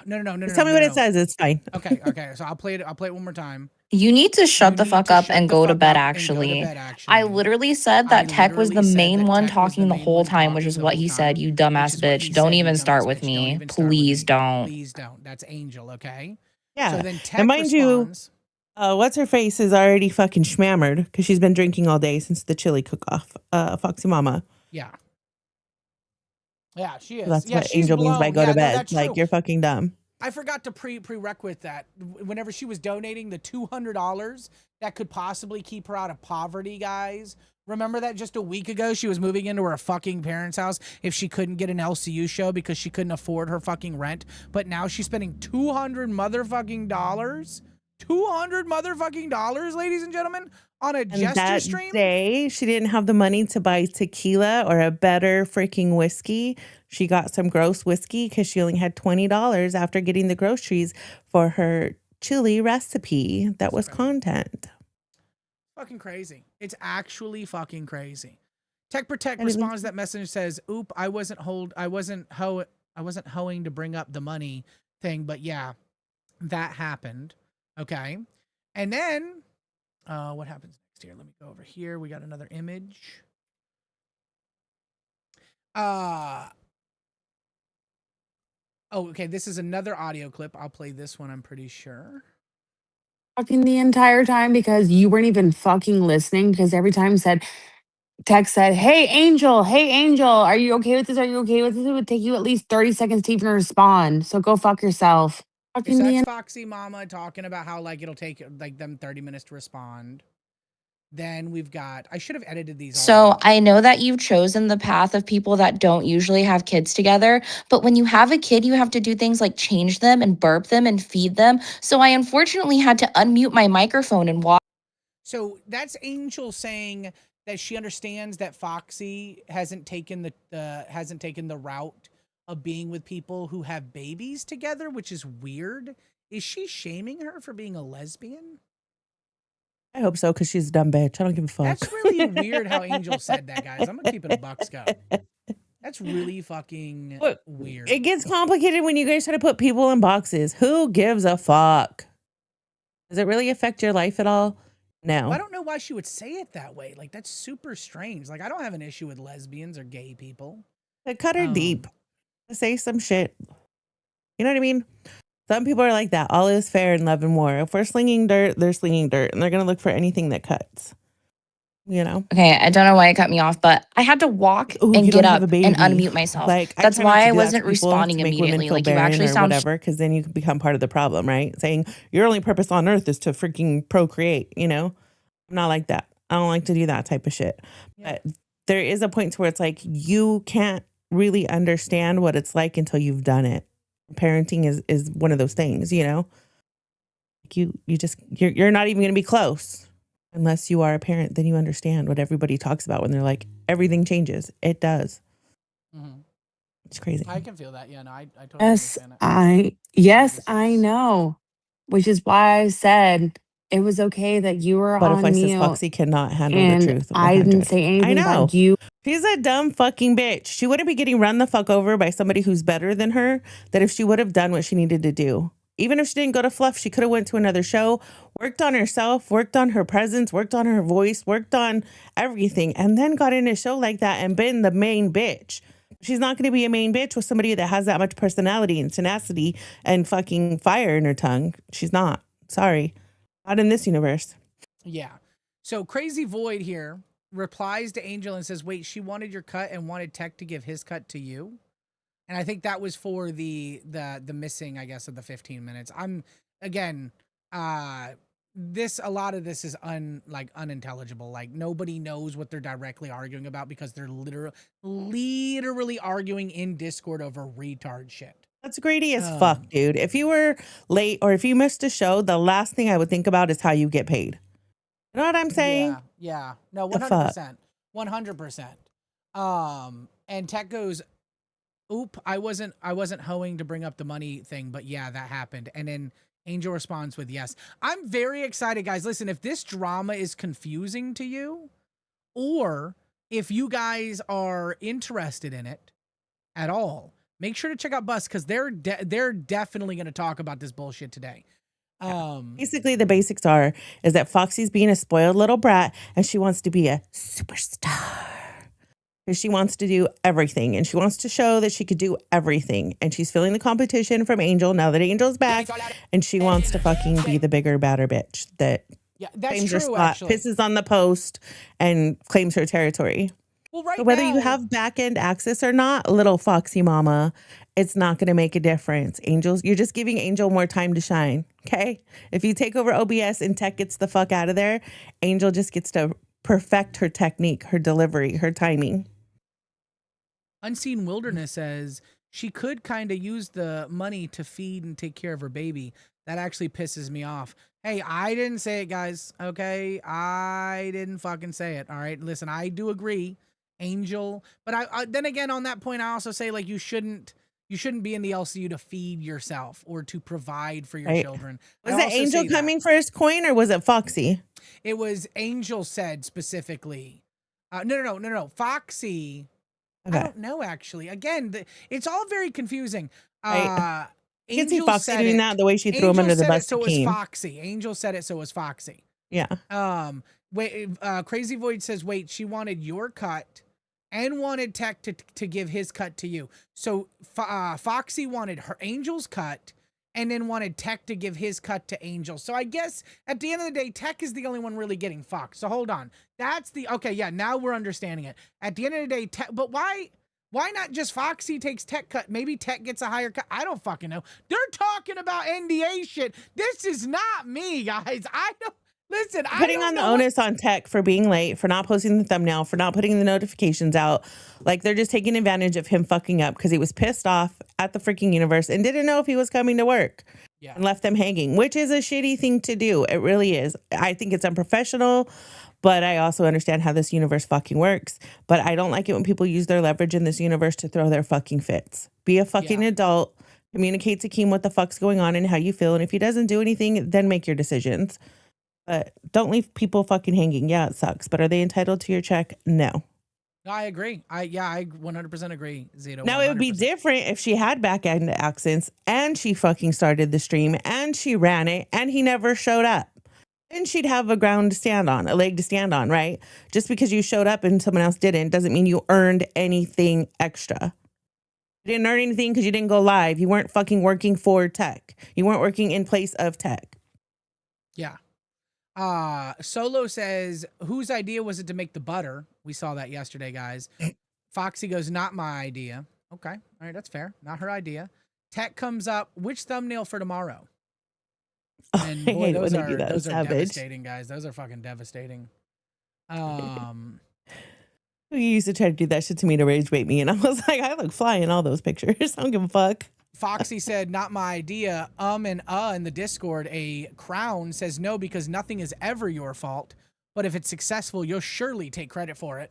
No. Just tell me what it says. It's fine. Okay. So I'll play it one more time. You need to shut the fuck up and go to bed, actually. I literally said that Tech was the main one talking the whole time, which is what he said, you dumbass bitch. Don't even start with me. Please don't. Please don't. That's Angel, okay? Yeah. So then Tech and mind responds, you, what's her face is already fucking schmammered because she's been drinking all day since the chili cook-off. Foxy Mama. Yeah. Yeah, she is. That's yeah, what she's Angel means by blown. go to Yeah, no, bed. that's Like, true. you're fucking dumb. I forgot to prerequisite that whenever she was donating the $200 that could possibly keep her out of poverty, guys. Remember that just a week ago she was moving into her fucking parents' house if she couldn't get an LCU show because she couldn't afford her fucking rent. But now she's spending $200 motherfucking dollars. $200 motherfucking dollars, ladies and gentlemen, on a gesture that stream. Day she didn't have the money to buy tequila or a better freaking whiskey. She got some gross whiskey because she only had $20 after getting the groceries for her chili recipe. That was content. Fucking crazy. It's actually fucking crazy. Tech Protect responds to that message and says, "Oop, I wasn't hoeing to bring up the money thing, but yeah, that happened." Okay. And then what happens next here? Let me go over here. We got another image. Oh, okay. This is another audio clip. I'll play this one, I'm pretty sure. Talking the entire time because you weren't even fucking listening because every time Tech said, hey Angel, are you okay with this? Are you okay with this? It would take you at least 30 seconds to even respond. So go fuck yourself. Fucking So that's the Foxy Mama talking about how like it'll take like them 30 minutes to respond. Then we've got, I should have edited these all So out. I know that you've chosen the path of people that don't usually have kids together, but when you have a kid, you have to do things like change them and burp them and feed them. So I unfortunately had to unmute my microphone and walk. So that's Angel saying that she understands that Foxy hasn't taken the route of being with people who have babies together, which is weird. Is she shaming her for being a lesbian? I hope so, because she's a dumb bitch. I don't give a fuck. That's really weird how Angel said that, guys. I'm gonna keep it a buck scout. That's really fucking weird. It gets complicated when you guys try to put people in boxes. Who gives a fuck? Does it really affect your life at all? No. Well, I don't know why she would say it that way. Like, that's super strange. Like, I don't have an issue with lesbians or gay people. Cut her deep. Say some shit. You know what I mean? Some people are like that. All is fair in love and war. If we're slinging dirt, they're slinging dirt, and they're going to look for anything that cuts. You know? Okay, I don't know why it cut me off, but I had to walk and get up and unmute myself. Like, That's try not why to I do that wasn't to people to responding make women immediately. feel Like you barren actually or sound whatever, because then you can become part of the problem, right? Saying your only purpose on earth is to freaking procreate. You know, I'm not like that. I don't like to do that type of shit. But there is a point to where it's like you can't really understand what it's like until you've done it. Parenting is one of those things, you know. Like you're not even going to be close unless you are a parent. Then you understand what everybody talks about when they're like everything changes. It does. It's crazy. I can feel that. Yeah, no, I totally understand it. Yes, I know. Which is why I said it was okay that you were Butterfly on says mute. Foxy cannot handle the And truth. I didn't 100. say anything I know. about you. She's a dumb fucking bitch. She wouldn't be getting run the fuck over by somebody who's better than her, that if she would have done what she needed to do. Even if she didn't go to Fluff, she could have went to another show, worked on herself, worked on her presence, worked on her voice, worked on everything, and then got in a show like that and been the main bitch. She's not going to be a main bitch with somebody that has that much personality and tenacity and fucking fire in her tongue. She's not. Sorry. Not in this universe. Yeah. So Crazy Void here replies to Angel and says, wait, she wanted your cut and wanted Tech to give his cut to you. And I think that was for the missing, I guess, of the 15 minutes. I'm again, a lot of this is unintelligible. Like nobody knows what they're directly arguing about because they're literally arguing in Discord over retard shit. That's greedy as fuck, dude. If you were late or if you missed a show, the last thing I would think about is how you get paid. You know what I'm saying? Yeah. No, The fuck? 100%. And Tech goes, oop, I wasn't hoeing to bring up the money thing, but yeah, that happened. And then Angel responds with yes. I'm very excited, guys. Listen, if this drama is confusing to you, or if you guys are interested in it at all, make sure to check out Bus because they're definitely going to talk about this bullshit today. Basically, the basics is that Foxy's being a spoiled little brat and she wants to be a superstar. Because she wants to do everything and she wants to show that she could do everything. And she's feeling the competition from Angel now that Angel's back. And she wants to fucking be the bigger, badder bitch that claims her spot, pisses on the post, and claims her territory. Well, right so whether now, you have back end access or not, little Foxy Mama, it's not going to make a difference. You're just giving Angel more time to shine. Okay. If you take over OBS and Tech gets the fuck out of there, Angel just gets to perfect her technique, her delivery, her timing. Unseen Wilderness says she could kind of use the money to feed and take care of her baby. That actually pisses me off. Hey, I didn't say it, guys. Okay. I didn't fucking say it. All right. Listen, I do agree. Angel, but I then again on that point I also say like you shouldn't be in the LCU to feed yourself or to provide for your children. Was it Angel coming for his coin or was it Foxy? It was Angel said specifically. No. Foxy. Okay. I don't know actually. Again, it's all very confusing. Right. You can see Angel Foxy doing that the way she threw him under the bus. So it was Foxy. Angel said it, so it was Foxy. Yeah. Wait. Crazy Void says, wait, she wanted your cut and wanted Tech to give his cut to you. So Foxy wanted her Angel's cut and then wanted Tech to give his cut to Angel. So I guess at the end of the day, Tech is the only one really getting fucked. So hold on. Okay, yeah, now we're understanding it. At the end of the day, Tech, but why Why not just Foxy takes Tech cut? Maybe Tech gets a higher cut. I don't fucking know. They're talking about NDA shit. This is not me, guys. I don't. Listen, Putting on the onus on Tech for being late, for not posting the thumbnail, for not putting the notifications out. Like, they're just taking advantage of him fucking up because he was pissed off at the freaking universe and didn't know if he was coming to work. Yeah. And left them hanging, which is a shitty thing to do. It really is. I think it's unprofessional, but I also understand how this universe fucking works. But I don't like it when people use their leverage in this universe to throw their fucking fits. Be a fucking adult. Communicate to Keem what the fuck's going on and how you feel. And if he doesn't do anything, then make your decisions. But don't leave people fucking hanging. Yeah, it sucks. But are they entitled to your check? No. No, I agree. I 100% agree, Zito. Now, it would be different if she had back end accents and she fucking started the stream and she ran it and he never showed up. Then she'd have a ground to stand on, a leg to stand on, right? Just because you showed up and someone else didn't doesn't mean you earned anything extra. You didn't earn anything because you didn't go live. You weren't fucking working for Tech. You weren't working in place of Tech. Yeah. Solo says, whose idea was it to make the butter? We saw that yesterday, guys. Foxy goes, not my idea. Okay. All right. That's fair. Not her idea. Tech comes up, which thumbnail for tomorrow? And boy, those are devastating, guys. Those are fucking devastating. You used to try to do that shit to me to rage bait me. And I was like, I look fly in all those pictures. I don't give a fuck. Foxy said, not my idea. And in the Discord, a crown says no because nothing is ever your fault. But if it's successful, you'll surely take credit for it.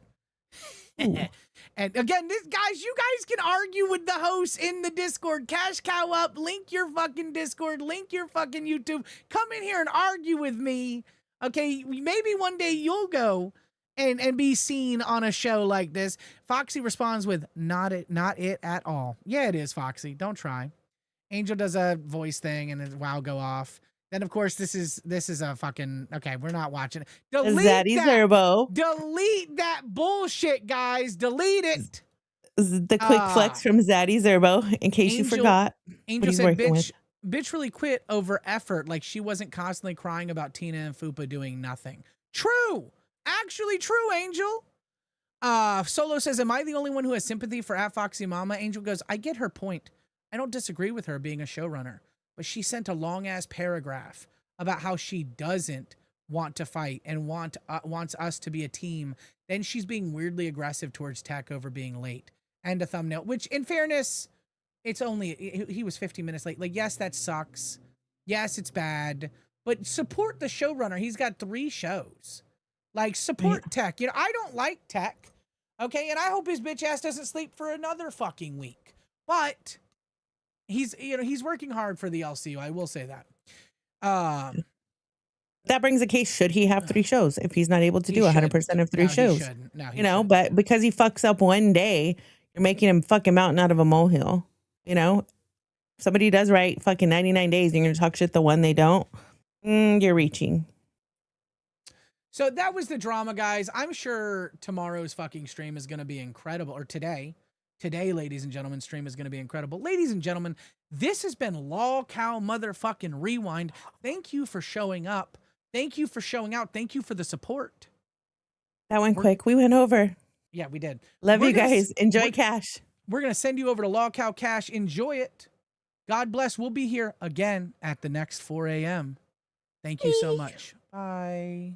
And again, you guys can argue with the hosts in the Discord. Cash cow up, link your fucking Discord, link your fucking YouTube. Come in here and argue with me. Okay, maybe one day you'll go and be seen on a show like this. Foxy responds with, not it at all. Yeah, it is, Foxy. Don't try. Angel does a voice thing and then wow go off. Then of course this is a fucking okay, we're not watching it. Delete Delete that bullshit, guys. Delete it. The quick flex from Zaddy Zerbo, in case you forgot. Angel said, bitch really quit over effort, like she wasn't constantly crying about Tina and Fupa doing nothing. True. Actually true, Angel. Solo says, am I the only one who has sympathy for Foxy Mama? Angel goes, I get her point. I don't disagree with her being a showrunner, but she sent a long-ass paragraph about how she doesn't want to fight and wants us to be a team. Then she's being weirdly aggressive towards Tech over being late. And a thumbnail, which in fairness, it's only, he was 15 minutes late. Like, yes, that sucks. Yes, it's bad. But support the showrunner. He's got 3 shows. Like, support Tech. You know, I don't like Tech. Okay, and I hope his bitch ass doesn't sleep for another fucking week. But he's working hard for the LCU. I will say that. That brings a case. Should he have 3 shows if he's not able to do 100% of 3 shows? No, but because he fucks up one day, you're making him fucking mountain out of a molehill. You know, if somebody does right fucking 99 days, you're gonna talk shit the one they don't. You're reaching. So that was the drama, guys. I'm sure tomorrow's fucking stream is going to be incredible. Or today, ladies and gentlemen, stream is going to be incredible. Ladies and gentlemen, this has been LolCow motherfucking Rewind. Thank you for showing up. Thank you for showing out. Thank you for the support. That went quick. We went over. Yeah, we did. Love you guys. Enjoy Cash. We're going to send you over to LolCow Cash. Enjoy it. God bless. We'll be here again at the next 4 a.m. Thank you so much. Bye.